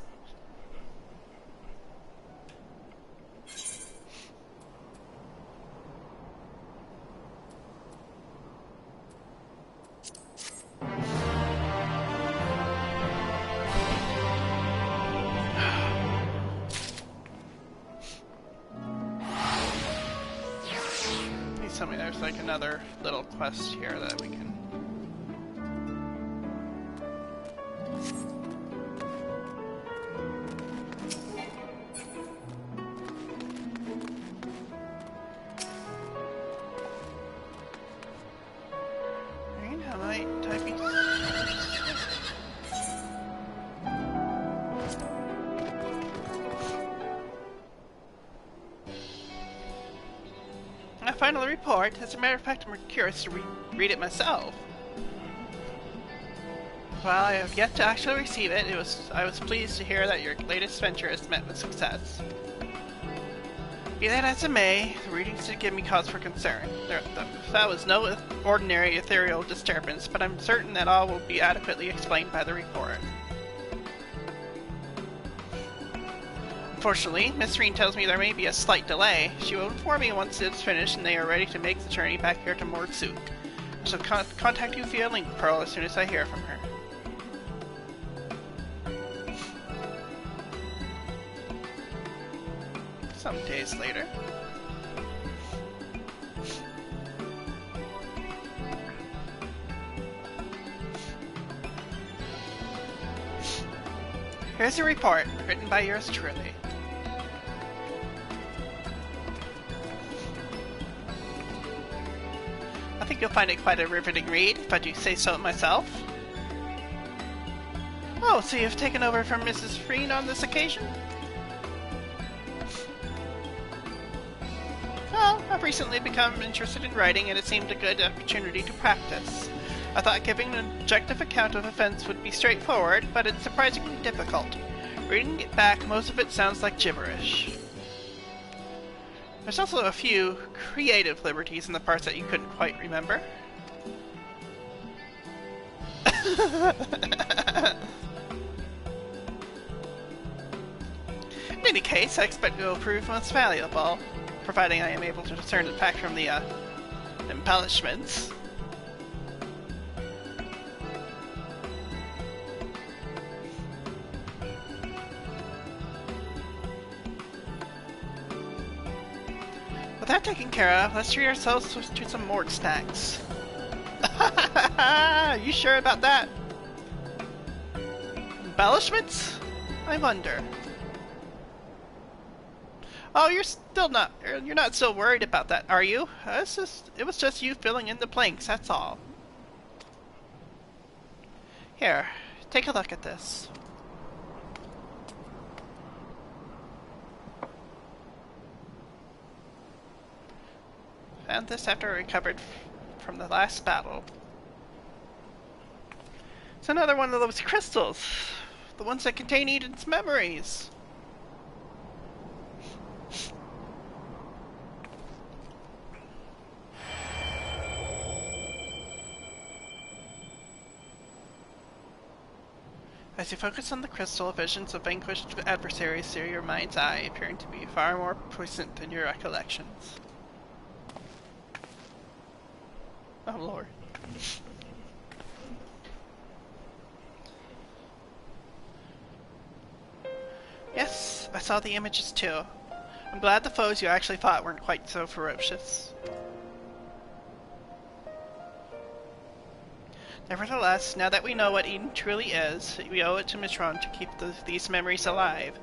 Please tell me there's like another little quest here that we can... Final report. As a matter of fact, I'm curious to read it myself. While I have yet to actually receive it, I was pleased to hear that your latest venture has met with success. Be that as it may, the readings did give me cause for concern. That was no ordinary ethereal disturbance, but I'm certain that all will be adequately explained by the report. Unfortunately, Miss Reen tells me there may be a slight delay. She will inform me once it's finished and they are ready to make the journey back here to Mordsuk. I shall contact you via link pearl as soon as I hear from her. Some days later. Here's a report, written by yours truly. I think you'll find it quite a riveting read, if I do say so myself. Oh, so you've taken over from Mrs. Reen on this occasion? Well, I've recently become interested in writing, and it seemed a good opportunity to practice. I thought giving an objective account of events would be straightforward, but it's surprisingly difficult. Reading it back, most of it sounds like gibberish. There's also a few creative liberties in the parts that you couldn't quite remember. In any case, I expect it will prove most valuable, providing I am able to discern it back from the, embellishments. With that taken care of, let's treat ourselves to some more snacks. You sure about that? Embellishments? I wonder. Oh, you're not still worried about that, are you? It was just you filling in the blanks, that's all. Here, take a look at this. Found this after I recovered from the last battle. It's another one of those crystals. The ones that contain Eden's memories. As you focus on the crystal, visions of vanquished adversaries sear your mind's eye, appearing to be far more puissant than your recollections. Oh lord. Yes, I saw the images too. I'm glad the foes you actually fought weren't quite so ferocious. Nevertheless, now that we know what Eden truly is, we owe it to Mitron to keep these memories alive,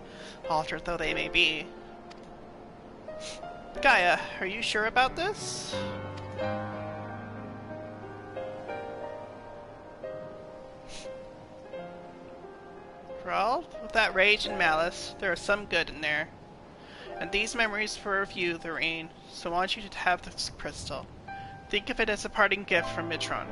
altered though they may be. Gaia, are you sure about this? For all of that rage and malice, there is some good in there. And these memories were of you, Lorraine, so I want you to have this crystal. Think of it as a parting gift from Mitron.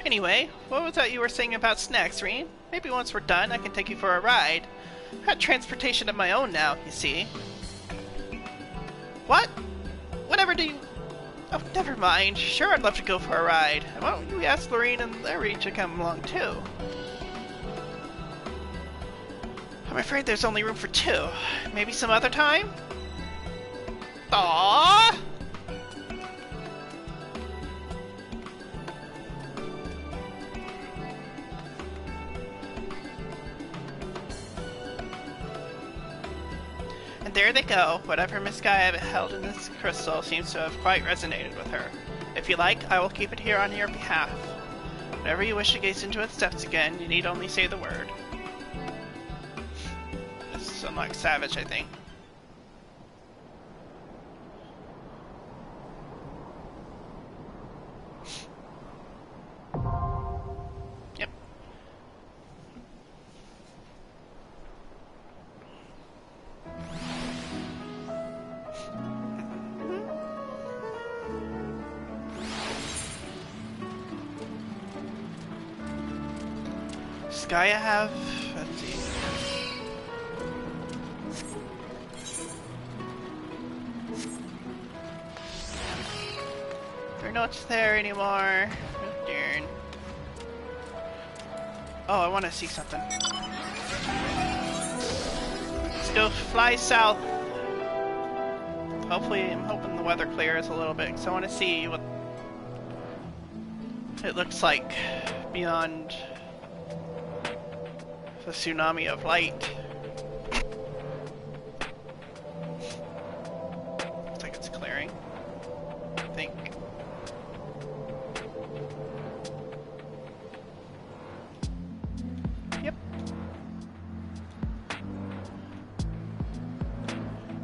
Anyway, what was that you were saying about snacks, Reen? Maybe once we're done, I can take you for a ride. I've got transportation of my own now, you see. What? Whatever do you... Oh, never mind. Sure, I'd love to go for a ride. Why don't you ask Lorraine and Larry to come along, too? I'm afraid there's only room for 2. Maybe some other time? Aww! And there they go. Whatever Miss Gaia held in this crystal seems to have quite resonated with her. If you like, I will keep it here on your behalf. Whenever you wish to gaze into its depths again, you need only say the word. This unlocks Savage, I think. Yep. Does Gaia have... let's see. They're not there anymore. Oh, darn. Oh, I want to see something. Let's go fly south. Hopefully, I'm hoping the weather clears a little bit, because I want to see what it looks like beyond the tsunami of light. Looks like it's clearing, I think. Yep.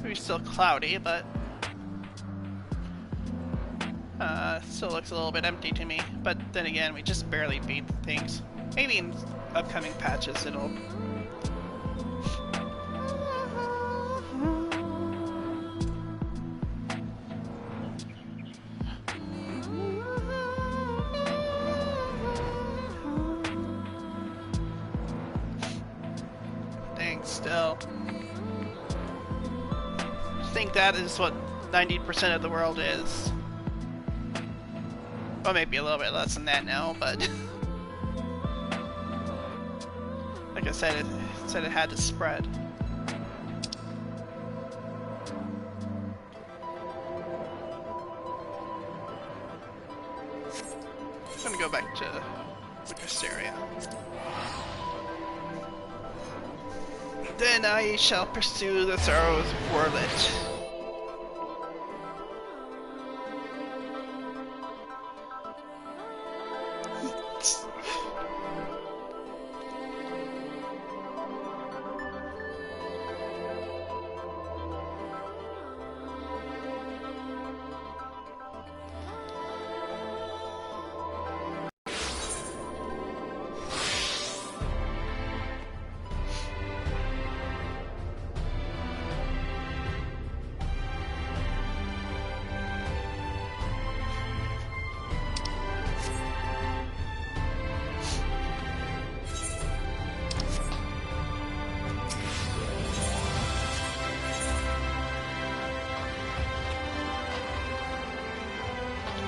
Maybe still cloudy, but still looks a little bit empty to me. But then again, we just barely beat things. Maybe in upcoming patches it'll... Dang, still. I think that is what 90% of the world is. Well, maybe a little bit less than that now, but... like I said, it had to spread. I'm gonna go back to Wisteria. Then I shall pursue the sorrows of Werlyt.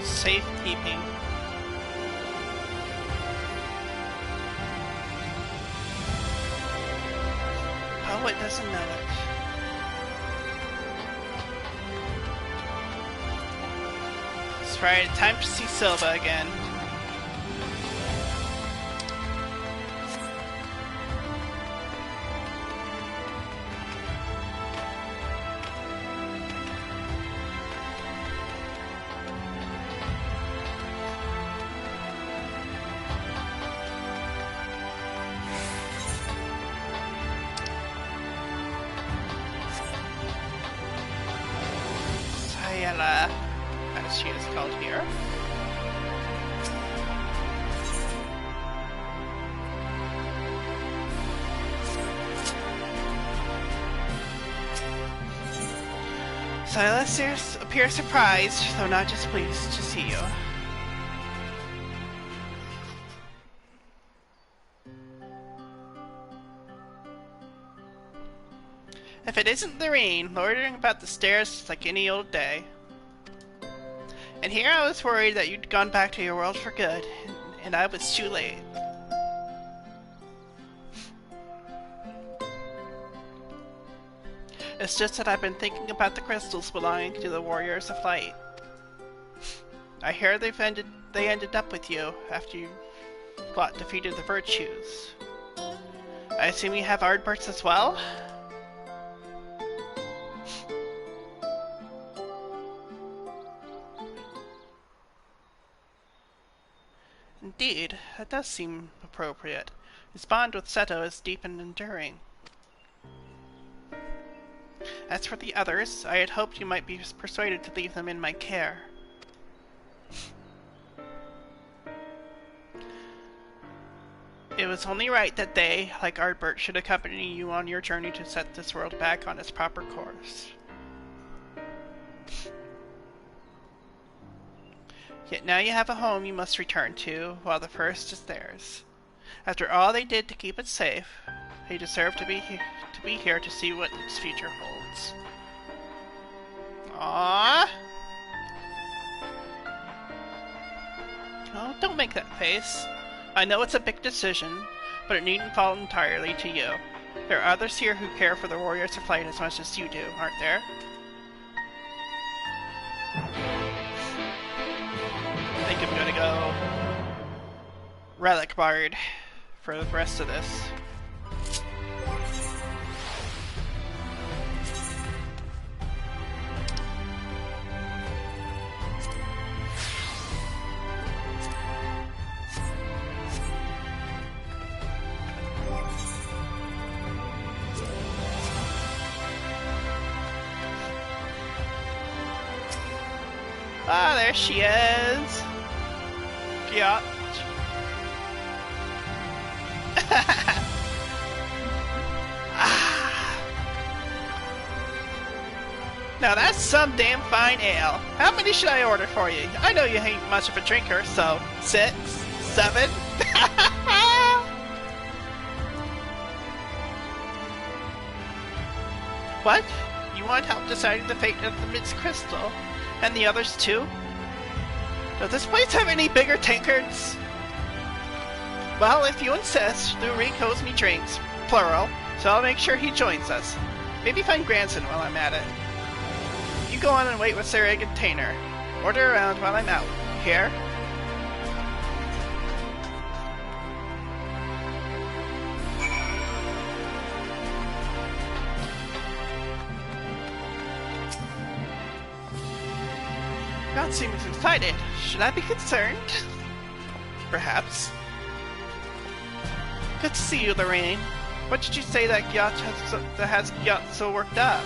Safekeeping. Oh, it doesn't know it. That's right, time to see Silva again. Ella, as she is called here. Silas appears surprised, though not displeased, to see you. If it isn't Lorraine, loitering about the stairs like any old day. And here I was worried that you'd gone back to your world for good, and I was too late. It's just that I've been thinking about the crystals belonging to the Warriors of Light. I hear they ended up with you after you defeated the Virtues. I assume you have Ardberts as well? Indeed, that does seem appropriate. His bond with Seto is deep and enduring. As for the others, I had hoped you might be persuaded to leave them in my care. It was only right that they, like Ardbert, should accompany you on your journey to set this world back on its proper course. Yet now you have a home you must return to, while the first is theirs. After all they did to keep it safe, they deserve to be here to see what its future holds. Aww. Oh, don't make that face. I know it's a big decision, but it needn't fall entirely to you. There are others here who care for the Warriors of Light as much as you do, aren't there? I think I'm gonna go Relic Bard for the rest of this. Ah, there she is. Yeah. Now that's some damn fine ale. How many should I order for you? I know you ain't much of a drinker, so 6, 7. What? You want help deciding the fate of the Miss Crystal? And the others too? Does this place have any bigger tankards? Well, if you insist, Lurik owes me drinks, plural, so I'll make sure he joins us. Maybe find Granson while I'm at it. You go on and wait with Sarah and Tainer. Order around while I'm out. Here? God seems excited. Should I be concerned? Perhaps. Good to see you, Lorraine. What did you say that has Gyat so worked up?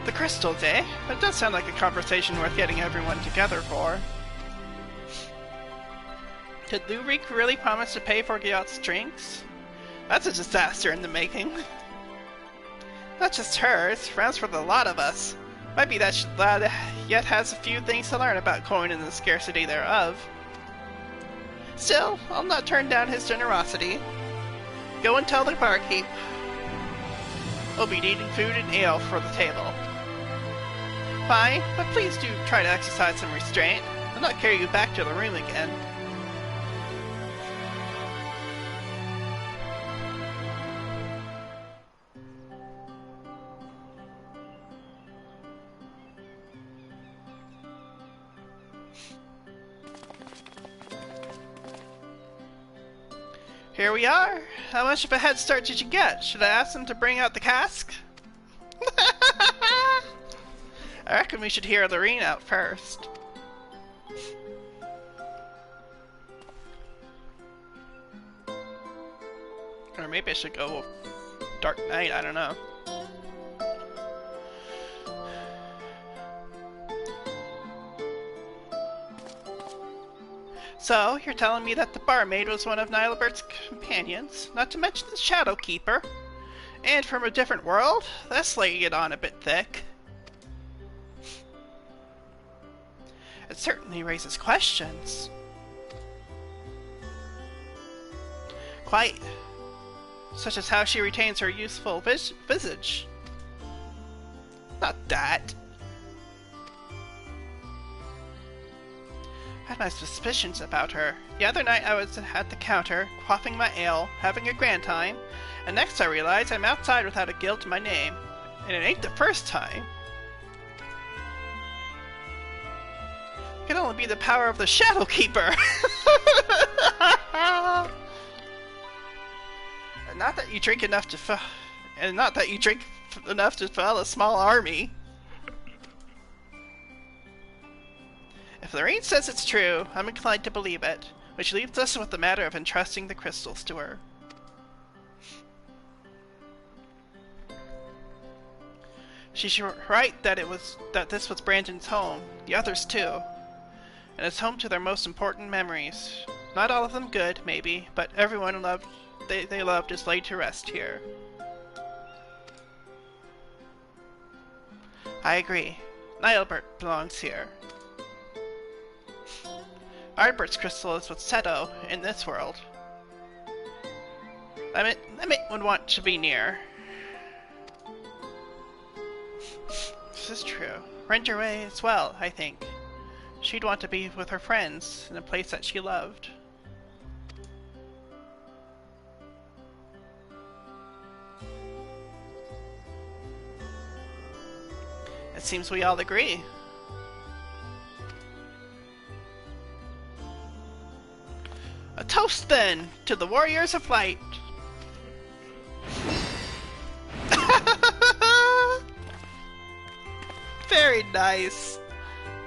The crystals, eh? That does sound like a conversation worth getting everyone together for. Did Lurik really promise to pay for Gyat's drinks? That's a disaster in the making. Not just hers, rounds for the lot of us. Might be that lad yet has a few things to learn about coin and the scarcity thereof. Still, I'll not turn down his generosity. Go and tell the barkeep we'll be needing food and ale for the table. Fine, but please do try to exercise some restraint. I'll not carry you back to the room again. Here we are. How much of a head start did you get? Should I ask them to bring out the cask? I reckon we should hear Lorraine out first. Or maybe I should go Dark Knight, I don't know. So, you're telling me that the barmaid was one of Nilebert's companions, not to mention the Shadow Keeper? And from a different world? That's laying it on a bit thick. It certainly raises questions. Quite. Such as how she retains her youthful visage. Not that. I had my suspicions about her. The other night I was at the counter, quaffing my ale, having a grand time, and next I realize I'm outside without a guild to my name. And it ain't the first time. It can only be the power of the Shadow Keeper. Not that you drink enough to fill a small army. If Lorraine says it's true, I'm inclined to believe it, which leaves us with the matter of entrusting the crystals to her. She's right that this was Brandon's home, the others too, and it's home to their most important memories. Not all of them good, maybe, but everyone they loved is laid to rest here. I agree. Nilebert belongs here. Ardbert's crystal is with Seto in this world. Limit would want to be near. This is true. Renderway as well, I think. She'd want to be with her friends in a place that she loved. It seems we all agree. A toast, then, to the Warriors of Light! Very nice.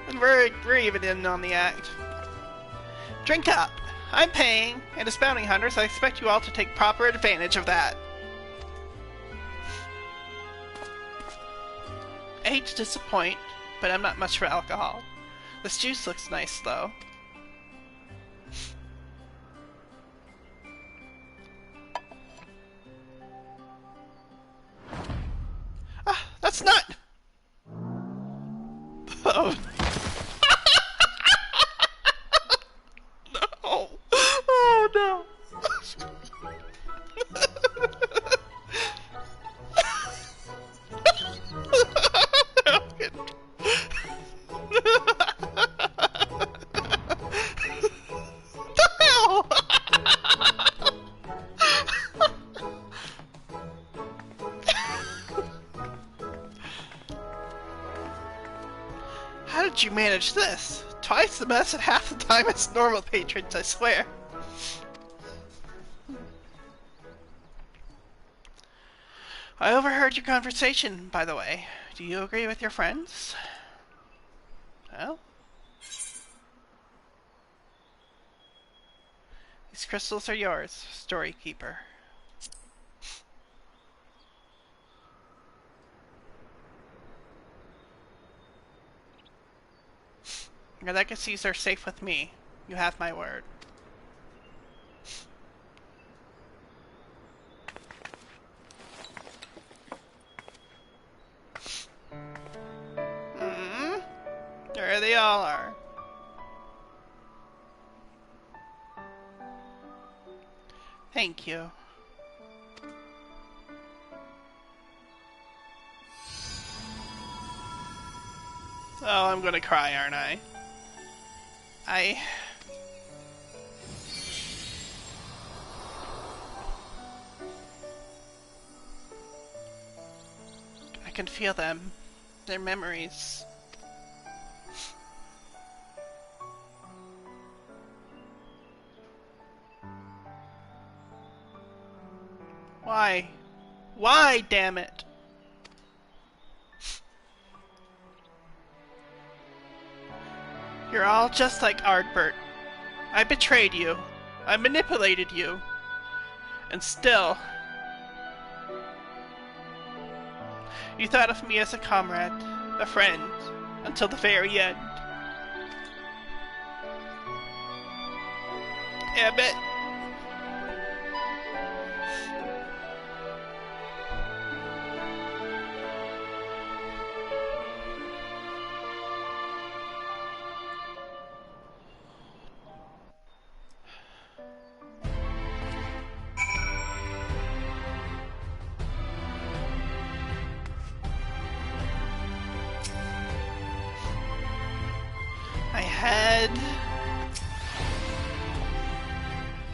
And we're even in on the act. Drink up. I'm paying, and as bounty hunters, I expect you all to take proper advantage of that. I hate to disappoint, but I'm not much for alcohol. This juice looks nice, though. Ah, that's not... Oh. No. Oh, no. How did you manage this? Twice the mess at half the time as normal patrons, I swear. I overheard your conversation, by the way. Do you agree with your friends? Well? These crystals are yours, Storykeeper. Your legacies are safe with me. You have my word. There they all are. Thank you. Oh, I'm gonna cry, aren't I? I can feel them. Their memories. Why? Why, damn it? You're all just like Ardbert. I betrayed you. I manipulated you. And still... you thought of me as a comrade, a friend, until the very end. Damn it.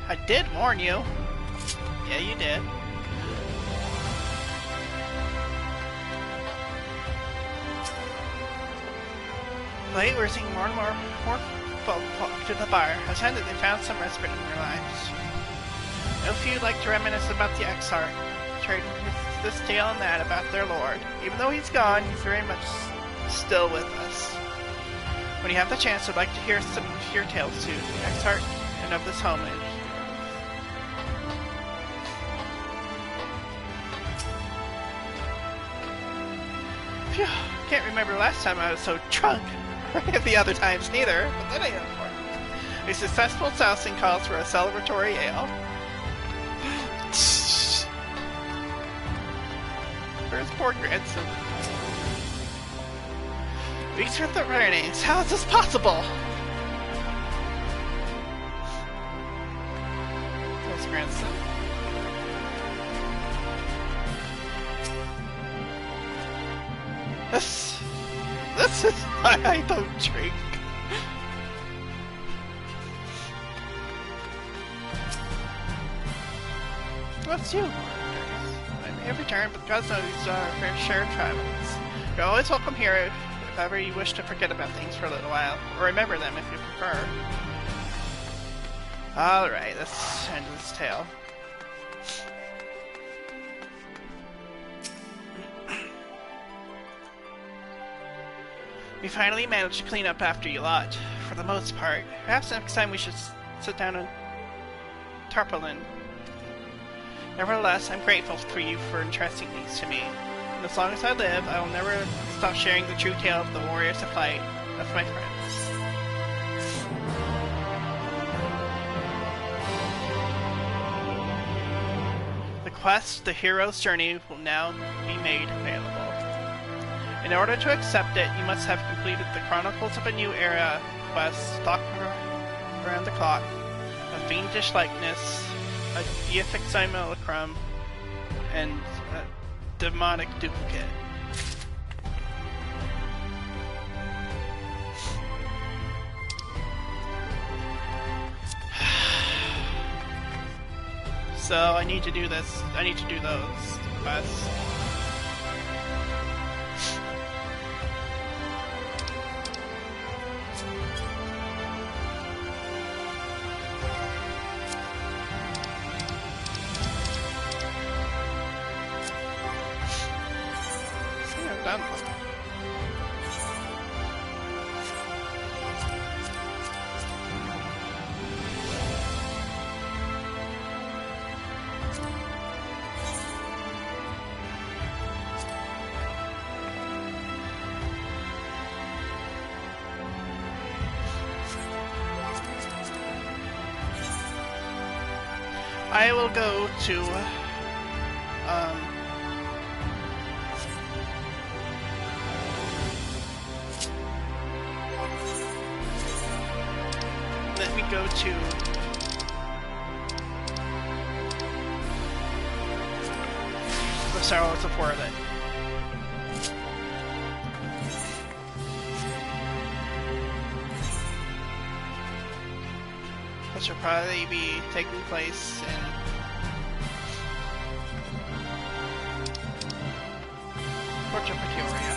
I did warn you. Yeah, you did. Late, we're seeing more and more folk flock to the bar. A sign that they found some respite in their lives. No few like to reminisce about the Exarch, trading this tale and that about their lord. Even though he's gone, he's very much still with us. When you have the chance, I'd like to hear some of your tales too, the Exarch and of this homage. Phew, can't remember last time I was so drunk. The other times neither, but that ain't important. A successful sousing calls for a celebratory ale. Where's poor grandson? Weeks worth of earnings. How is this possible? There's grandson. This is why I don't drink. What's you? I may have returned, but God knows our fair share of travels. You're always welcome here if ever you wish to forget about things for a little while, or remember them if you prefer. Alright, let's end this tale. We finally managed to clean up after you lot, for the most part. Perhaps next time we should sit down and tarpaulin. Nevertheless, I'm grateful for you for entrusting these to me. And as long as I live, I will never stop sharing the true tale of the warriors of light with my friends. The quest, The Hero's Journey, will now be made available. In order to accept it, you must have completed the Chronicles of a New Era quest, Stalk Around the Clock, a Fiendish Likeness, a FFXIV, and a Demonic Duplicate. So I need to do this. I need to do those quests. Done. I will go to let me go to the Sorrows of Werlyt. Which will probably be taking place in Porta Pretoria.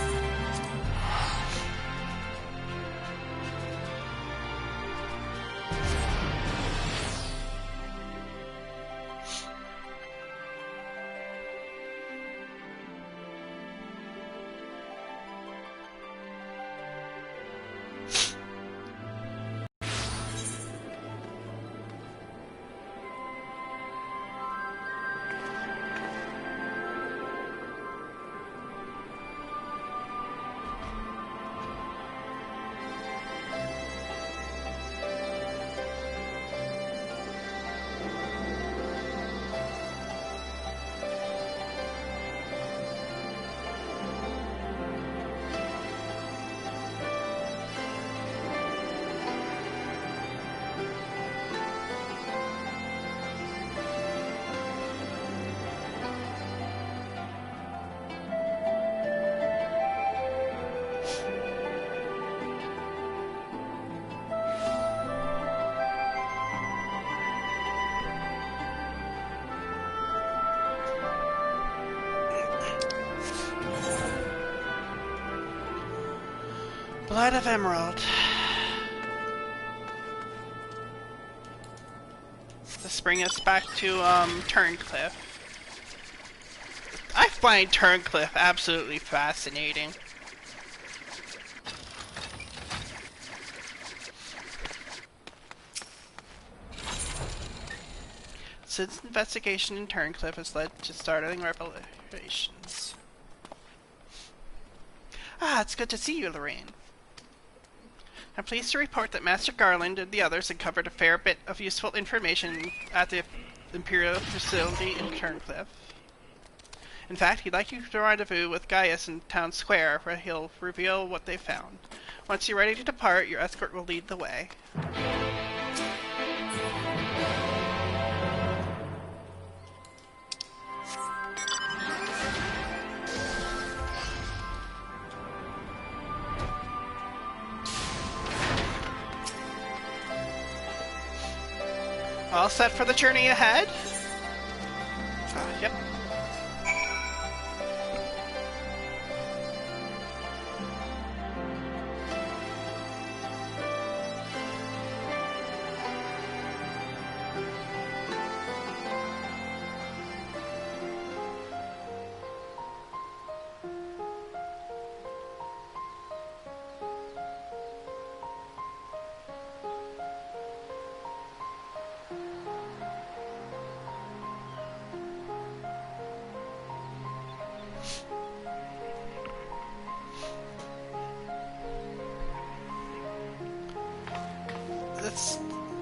Blood of Emerald. Let's bring us back to Turncliffe. I find Turncliffe absolutely fascinating. Sid's investigation in Turncliffe has led to startling revelations. Ah, it's good to see you, Lorraine. I'm pleased to report that Master Garland and the others uncovered a fair bit of useful information at the Imperial facility in Turncliffe. In fact, he'd like you to rendezvous with Gaius in Town Square, where he'll reveal what they found. Once you're ready to depart, your escort will lead the way. All set for the journey ahead? Yep.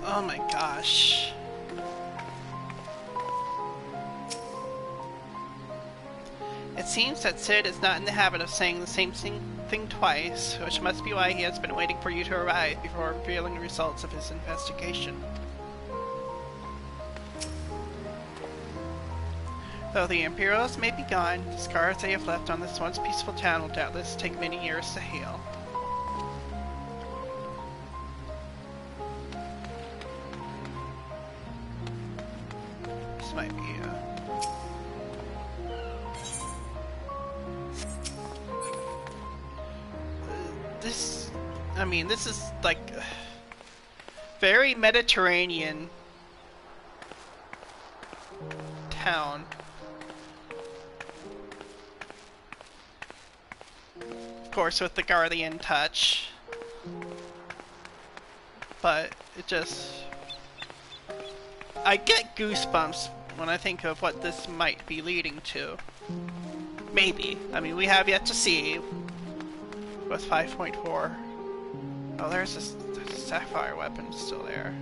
Oh my gosh. It seems that Sid is not in the habit of saying the same thing twice, which must be why he has been waiting for you to arrive before revealing the results of his investigation. Though the Imperials may be gone, the scars they have left on this once peaceful town will doubtless take many years to heal. This might be this is like very Mediterranean town. Of course, with the Guardian touch, but it just, I get goosebumps when I think of what this might be leading to. Maybe. I mean, we have yet to see with 5.4. Oh, there's a sapphire weapon still there.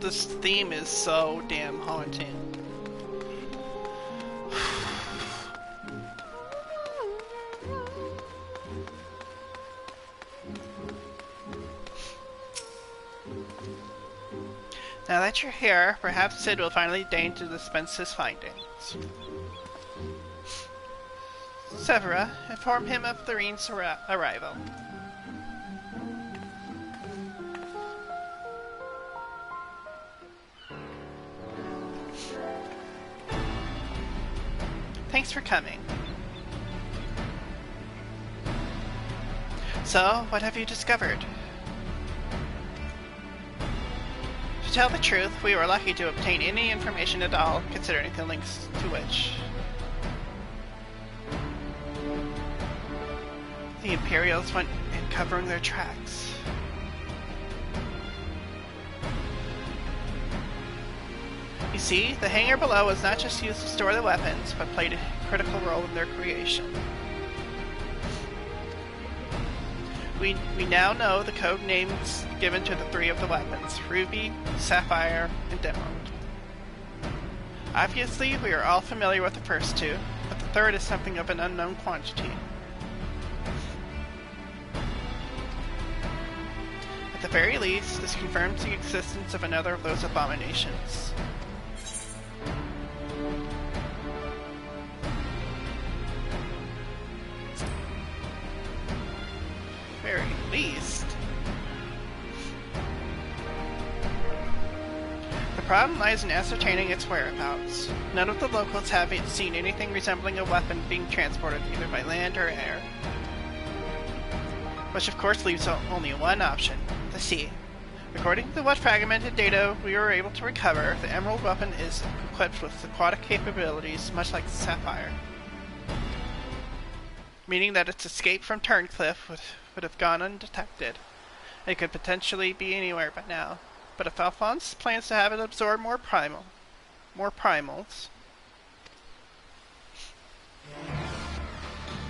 This theme is so damn haunting. Now that you're here, perhaps Sid will finally deign to dispense his findings. Severa, inform him of Lorene's arrival. Thanks for coming. So, what have you discovered? To tell the truth, we were lucky to obtain any information at all, considering the links to which the Imperials went in covering their tracks. You see, the hangar below was not just used to store the weapons, but played a critical role in their creation. We now know the code names given to the three of the weapons: Ruby, Sapphire, and Emerald. Obviously, we are all familiar with the first two, but the third is something of an unknown quantity. At the very least, this confirms the existence of another of those abominations. problem lies in ascertaining its whereabouts. None of the locals have seen anything resembling a weapon being transported either by land or air. Which of course leaves only one option, the sea. According to what fragmented data we were able to recover, the Emerald weapon is equipped with aquatic capabilities much like the Sapphire. Meaning that its escape from Turncliffe would have gone undetected. It could potentially be anywhere by now. But if Alphonse plans to have it absorb more primals,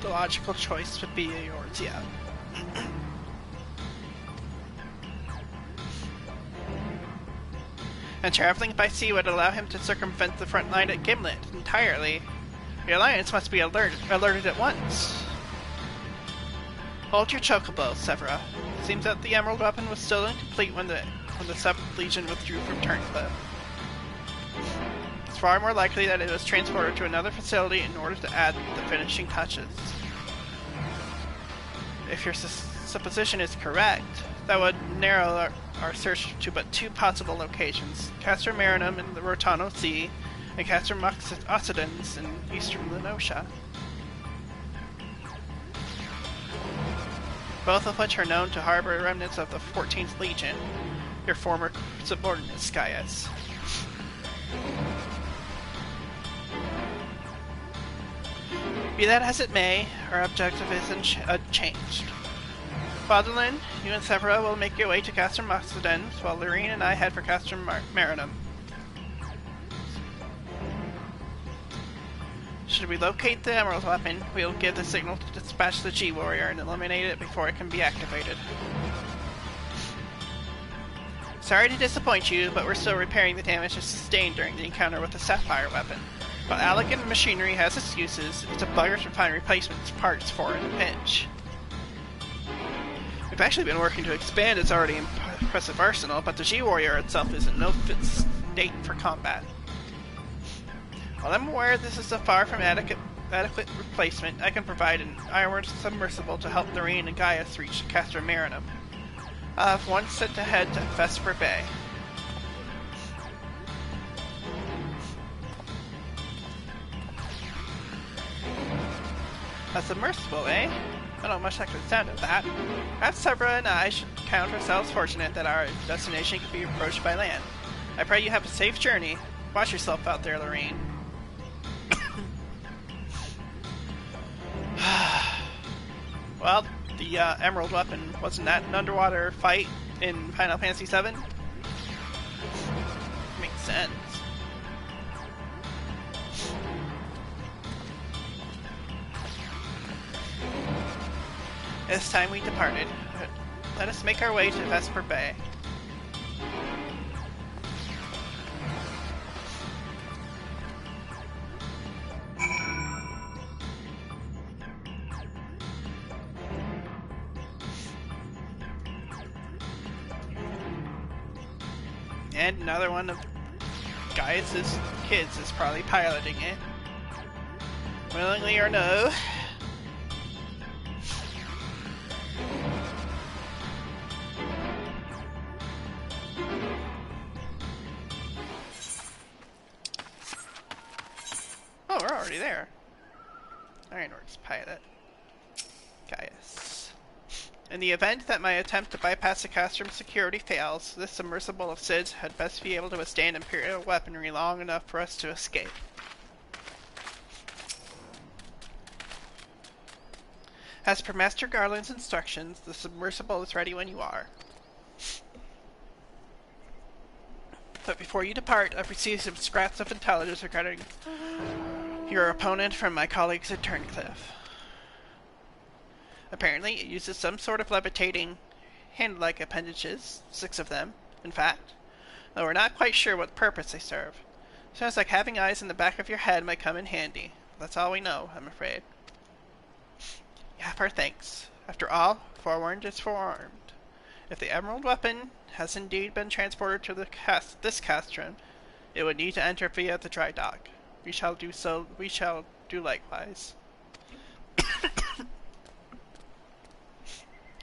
the logical choice would be yours, yeah. And traveling by sea would allow him to circumvent the front line at Gimlet entirely. The Alliance must be alerted at once. Hold your chocobo, Severa. It seems that the Emerald weapon was still incomplete when the 7th Legion withdrew from Turncliffe. It's far more likely that it was transported to another facility in order to add the finishing touches. If your supposition is correct, that would narrow our search to but 2 possible locations: Castrum Marinum in the Rotano Sea, and Castrum Occidens in eastern Lenosha. Both of which are known to harbor remnants of the 14th Legion, your former subordinates, Gaius. Be that as it may, our objective is unchanged. Faudelin, you and Severa will make your way to Castrum Occidens, while Lorene and I head for Castrum Marinum. Should we locate the Emerald weapon, we will give the signal to dispatch the G-Warrior and eliminate it before it can be activated. Sorry to disappoint you, but we're still repairing the damage sustained during the encounter with the Sapphire weapon. While Elegant Machinery has its uses, it's a bugger to find replacement parts for in a pinch. We've actually been working to expand its already impressive arsenal, but the G-Warrior itself is in no fit state for combat. While I'm aware this is a far from adequate replacement, I can provide an armored submersible to help Lorene and Gaius reach Castrum Marinum. I'll have one sent ahead to Vesper Bay. A submersible, eh? I don't much like the sound of that. Perhaps Severa and I should count ourselves fortunate that our destination can be approached by land. I pray you have a safe journey. Watch yourself out there, Lorene. Well, the Emerald weapon, wasn't that an underwater fight in Final Fantasy VII? Makes sense. It's time we departed. Let us make our way to Vesper Bay. And another one of Gaius' kids is probably piloting it. Willingly or no. Oh, we're already there. Ironworks pilot. Gaius. In the event that my attempt to bypass the Castrum security fails, this submersible of Sid's had best be able to withstand Imperial weaponry long enough for us to escape. As per Master Garland's instructions, the submersible is ready when you are. But before you depart, I've received some scraps of intelligence regarding your opponent from my colleagues at Turncliffe. Apparently, it uses some sort of levitating, hand-like appendages, 6 of them, in fact, though we're not quite sure what purpose they serve. Sounds like having eyes in the back of your head might come in handy. That's all we know, I'm afraid. You have our thanks. After all, forewarned is forearmed. If the Emerald weapon has indeed been transported to this Castrum, it would need to enter via the dry dock. We shall do likewise.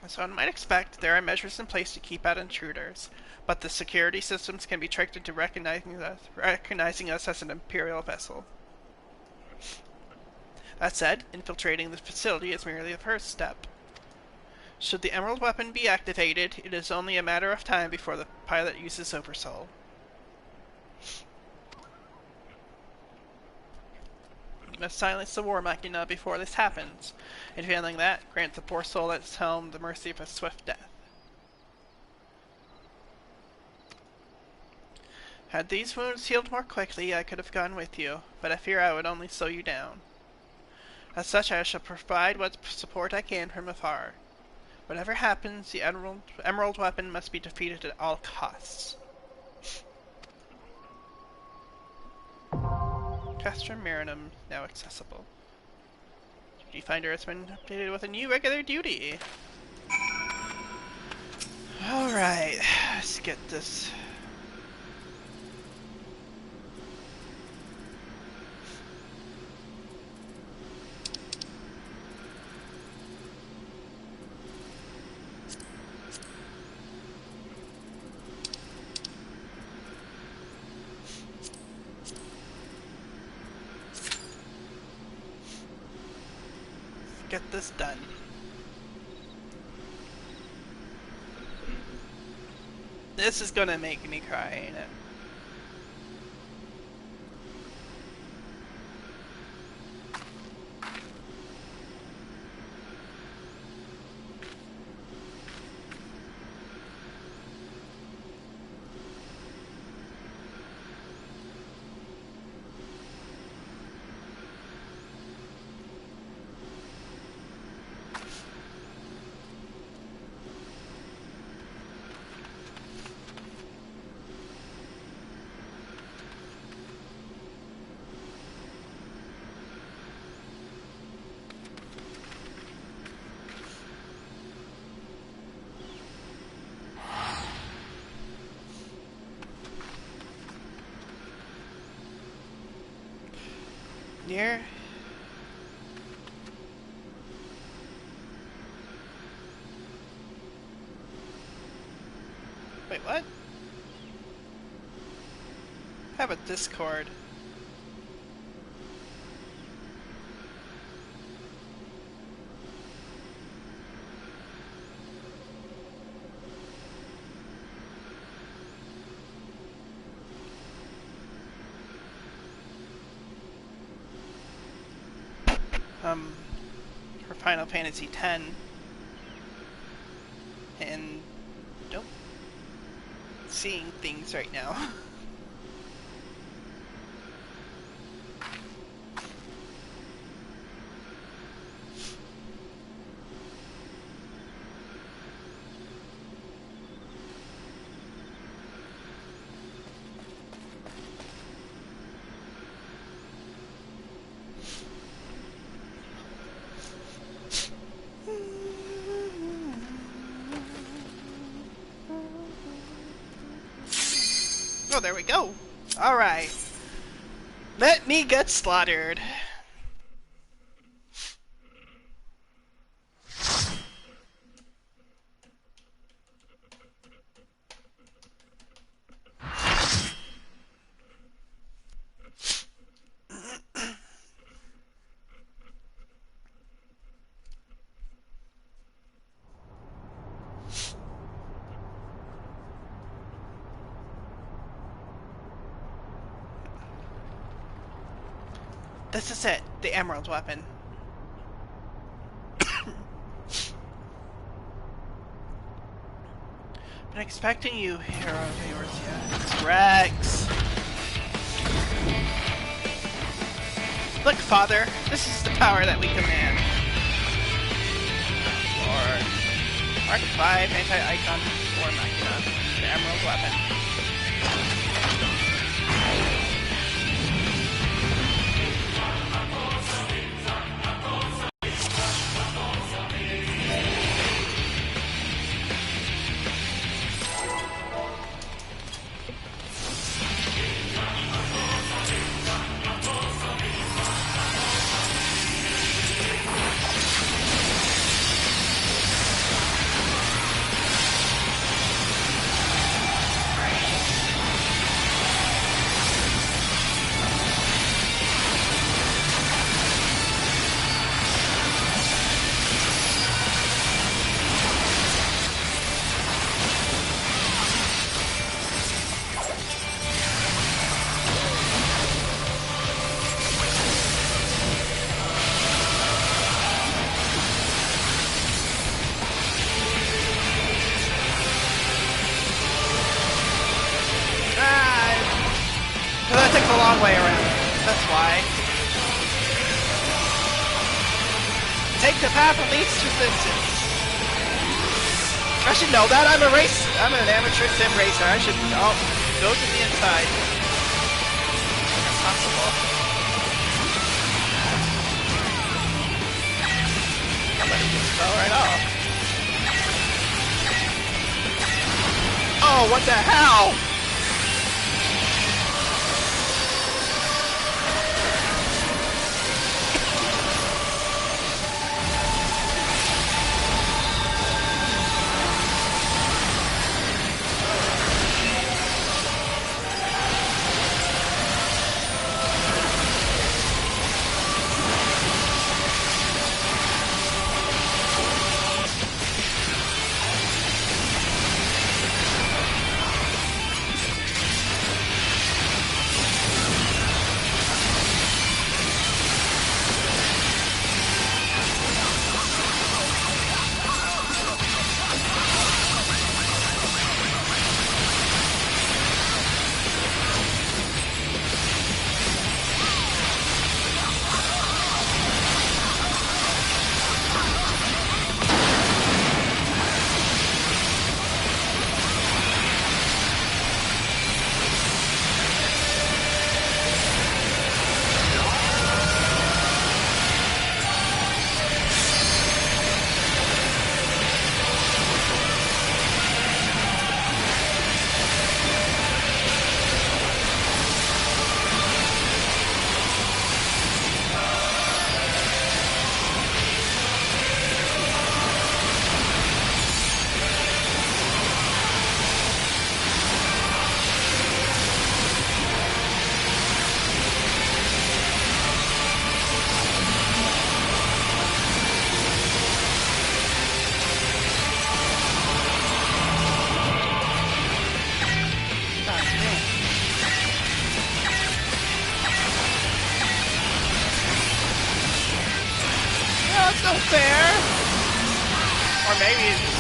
As one might expect, there are measures in place to keep out intruders. but the security systems can be tricked into recognizing us as an Imperial vessel. That said, infiltrating the facility is merely the first step. Should the Emerald weapon be activated, it is only a matter of time before the pilot uses Oversoul. You must silence the War Machina before this happens, and failing that, grant the poor soul at its helm the mercy of a swift death. Had these wounds healed more quickly, I could have gone with you, but I fear I would only slow you down. As such, I shall provide what support I can from afar. Whatever happens, the Emerald weapon must be defeated at all costs. Castrum Marinum now accessible. Duty Finder has been updated with a new regular duty. Alright, let's get this. Get this done. This is gonna make me cry, ain't it? Near. Wait, what? I have a Discord. For Final Fantasy X, and nope, seeing things right now. Oh, there we go. Alright. Let me get slaughtered. This is it, the Emerald weapon. Been expecting you, hero of Eorzea. Rex. Look, Father, this is the power that we command. Lord. Mark 5, anti-icon, War Machina, the Emerald weapon. Because I took the long way around. That's why. Take the path that leads to Vincent. I should know that. I'm an amateur sim racer. I should go to the inside. If possible. Somebody just fell right off. Oh, what the hell? That's no fair! Or maybe it's...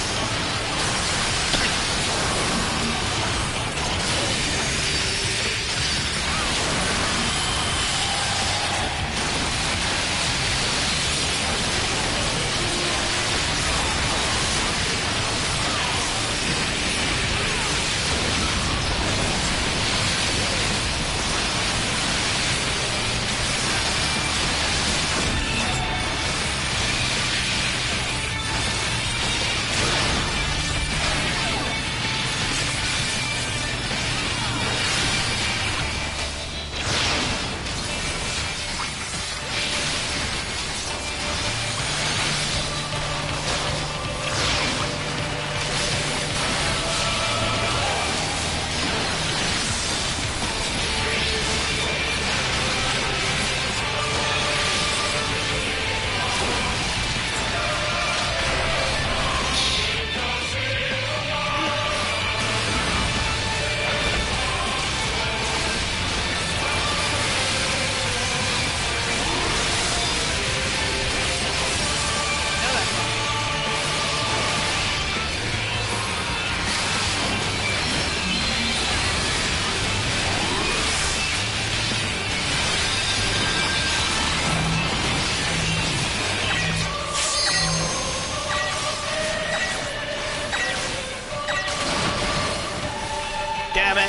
Damn it!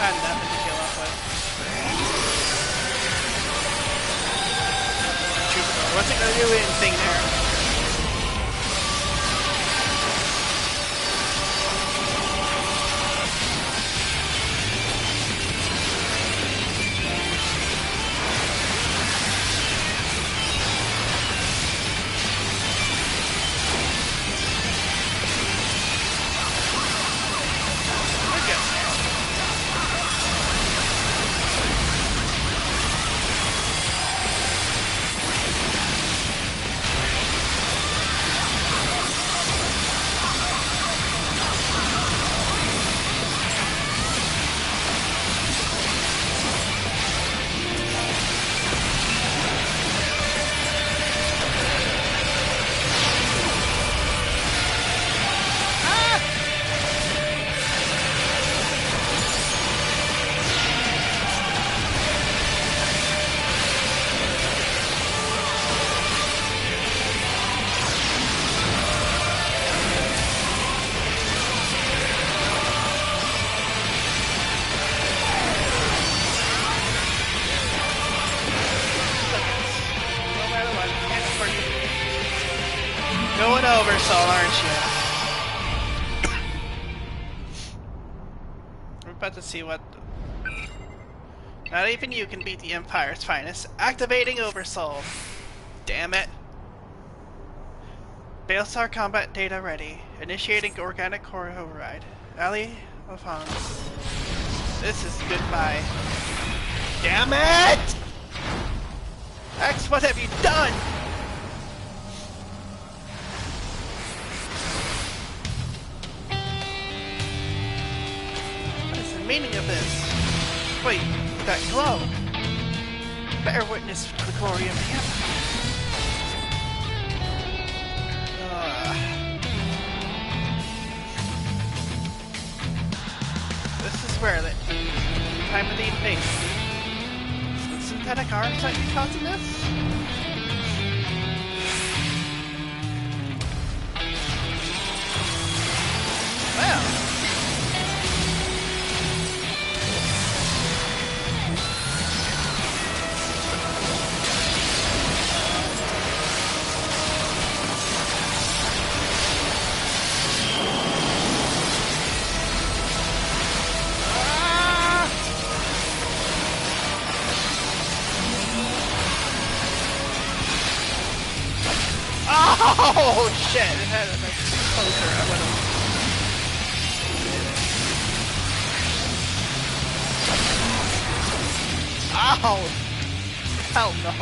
I had nothing to kill off with. Troubadour, what's it gonna do anything there? soul, aren't you? We're about to see what... Not even you can beat the Empire's finest. Activating Oversoul. Damn it. Balestar combat data ready. Initiating organic core override. Ali Alphonse. This is goodbye. Damn it! X, what have you done? What is the meaning of this? Wait, that glow. Bear witness to the glory of the Empire. This is Werlyt. Time of the invasion. Is the synthetic arms that be causing this? Well. Oh shit! It had a closer. I would have. Ow! Hell no!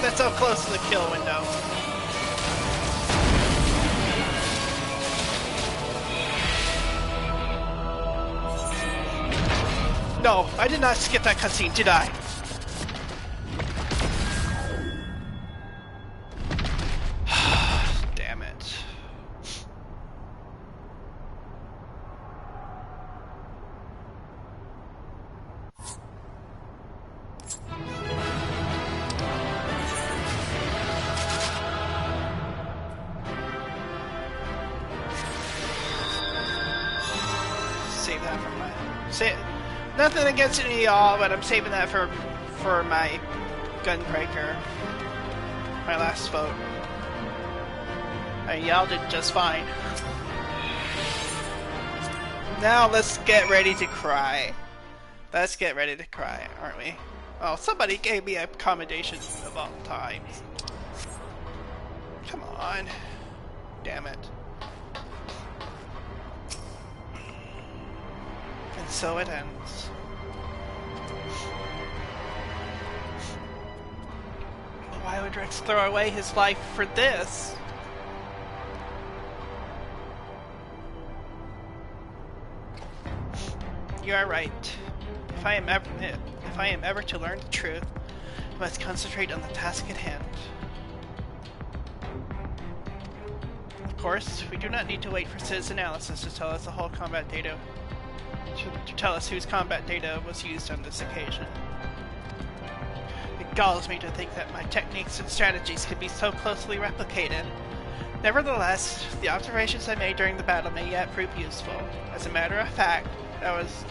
That's so close to the kill window. no, I did not skip that cutscene, did I? Damn it. Save that for my... Nothing against any of y'all, but I'm saving that for my gunbreaker. My last vote. Y'all did just fine. Now let's get ready to cry. Let's get ready to cry, aren't we? Oh, somebody gave me accommodation of all times. Come on. Damn it. And so it ends. Why would Rex throw away his life for this? You are right. If I am ever to learn the truth, I must concentrate on the task at hand. Of course, we do not need to wait for Sid's analysis to tell us the whole combat data. To tell us whose combat data was used on this occasion. It galls me to think that my techniques and strategies could be so closely replicated. Nevertheless, the observations I made during the battle may yet prove useful. As a matter of fact, that was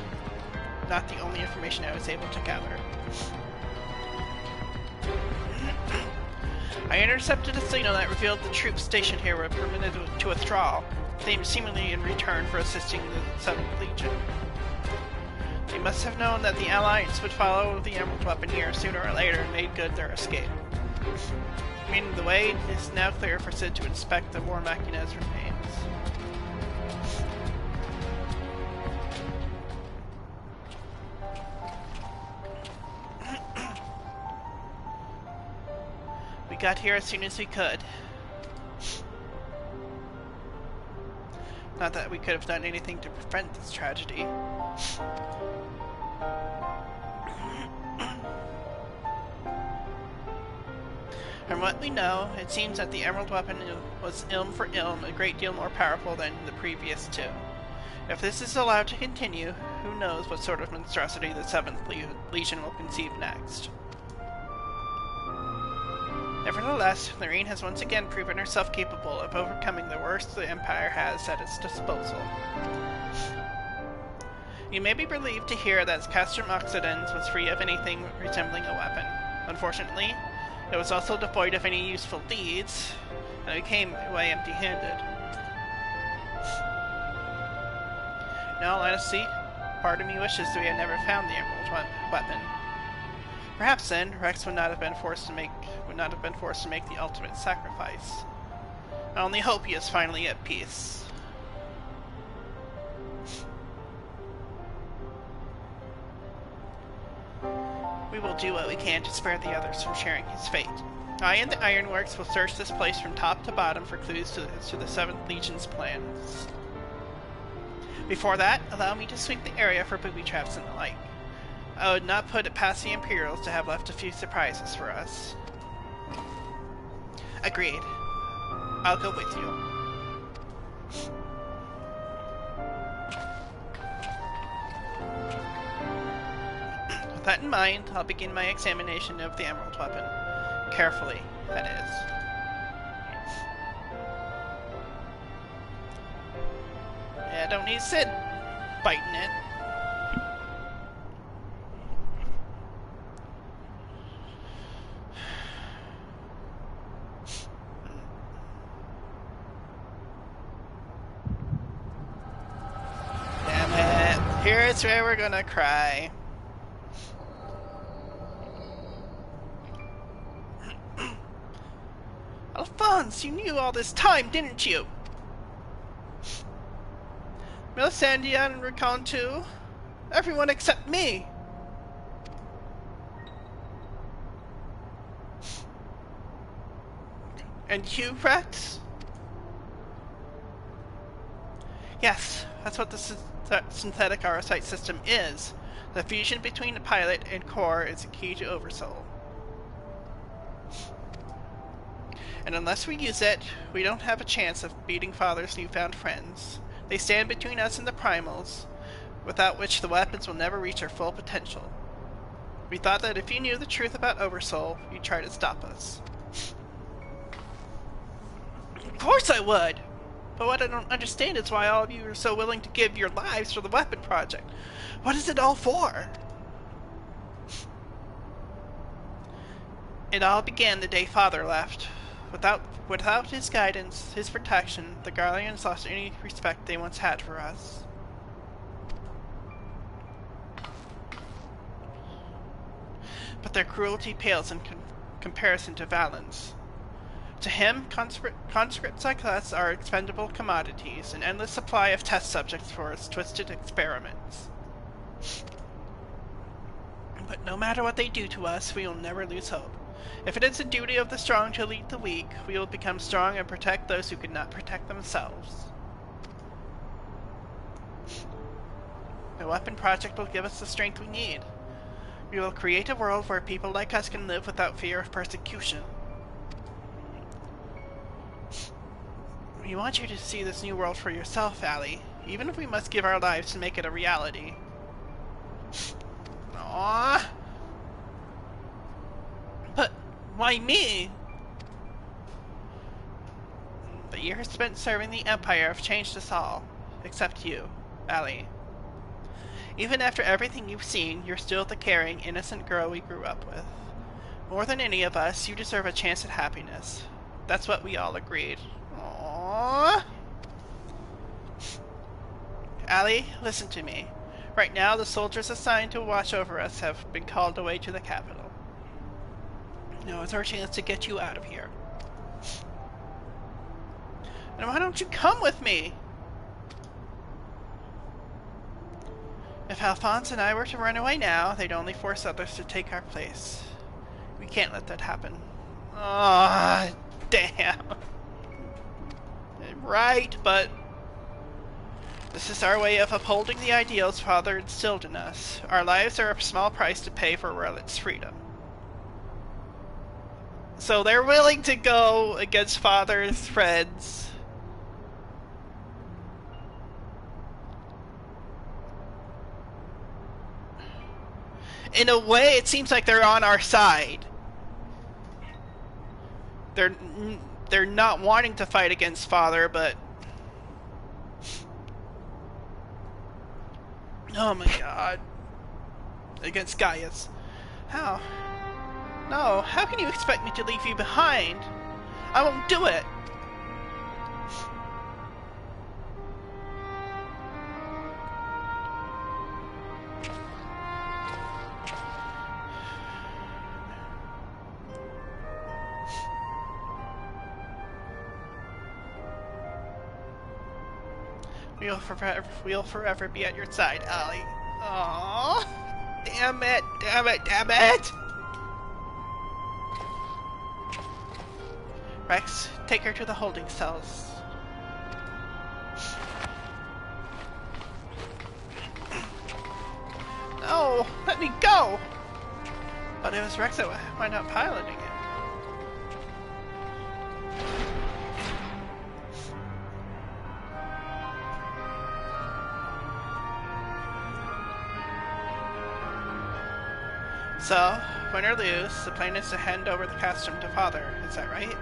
not the only information I was able to gather. I intercepted a signal that revealed the troops stationed here were permitted to withdraw, seemingly in return for assisting the 7th Legion. They must have known that the Alliance would follow the Emerald Weapon here sooner or later and made good their escape. Meaning the way is now clear for Sid to inspect the War Machina's remains. We got here as soon as we could. Not that we could have done anything to prevent this tragedy. From what we know, it seems that the Emerald Weapon was ilm for ilm a great deal more powerful than the previous two. If this is allowed to continue, who knows what sort of monstrosity the 7th Legion will conceive next. Nevertheless, Lorraine has once again proven herself capable of overcoming the worst the Empire has at its disposal. You may be relieved to hear that Castrum Occidens was free of anything resembling a weapon. Unfortunately, it was also devoid of any useful deeds, and it came away empty-handed. In all honesty, part of me wishes we had never found the Emerald Weapon. Perhaps then, Rex would not have been forced to make the ultimate sacrifice. I only hope he is finally at peace. We will do what we can to spare the others from sharing his fate. I and the Ironworks will search this place from top to bottom for clues to the 7th Legion's plans. Before that, allow me to sweep the area for booby traps and the like. I would not put it past the Imperials to have left a few surprises for us. Agreed. I'll go with you. With that in mind, I'll begin my examination of the Emerald Weapon. Carefully, that is. Yeah, don't need Sid biting it. Damn it. Here's where we're gonna cry. Alphonse, you knew all this time, didn't you? Melisandre and Rakan too? Everyone except me! And you, Rex? Yes, That's what the synthetic Aurosite system is. The fusion between the pilot and core is the key to Oversoul. And unless we use it, we don't have a chance of beating Father's newfound friends. They stand between us and the primals, without which the weapons will never reach their full potential. We thought that if you knew the truth about Oversoul, you'd try to stop us. Of course I would! But what I don't understand is why all of you are so willing to give your lives for the weapon project. What is it all for? It all began the day Father left. Without his guidance, his protection, the Garleans lost any respect they once had for us. But their cruelty pales in comparison to Valen's. To him, conscripts like us are expendable commodities, an endless supply of test subjects for his twisted experiments. But no matter what they do to us, we will never lose hope. If it is the duty of the strong to lead the weak, we will become strong and protect those who could not protect themselves. The weapon project will give us the strength we need. We will create a world where people like us can live without fear of persecution. We want you to see this new world for yourself, Allie, even if we must give our lives to make it a reality. Aww. But why me? The years spent serving the Empire have changed us all, except you, Allie. Even after everything you've seen, you're still the caring, innocent girl we grew up with. More than any of us, you deserve a chance at happiness. That's what we all agreed. Aww. Allie, listen to me. Right now, the soldiers assigned to watch over us have been called away to the capital. Now it's our chance to get you out of here. And why don't you come with me? If Alphonse and I were to run away now, they'd only force others to take our place. We can't let that happen. Ah, damn. Right, but this is our way of upholding the ideals Father instilled in us. Our lives are a small price to pay for Werlyt's freedom. So they're willing to go against Father's friends. In a way, it seems like they're on our side. They're not wanting to fight against Father, but... Oh my god. Against Gaius. How? No, how can you expect me to leave you behind? I won't do it! We'll forever be at your side, Allie. Aww. Damn it, damn it, damn it! Rex, take her to the holding cells. No, let me go! But it was Rex that wound up piloting it. So, win or lose, the plan is to hand over the costume to Father, is that right?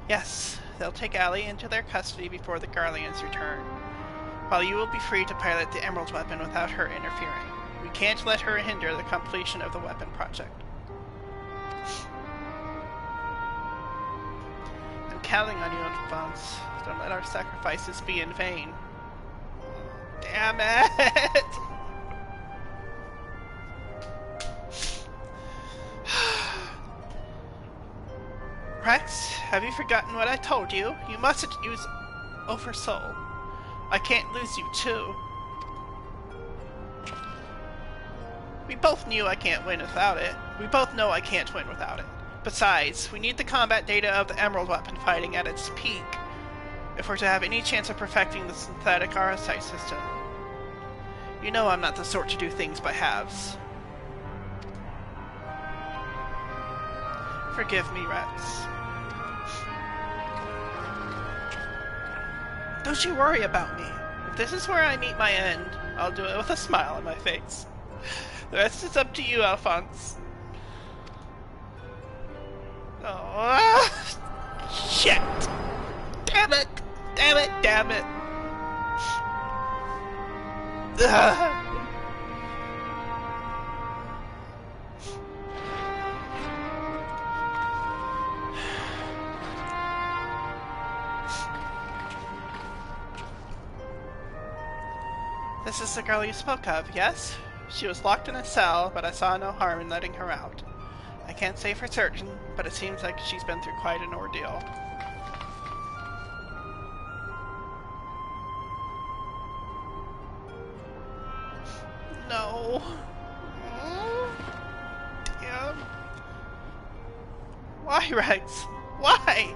Yes, they'll take Allie into their custody before the Garleans return, while you will be free to pilot the Emerald weapon without her interfering. We can't let her hinder the completion of the weapon project. I'm counting on you, Alphonse. Don't let our sacrifices be in vain. Damn it! Rex, have you forgotten what I told you? You mustn't use Oversoul. I can't lose you too. We both knew I can't win without it. We both know I can't win without it. Besides, we need the combat data of the Emerald weapon fighting at its peak if we're to have any chance of perfecting the synthetic RSI system. You know I'm not the sort to do things by halves. Forgive me, Rex. Don't you worry about me. If this is where I meet my end, I'll do it with a smile on my face. The rest is up to you, Alphonse. Oh, shit! Damn it! Damn it! Damn it! Ugh. This is the girl you spoke of, yes? She was locked in a cell, but I saw no harm in letting her out. I can't say for certain, but it seems like she's been through quite an ordeal. No. Damn. Why, Rex? Why?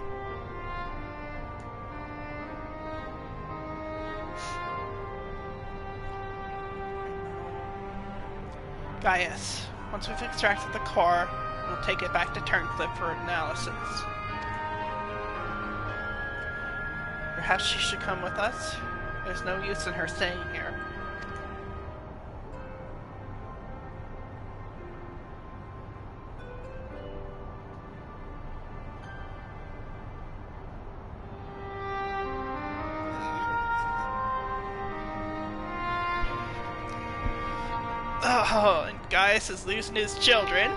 Gaius, once we've extracted the core, we'll take it back to Turncliffe for analysis. Perhaps she should come with us? There's no use in her staying here. Oh, and Gaius is losing his children.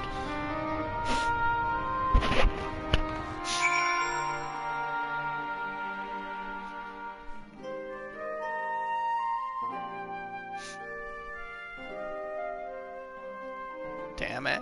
Damn it.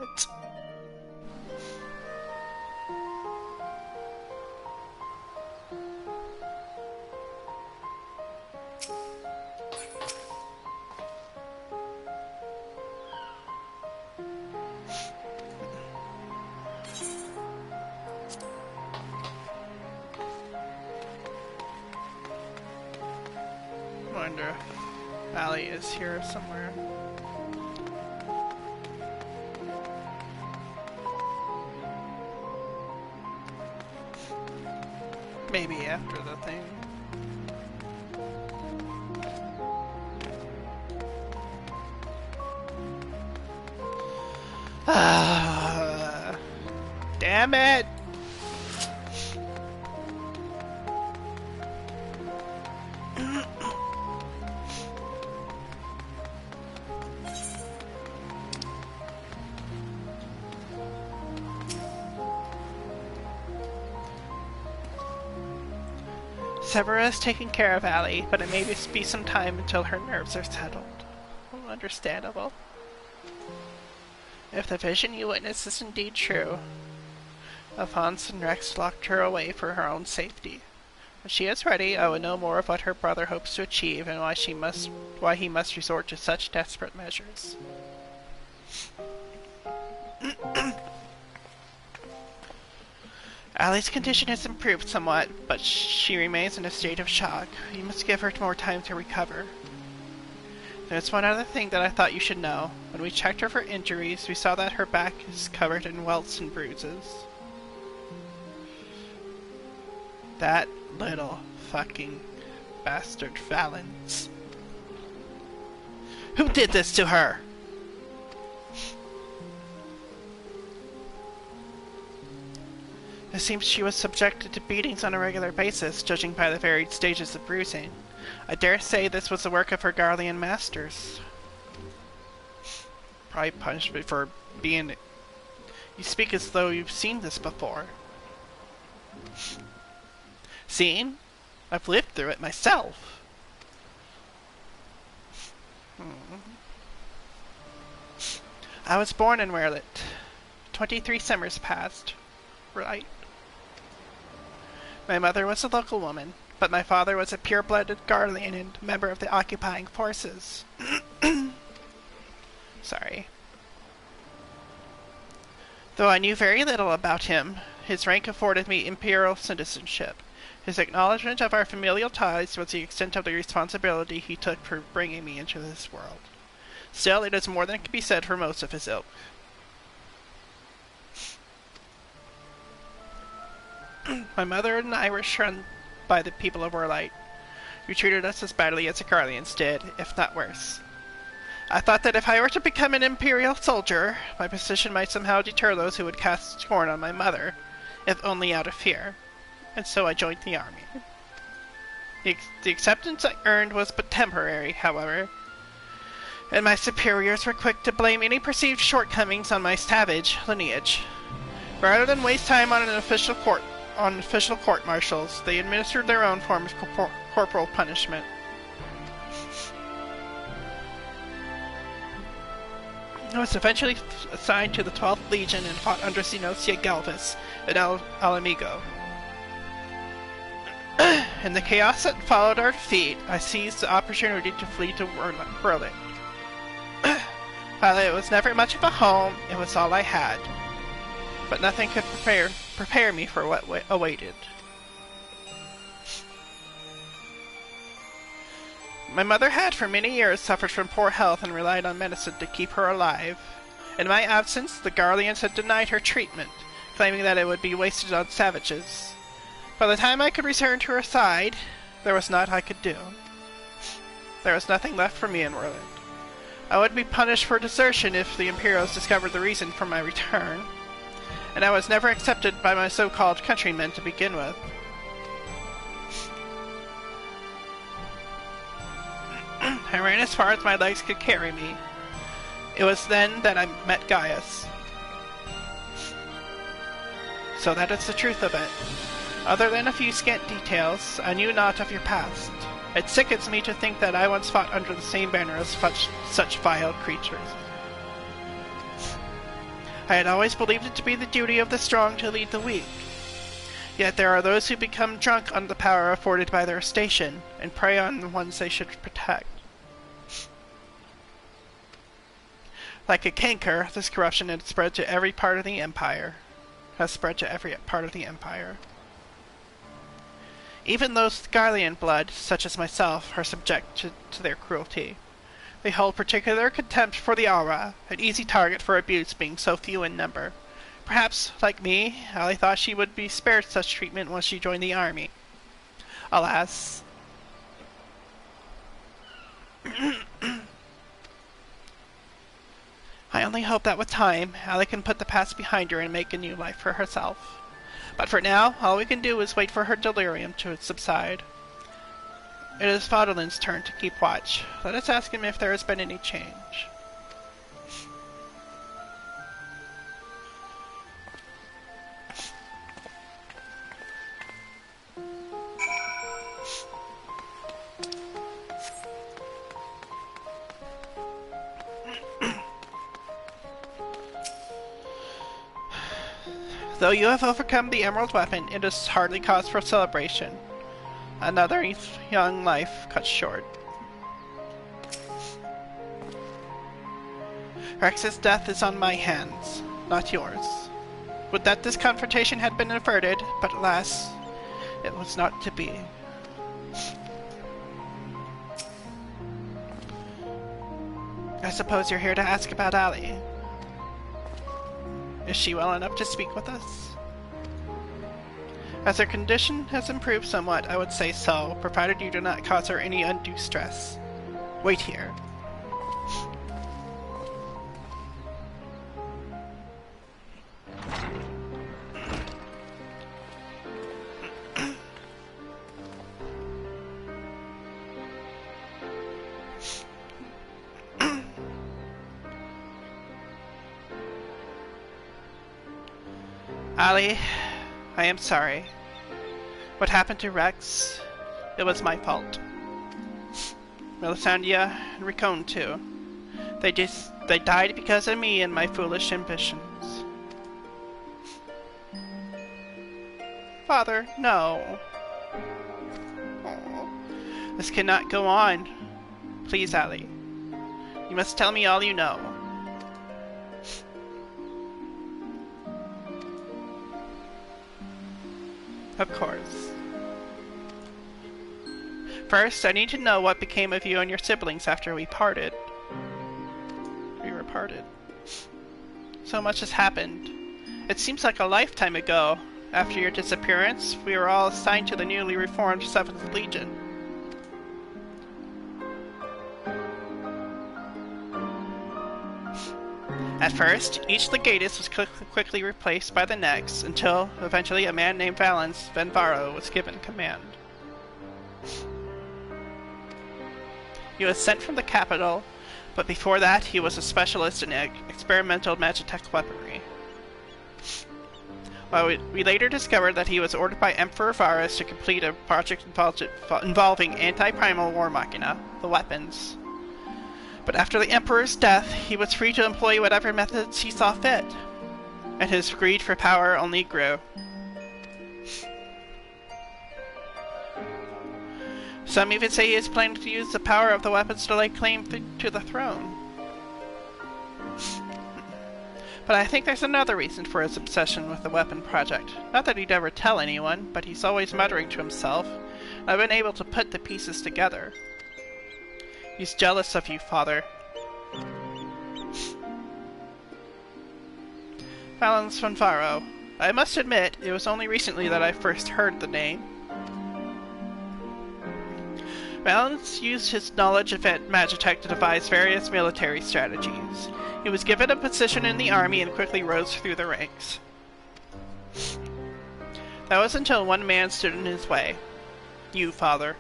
I wonder if Allie is here somewhere. Maybe after the thing. Damn it! Severa is taking care of Allie, but it may just be some time until her nerves are settled. Oh, understandable. If the vision you witnessed is indeed true, Alphonse and Rex locked her away for her own safety. When she is ready, I will know more of what her brother hopes to achieve and why he must resort to such desperate measures. Allie's condition has improved somewhat, but she remains in a state of shock. You must give her more time to recover. There's one other thing that I thought you should know. When we checked her for injuries, we saw that her back is covered in welts and bruises. That little fucking bastard Valens. Who did this to her? It seems she was subjected to beatings on a regular basis, judging by the varied stages of bruising. I dare say this was the work of her Garlean masters. Probably punishment for being... You speak as though you've seen this before. Seen? I've lived through it myself. I was born in Werlyt. 23 summers passed. Right. My mother was a local woman, but my father was a pure-blooded Garlean and member of the occupying forces. Sorry. Though I knew very little about him, his rank afforded me imperial citizenship. His acknowledgement of our familial ties was the extent of the responsibility he took for bringing me into this world. Still, it is more than can be said for most of his ilk. My mother and I were shunned by the people of Werlyt, who treated us as badly as the Guardians did, if not worse. I thought that if I were to become an Imperial soldier, my position might somehow deter those who would cast scorn on my mother, if only out of fear, and so I joined the army. The acceptance I earned was but temporary, however, and my superiors were quick to blame any perceived shortcomings on my savage lineage. Rather than waste time on official court-martials, they administered their own form of corporal punishment. I was eventually assigned to the 12th Legion and fought under Xenosia Galvis at Alamigo. In the chaos that followed our defeat, I seized the opportunity to flee to Werlyt. While it was never much of a home, it was all I had. But nothing could prepare me for what awaited. My mother had for many years suffered from poor health and relied on medicine to keep her alive. In my absence, the Guardians had denied her treatment, claiming that it would be wasted on savages. By the time I could return to her side, there was naught I could do. There was nothing left for me in Werlyt. I would be punished for desertion if the Imperials discovered the reason for my return, and I was never accepted by my so-called countrymen to begin with. I ran as far as my legs could carry me. It was then that I met Gaius. So that is the truth of it. Other than a few scant details, I knew naught of your past. It sickens me to think that I once fought under the same banner as such vile creatures. I had always believed it to be the duty of the strong to lead the weak. Yet there are those who become drunk on the power afforded by their station, and prey on the ones they should protect. Like a canker, this corruption has spread to every part of the Empire. Even those with Garlean blood, such as myself, are subject to their cruelty. They hold particular contempt for the aura, an easy target for abuse being so few in number. Perhaps, like me, Ali thought she would be spared such treatment once she joined the army. Alas. I only hope that with time, Ali can put the past behind her and make a new life for herself. But for now, all we can do is wait for her delirium to subside. It is Vaudlin's turn to keep watch. Let us ask him if there has been any change. Though you have overcome the emerald weapon, it is hardly cause for celebration. Another young life cut short. Rex's death is on my hands, not yours. Would that this confrontation had been averted, but alas, it was not to be. I suppose you're here to ask about Ali. Is she well enough to speak with us? As her condition has improved somewhat, I would say so, provided you do not cause her any undue stress. Wait here. Ali, I am sorry. What happened to Rex? It was my fault. Melisandre and Riccone too. They died because of me and my foolish ambitions. Father, no. Aww. This cannot go on. Please, Ali. You must tell me all you know. Of course. First, I need to know what became of you and your siblings after we parted. We were parted. So much has happened. It seems like a lifetime ago. After your disappearance, we were all assigned to the newly reformed 7th Legion. At first, each legatus was quickly replaced by the next, until eventually a man named Valens Venvaro was given command. He was sent from the capital, but before that he was a specialist in experimental magitech weaponry. While we later discovered that he was ordered by Emperor Varus to complete a project involving anti-primal war machina, the weapons. But after the Emperor's death, he was free to employ whatever methods he saw fit, and his greed for power only grew. Some even say he is planning to use the power of the weapons to lay claim to the throne. But I think there's another reason for his obsession with the weapon project. Not that he'd ever tell anyone, but he's always muttering to himself, and I've been able to put the pieces together. He's jealous of you, Father. Valens Venvaro. I must admit, it was only recently that I first heard the name. Valens used his knowledge of magitech to devise various military strategies. He was given a position in the army and quickly rose through the ranks. That was until one man stood in his way. You, Father.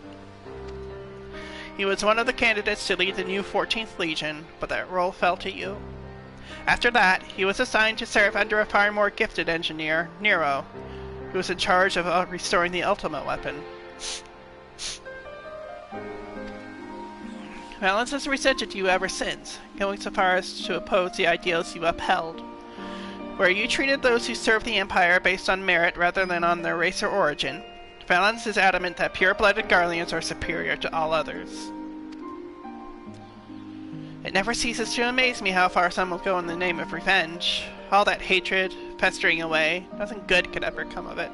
He was one of the candidates to lead the new 14th Legion, but that role fell to you. After that, he was assigned to serve under a far more gifted engineer, Nero, who was in charge of restoring the ultimate weapon. Valens has resented you ever since, going so far as to oppose the ideals you upheld. Where you treated those who served the Empire based on merit rather than on their race or origin, Valens is adamant that pure-blooded Garleans are superior to all others. It never ceases to amaze me how far some will go in the name of revenge. All that hatred, festering away, nothing good could ever come of it.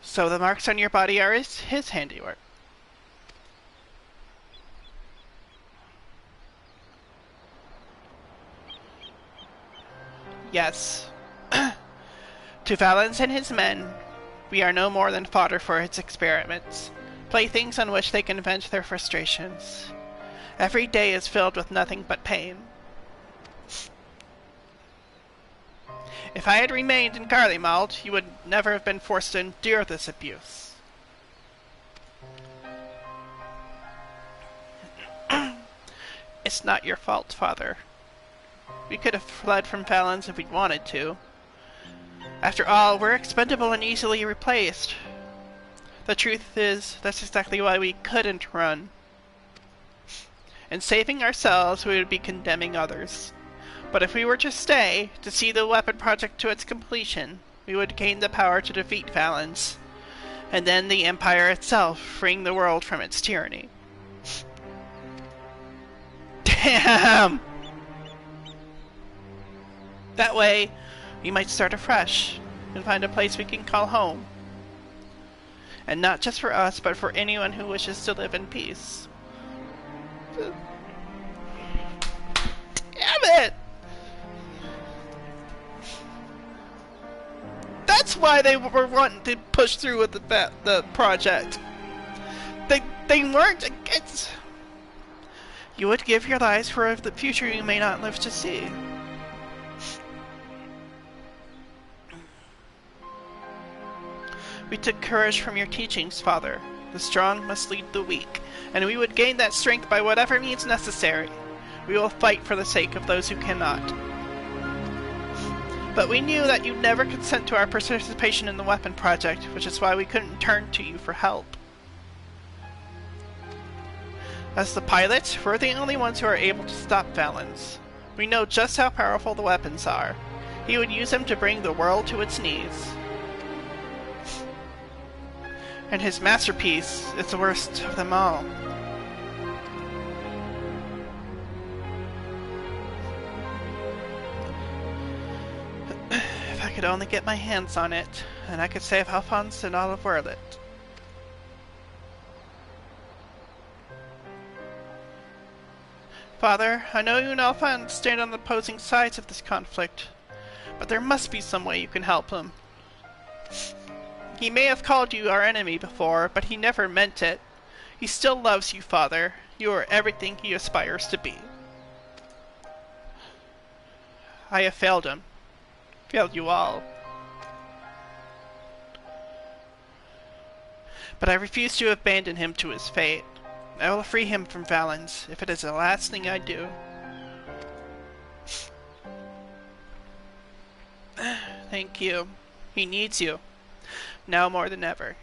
So the marks on your body are his handiwork. Yes. To Valens and his men, we are no more than fodder for his experiments, playthings on which they can vent their frustrations. Every day is filled with nothing but pain. If I had remained in Garlemald, you would never have been forced to endure this abuse. It's not your fault, Father. We could have fled from Valens if we'd wanted to. After all, we're expendable and easily replaced. The truth is, that's exactly why we couldn't run. In saving ourselves, we would be condemning others. But if we were to stay, to see the weapon project to its completion, we would gain the power to defeat Valens, and then the Empire itself, freeing the world from its tyranny. Damn! That way, we might start afresh, and find a place we can call home. And not just for us, but for anyone who wishes to live in peace. Damn it! That's why they were wanting to push through with the project. They weren't against. You would give your lives for the future you may not live to see. We took courage from your teachings, Father. The strong must lead the weak, and we would gain that strength by whatever means necessary. We will fight for the sake of those who cannot. But we knew that you'd never consent to our participation in the weapon project, which is why we couldn't turn to you for help. As the pilots, we're the only ones who are able to stop Valens. We know just how powerful the weapons are. He would use them to bring the world to its knees. And his masterpiece is the worst of them all. could only get my hands on it, and I could save Alphonse and all of Werlyt. Father, I know you and Alphonse stand on the opposing sides of this conflict, but there must be some way you can help him. He may have called you our enemy before, but he never meant it. He still loves you, Father. You are everything he aspires to be. I have failed him. Failed you all. But I refuse to abandon him to his fate. I will free him from Valens, if it is the last thing I do. Thank you. He needs you. Now more than ever.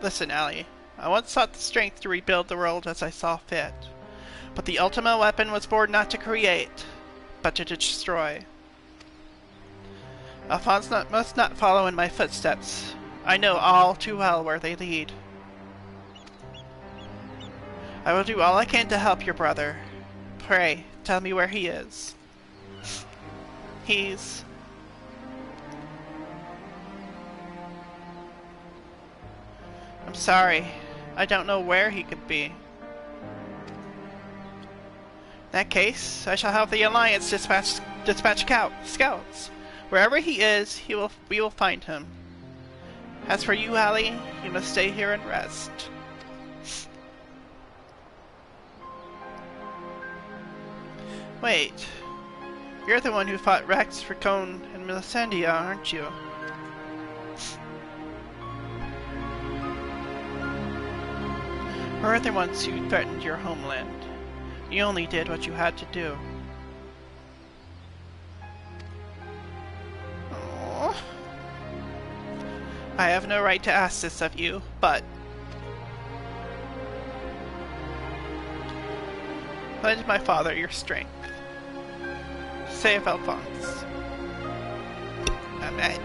Listen, Allie. I once sought the strength to rebuild the world as I saw fit. But the ultimate weapon was born not to create, but to destroy. Alphonse must not follow in my footsteps. I know all too well where they lead. I will do all I can to help your brother. Pray, tell me where he is. He's... I'm sorry. I don't know where he could be. In that case, I shall have the Alliance dispatch scouts. Wherever he is, we will find him. As for you, Allie, you must stay here and rest. Wait. You're the one who fought Rex, Ricone, and Melisandria, aren't you? We're the ones who threatened your homeland. You only did what you had to do. Aww. I have no right to ask this of you, but... lend my father your strength. Save Alphonse. Amen.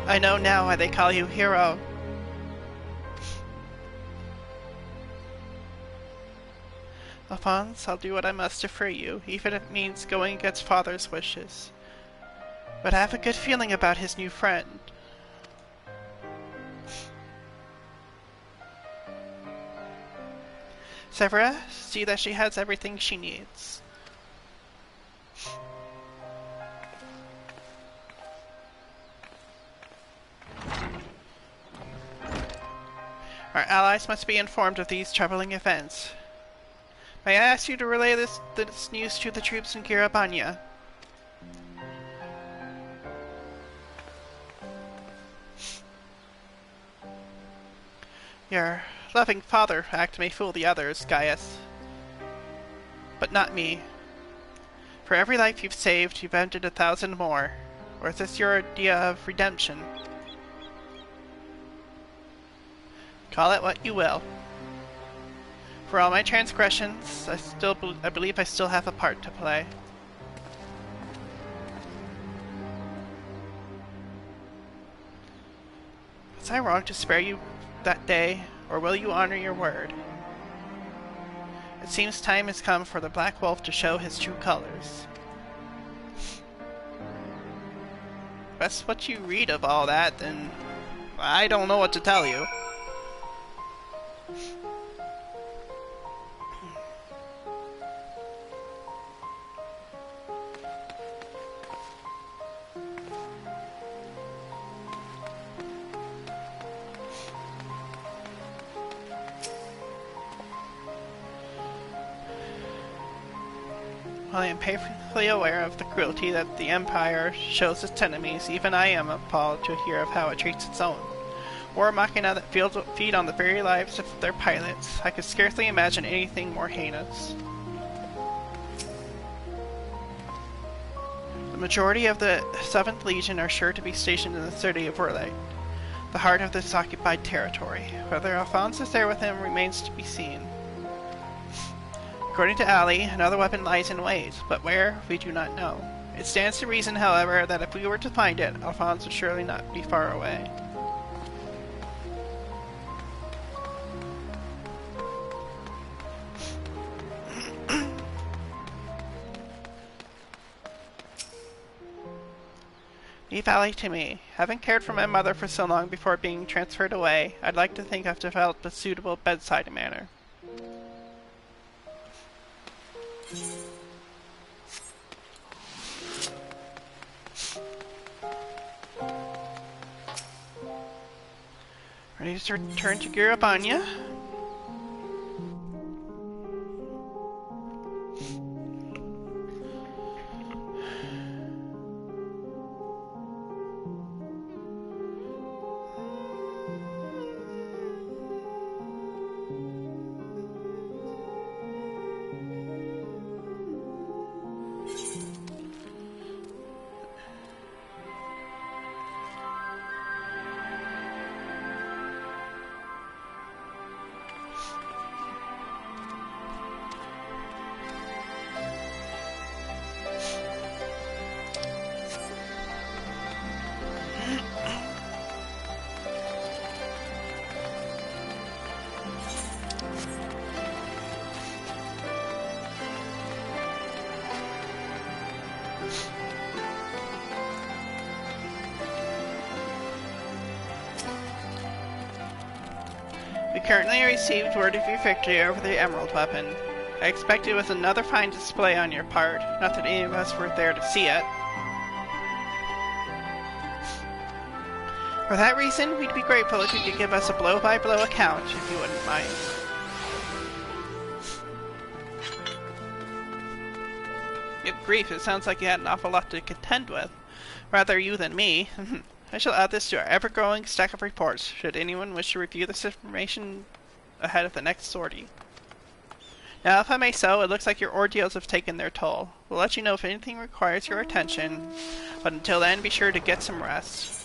I know now why they call you hero. Alphonse, I'll do what I must to free you, even if it means going against Father's wishes. But I have a good feeling about his new friend. Severa, see that she has everything she needs. Our allies must be informed of these troubling events. May I ask you to relay this news to the troops in Kirabanya? Your loving father act may fool the others, Gaius. But not me. For every life you've saved, you've ended 1,000 more. Or is this your idea of redemption? Call it what you will. For all my transgressions, I believe I still have a part to play. Was I wrong to spare you that day, or will you honor your word? It seems time has come for the Black Wolf to show his true colors. If that's what you read of all that, then I don't know what to tell you. While I am painfully aware of the cruelty that the Empire shows its enemies, even I am appalled to hear of how it treats its own. War machina that feed on the very lives of their pilots. I could scarcely imagine anything more heinous. The majority of the 7th Legion are sure to be stationed in the city of Werlyt, the heart of this occupied territory. Whether Alphonse is there with him remains to be seen. According to Allie, another weapon lies in wait, but where, we do not know. It stands to reason, however, that if we were to find it, Alphonse would surely not be far away. Leave Allie to me. Having cared for my mother for so long before being transferred away, I'd like to think I've developed a suitable bedside manner. Ready to return to Girabanya? We currently received word of your victory over the Emerald weapon. I expect it was another fine display on your part, not that any of us were there to see it. For that reason, we'd be grateful if you could give us a blow-by-blow account, if you wouldn't mind. Good grief, it sounds like you had an awful lot to contend with. Rather you than me. I shall add this to our ever-growing stack of reports, should anyone wish to review this information ahead of the next sortie. Now, if I may so, it looks like your ordeals have taken their toll. We'll let you know if anything requires your attention, but until then, be sure to get some rest.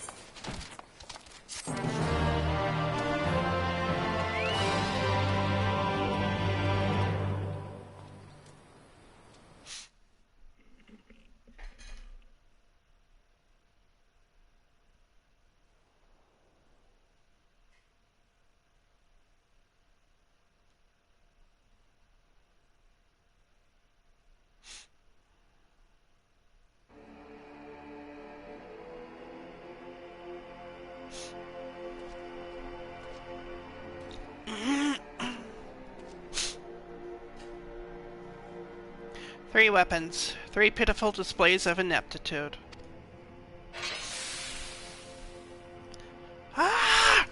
Three weapons, three pitiful displays of ineptitude. Ah!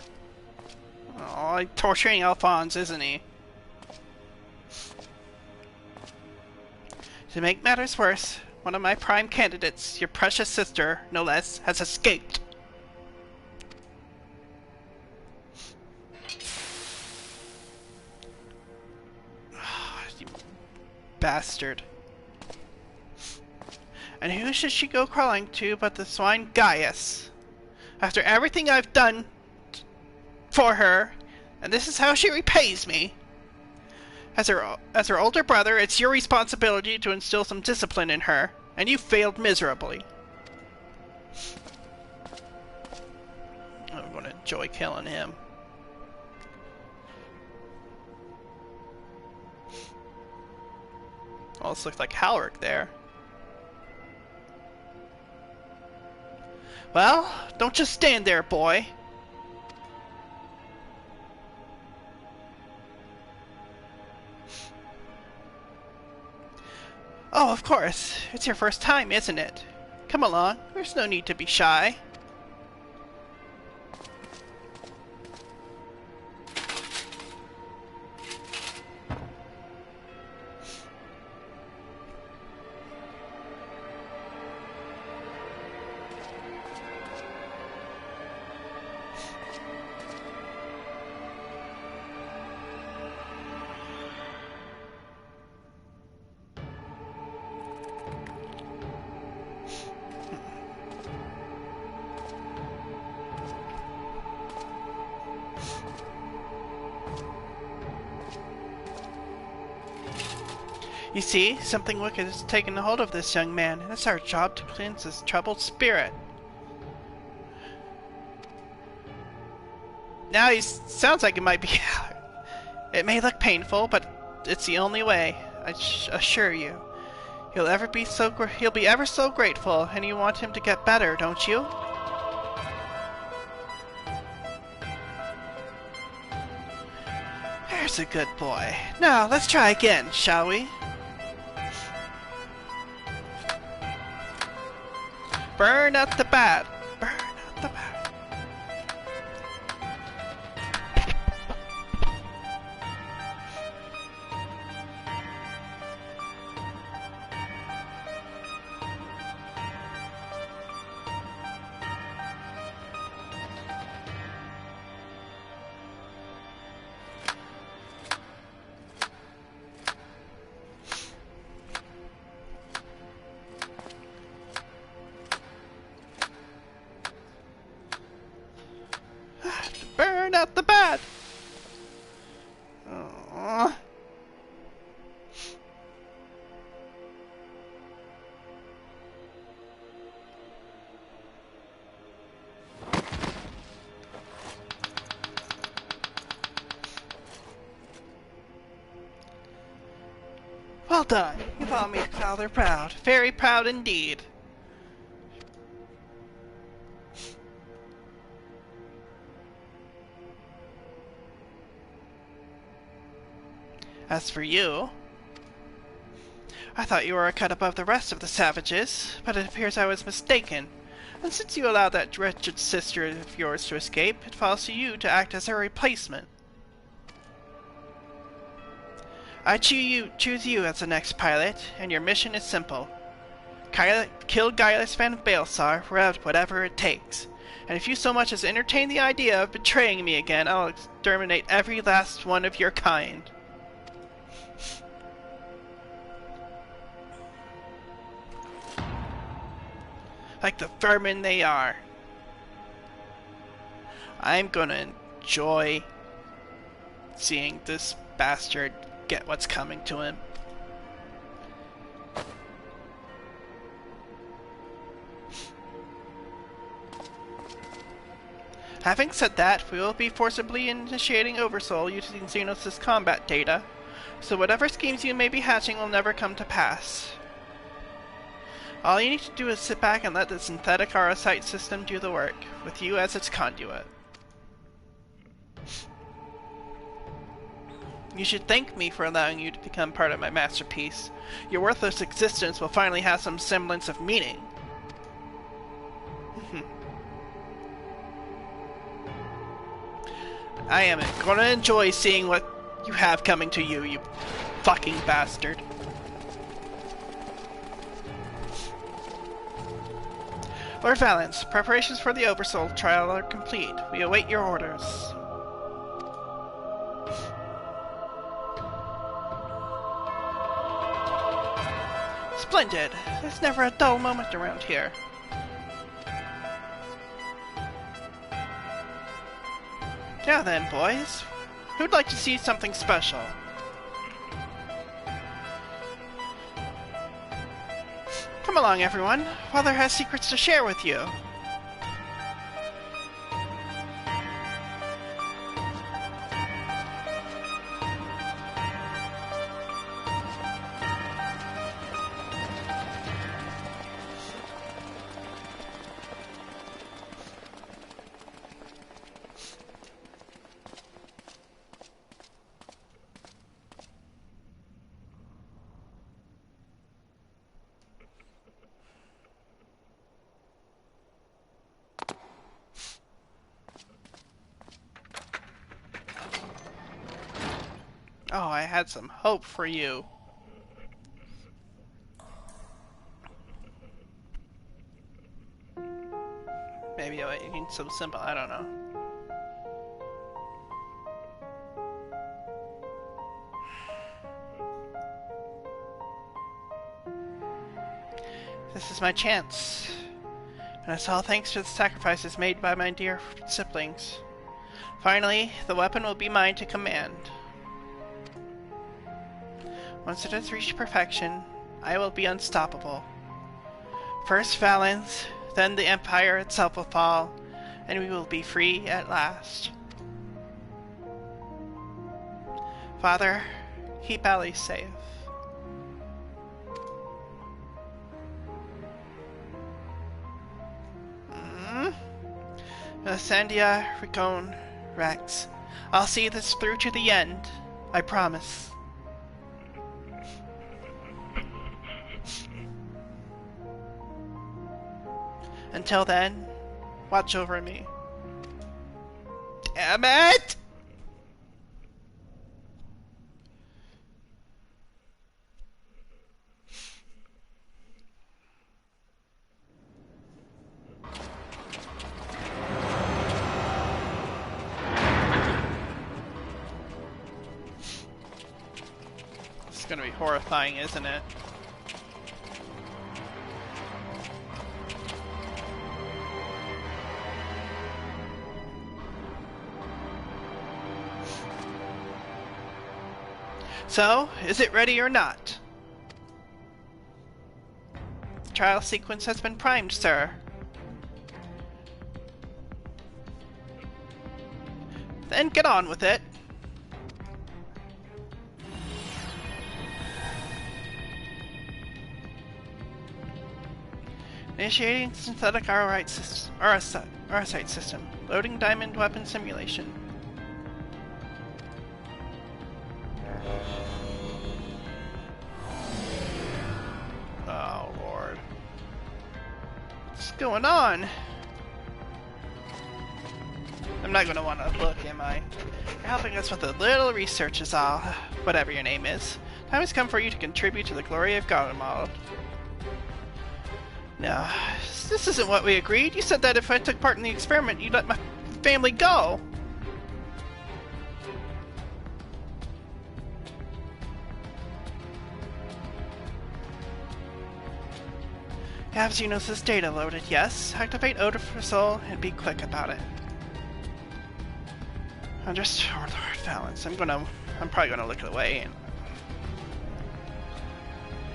Oh, torturing Alphonse, isn't he? To make matters worse, one of my prime candidates, your precious sister, no less, has escaped. Oh, you bastard. And who should she go crawling to but the swine Gaius? After everything I've done for her, and this is how she repays me. As her older brother, it's your responsibility to instill some discipline in her, and you failed miserably. I'm gonna enjoy killing him. Oh, this looks like Halric there. Well, don't just stand there, boy. Oh, of course. It's your first time, isn't it? Come along. There's no need to be shy. You see, something wicked has taken hold of this young man, and it's our job to cleanse his troubled spirit. Now he sounds like it might be... It may look painful, but it's the only way, I assure you. He'll be ever so grateful, and you want him to get better, don't you? There's a good boy. Now, let's try again, shall we? Burn out the bad. Burn out the bad. Burn out the bad! Aww. Well done. You've all made Father proud. Very proud indeed. As for you, I thought you were a cut above the rest of the savages, but it appears I was mistaken. And since you allowed that wretched sister of yours to escape, it falls to you to act as her replacement. I choose you as the next pilot, and your mission is simple. Kill Gaius Van Baelsar, whatever it takes. And if you so much as entertain the idea of betraying me again, I'll exterminate every last one of your kind. Like the vermin they are. I'm gonna enjoy seeing this bastard get what's coming to him. Having said that, we will be forcibly initiating Oversoul using Xenos' combat data, so whatever schemes you may be hatching will never come to pass. All you need to do is sit back and let the synthetic Arosite system do the work, with you as its conduit. You should thank me for allowing you to become part of my masterpiece. Your worthless existence will finally have some semblance of meaning. I am gonna enjoy seeing what you have coming to you, you fucking bastard. Lord Valance, preparations for the Oversoul trial are complete. We await your orders. Splendid! There's never a dull moment around here. Now then, boys. Who'd like to see something special? Come along, everyone. Father has secrets to share with you. Oh, I had some hope for you. Maybe I need some symbol, I don't know. This is my chance. And it's all thanks to the sacrifices made by my dear siblings. Finally, the weapon will be mine to command. Once it has reached perfection, I will be unstoppable. First Valance, then the Empire itself will fall, and we will be free at last. Father, keep Allie safe. Sandia, Ricone, Rex. I'll see this through to the end. I promise. Until then, watch over me. Damn it! It's gonna be horrifying, isn't it? So, is it ready or not? The trial sequence has been primed, sir. Then get on with it. Initiating synthetic RSite system. Loading diamond weapon simulation. Oh, Lord. What's going on? I'm not going to want to look, am I? You're helping us with a little research is all. Whatever your name is. Time has come for you to contribute to the glory of Garlemald. No, this isn't what we agreed. You said that if I took part in the experiment, you'd let my family go. Have Xenos' data loaded, yes. Activate Odor for Soul and be quick about it. Just Lord balance. I'm probably gonna look away and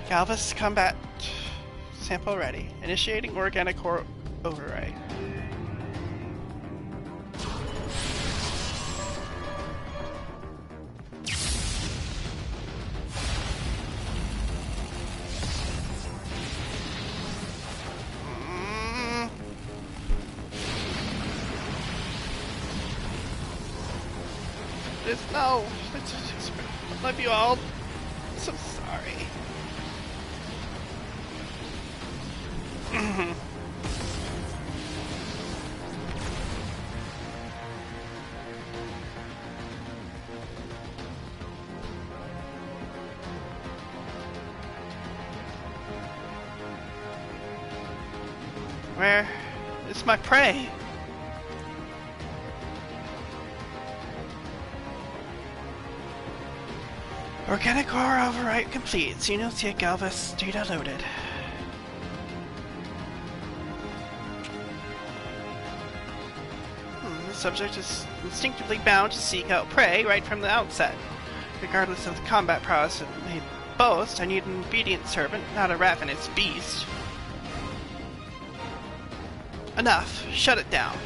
Galvus combat sample ready. Initiating organic core override. No, I love you all. I'm so sorry. Where is my prey? Organic core override complete. Xenos Galvus data loaded. The subject is instinctively bound to seek out prey right from the outset. Regardless of the combat prowess it may boast, I need an obedient servant, not a ravenous beast. Enough. Shut it down.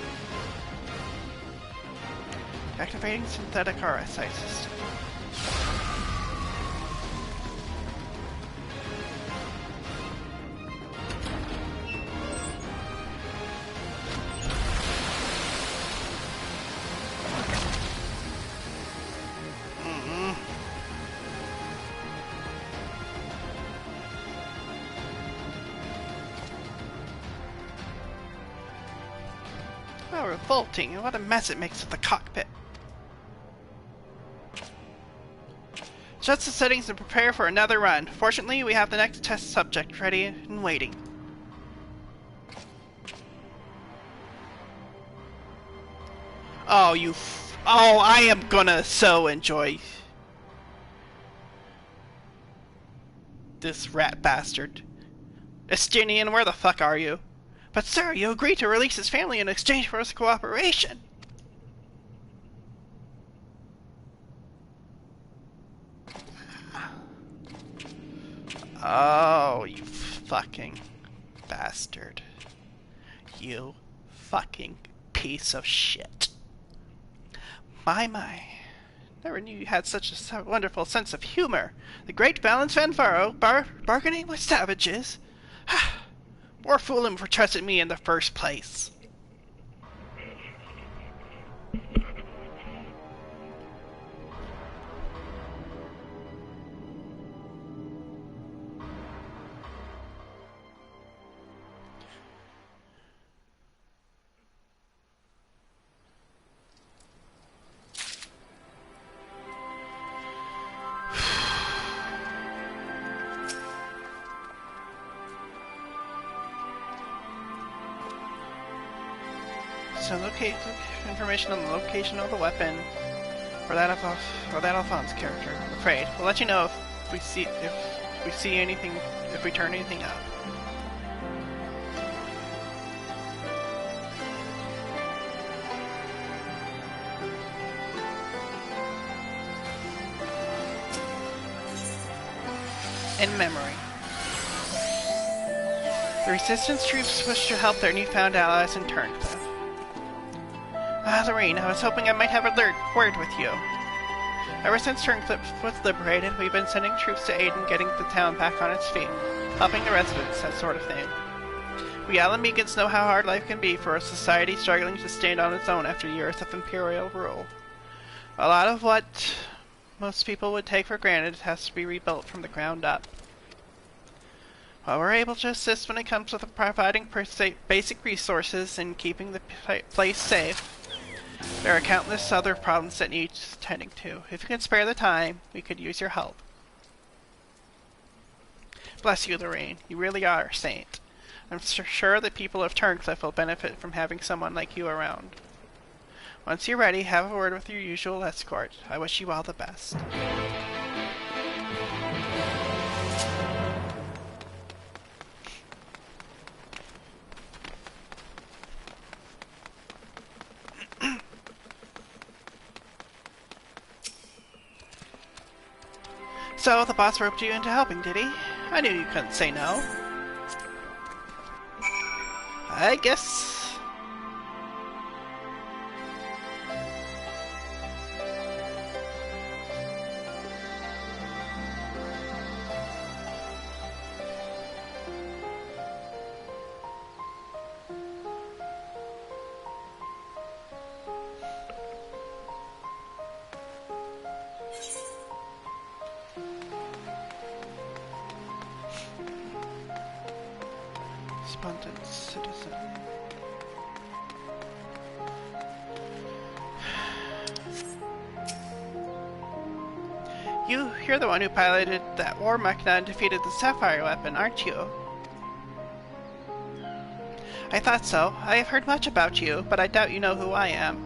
Activating synthetic RSI system. How revolting, and what a mess it makes of the cockpit. Adjust the settings and prepare for another run. Fortunately, we have the next test subject ready and waiting. Oh, oh, I am gonna so enjoy this rat bastard. Estinian, where the fuck are you? But sir, you agreed to release his family in exchange for his cooperation. Oh, you fucking bastard. You fucking piece of shit. My. Never knew you had such a wonderful sense of humor. The great Balance Fanfaro, bargaining with savages. More fool him for trusting me in the first place. So locate information on the location of the weapon, or that of Alphonse character. I'm afraid we'll let you know if we see anything, if we turn anything up. In memory. The Resistance troops wish to help their newfound allies in Turncliffe. Ah, Lorraine, I was hoping I might have a word with you. Ever since Turncliffe was liberated, we've been sending troops to aid in getting the town back on its feet, helping the residents, that sort of thing. We Alamegans know how hard life can be for a society struggling to stand on its own after years of imperial rule. A lot of what most people would take for granted has to be rebuilt from the ground up. While we're able to assist when it comes to providing basic resources and keeping the place safe, there are countless other problems that need tending to. If you can spare the time, we could use your help. Bless you, Lorraine. You really are a saint. I'm sure the people of Turncliffe will benefit from having someone like you around. Once you're ready, have a word with your usual escort. I wish you all the best. So, the boss roped you into helping, did he? I knew you couldn't say no. I guess... Spontan citizen. You're the one who piloted that war machina and defeated the Sapphire weapon, aren't you? I thought so. I have heard much about you, but I doubt you know who I am.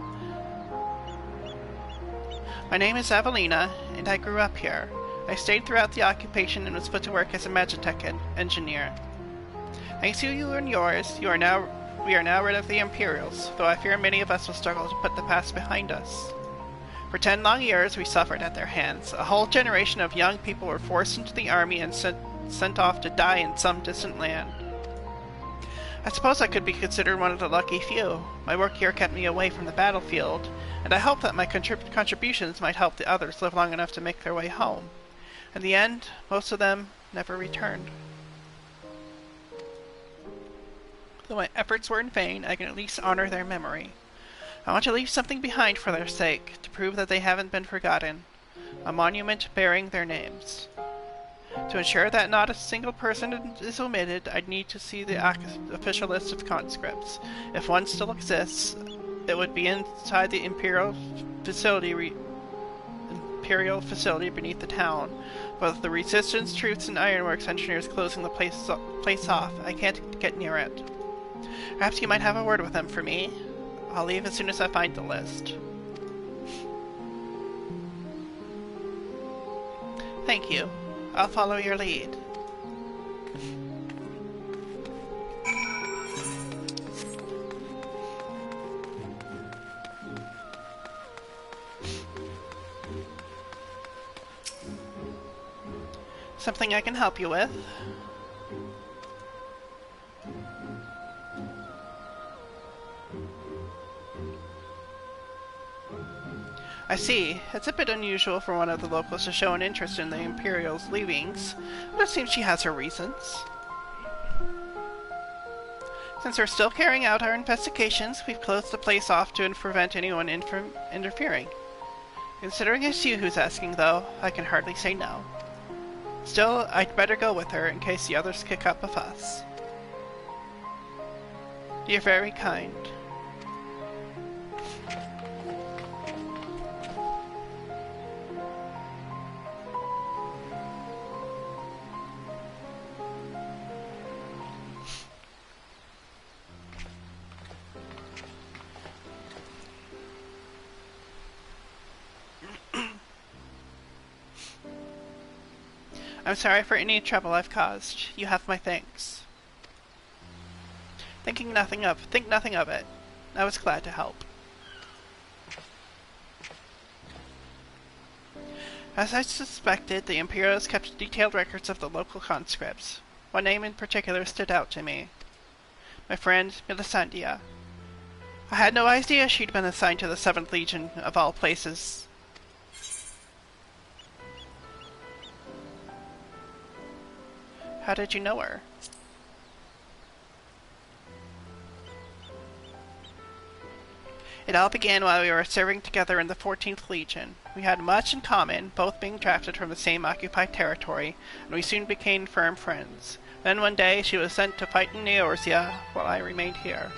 My name is Evelina, and I grew up here. I stayed throughout the occupation and was put to work as a Magitech engineer. Thanks to you and yours, we are now rid of the Imperials, though I fear many of us will struggle to put the past behind us. For 10 long years we suffered at their hands. A whole generation of young people were forced into the army and sent off to die in some distant land. I suppose I could be considered one of the lucky few. My work here kept me away from the battlefield, and I hope that my contributions might help the others live long enough to make their way home. In the end, most of them never returned. Though my efforts were in vain, I can at least honor their memory. I want to leave something behind for their sake, to prove that they haven't been forgotten. A monument bearing their names. To ensure that not a single person is omitted, I'd need to see the official list of conscripts. If one still exists, it would be inside the Imperial facility beneath the town. Both the Resistance troops and Ironworks engineers closing the place off. I can't get near it. Perhaps you might have a word with them for me. I'll leave as soon as I find the list. Thank you. I'll follow your lead. Something I can help you with? I see. It's a bit unusual for one of the locals to show an interest in the Imperial's leavings, but it seems she has her reasons. Since we're still carrying out our investigations, we've closed the place off to prevent anyone from interfering. Considering it's you who's asking, though, I can hardly say no. Still, I'd better go with her in case the others kick up a fuss. You're very kind. I'm sorry for any trouble I've caused. You have my thanks. Think nothing of it. I was glad to help. As I suspected, the Imperials kept detailed records of the local conscripts. One name in particular stood out to me. My friend, Melisandre. I had no idea she'd been assigned to the 7th Legion, of all places. How did you know her? It all began while we were serving together in the 14th Legion. We had much in common, both being drafted from the same occupied territory, and we soon became firm friends. Then one day she was sent to fight in Eorzea, while I remained here.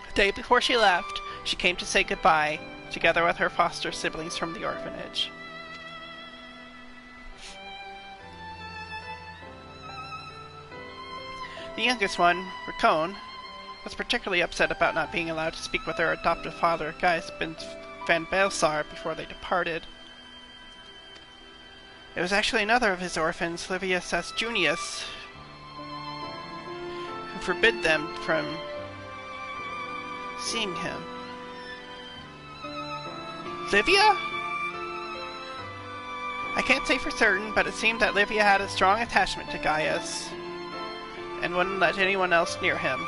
The day before she left, she came to say goodbye, together with her foster siblings from the orphanage. The youngest one, Raccoon, was particularly upset about not being allowed to speak with her adoptive father, Gaius van Baelsar, before they departed. It was actually another of his orphans, Livius Junius, who forbid them from seeing him. Livia? I can't say for certain, but it seemed that Livia had a strong attachment to Gaius, and wouldn't let anyone else near him.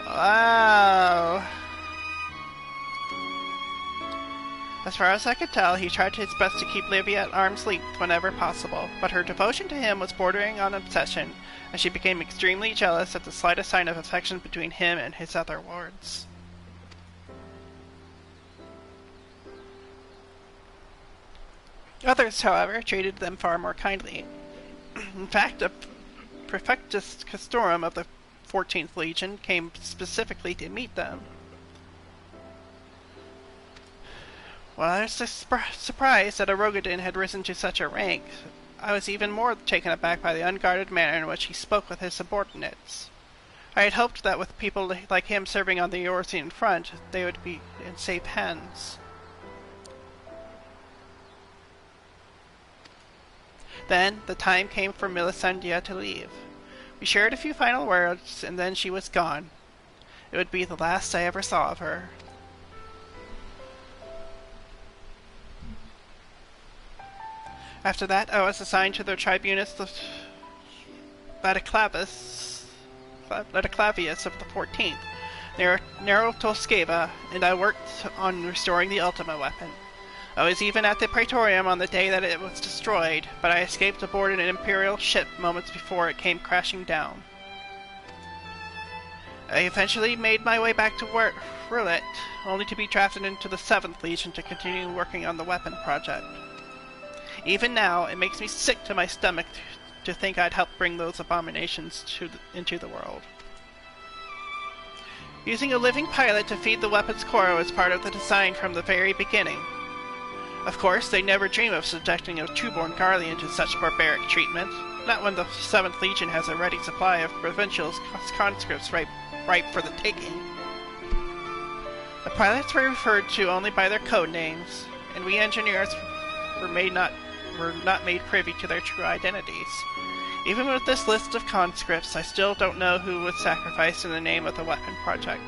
Wow. As far as I could tell, he tried his best to keep Livia at arm's length whenever possible, but her devotion to him was bordering on obsession, and she became extremely jealous at the slightest sign of affection between him and his other wards. Others, however, treated them far more kindly. In fact, a Prefectus Castorum of the 14th Legion came specifically to meet them. While I was surprised that a Rogadin had risen to such a rank, I was even more taken aback by the unguarded manner in which he spoke with his subordinates. I had hoped that with people like him serving on the Eorzean front, they would be in safe hands. Then, the time came for Melisandre to leave. We shared a few final words, and then she was gone. It would be the last I ever saw of her. After that, I was assigned to the Tribunus Lataclavius of the 14th, near Toscava, and I worked on restoring the Ultima weapon. I was even at the Praetorium on the day that it was destroyed, but I escaped aboard an Imperial ship moments before it came crashing down. I eventually made my way back to Werlyt, only to be drafted into the 7th Legion to continue working on the weapon project. Even now, it makes me sick to my stomach to think I'd help bring those abominations into the world. Using a living pilot to feed the weapon's core was part of the design from the very beginning. Of course, they never dream of subjecting a trueborn Garlean to such barbaric treatment, not when the 7th Legion has a ready supply of provincial conscripts ripe for the taking. The pilots were referred to only by their code names, and we engineers were not made privy to their true identities. Even with this list of conscripts, I still don't know who was sacrificed in the name of the weapon project.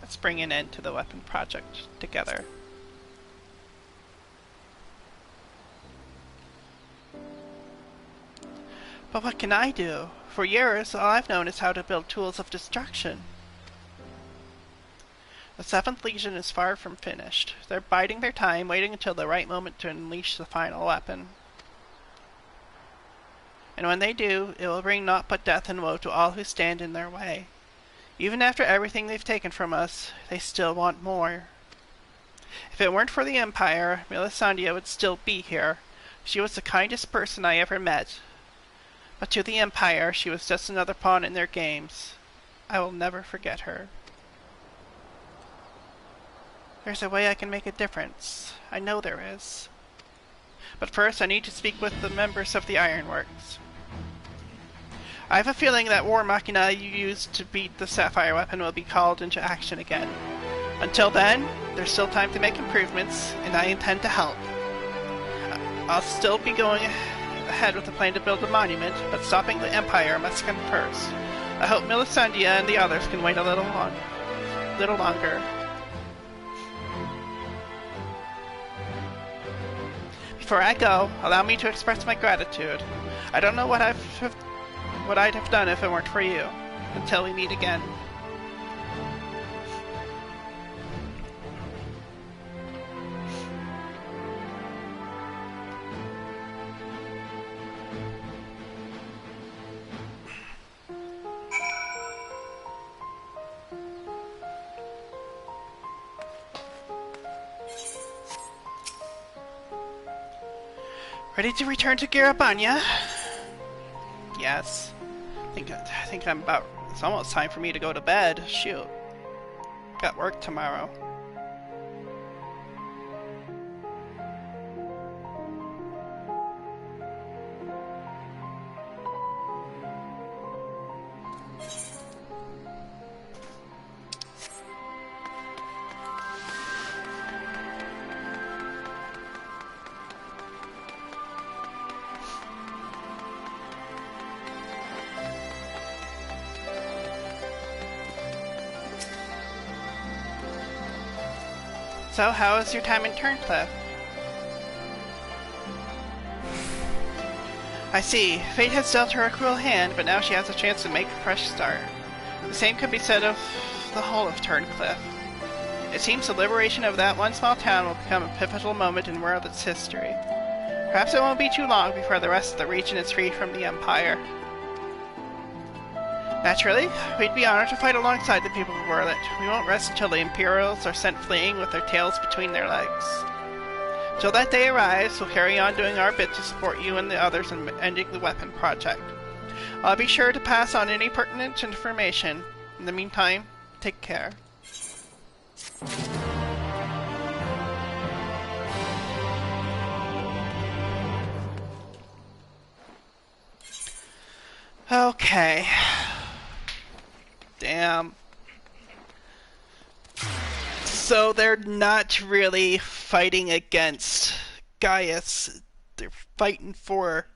Let's bring an end to the weapon project together. But what can I do? For years, all I've known is how to build tools of destruction. The 7th Legion is far from finished. They're biding their time, waiting until the right moment to unleash the final weapon. And when they do, it will bring naught but death and woe to all who stand in their way. Even after everything they've taken from us, they still want more. If it weren't for the Empire, Melisandre would still be here. She was the kindest person I ever met. But to the Empire, she was just another pawn in their games. I will never forget her. There's a way I can make a difference. I know there is. But first, I need to speak with the members of the Ironworks. I have a feeling that war machina you used to beat the Sapphire weapon will be called into action again. Until then, there's still time to make improvements, and I intend to help. I'll still be going ahead with the plan to build a monument, but stopping the Empire must come first. I hope Melisandria and the others can wait a little longer. Before I go, allow me to express my gratitude. I don't know what I'd have done if it weren't for you. Until we meet again. Ready to return to Garabanya? Yes. I think I'm about... It's almost time for me to go to bed. Shoot. Got work tomorrow. So, how was your time in Turncliffe? I see. Fate has dealt her a cruel hand, but now she has a chance to make a fresh start. The same could be said of the whole of Turncliffe. It seems the liberation of that one small town will become a pivotal moment in Werlyt's history. Perhaps it won't be too long before the rest of the region is free from the Empire. Naturally, we'd be honored to fight alongside the people of Werlyt. We won't rest until the Imperials are sent fleeing with their tails between their legs. Till that day arrives, we'll carry on doing our bit to support you and the others in ending the weapon project. I'll be sure to pass on any pertinent information. In the meantime, take care. Okay. Damn. So they're not really fighting against Gaius. They're fighting for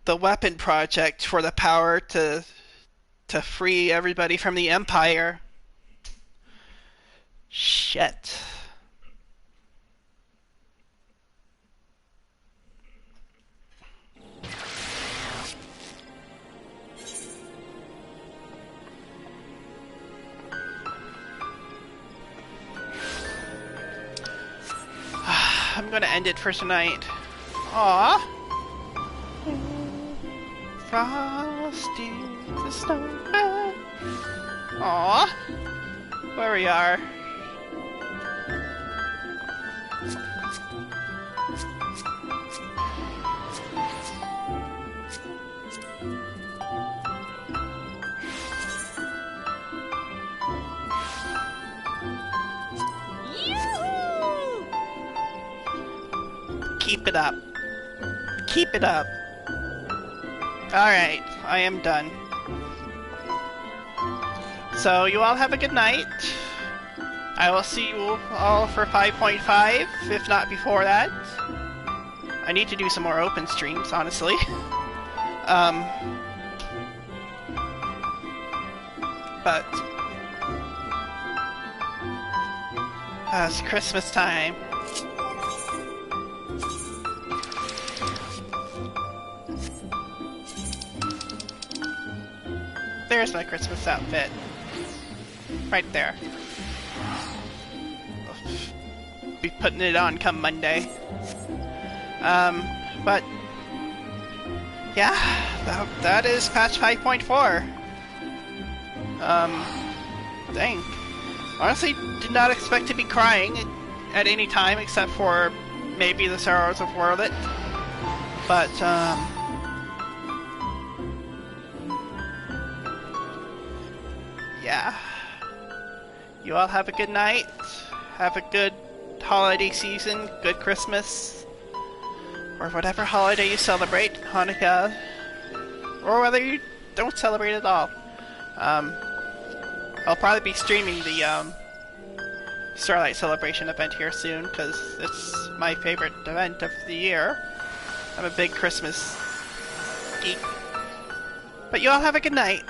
the weapon project, for the power to free everybody from the Empire. Shit. I'm gonna end it for tonight. Aww. Frosty the Snowman. Aww. Where we are. Keep it up. Keep it up. Alright, I am done. So, you all have a good night. I will see you all for 5.5, if not before that. I need to do some more open streams, honestly. But... it's Christmas time. There's my Christmas outfit. Right there. I'll be putting it on come Monday. But... yeah, that is patch 5.4. Dang. Honestly, did not expect to be crying at any time except for maybe the Sorrows of Werlyt. But, yeah. You all have a good night. Have a good holiday season. Good Christmas. or whatever holiday you celebrate, Hanukkah, or whether you don't celebrate at all. I'll probably be streaming the Starlight Celebration event here soon, because it's my favorite event of the year. I'm a big Christmas geek. But you all have a good night.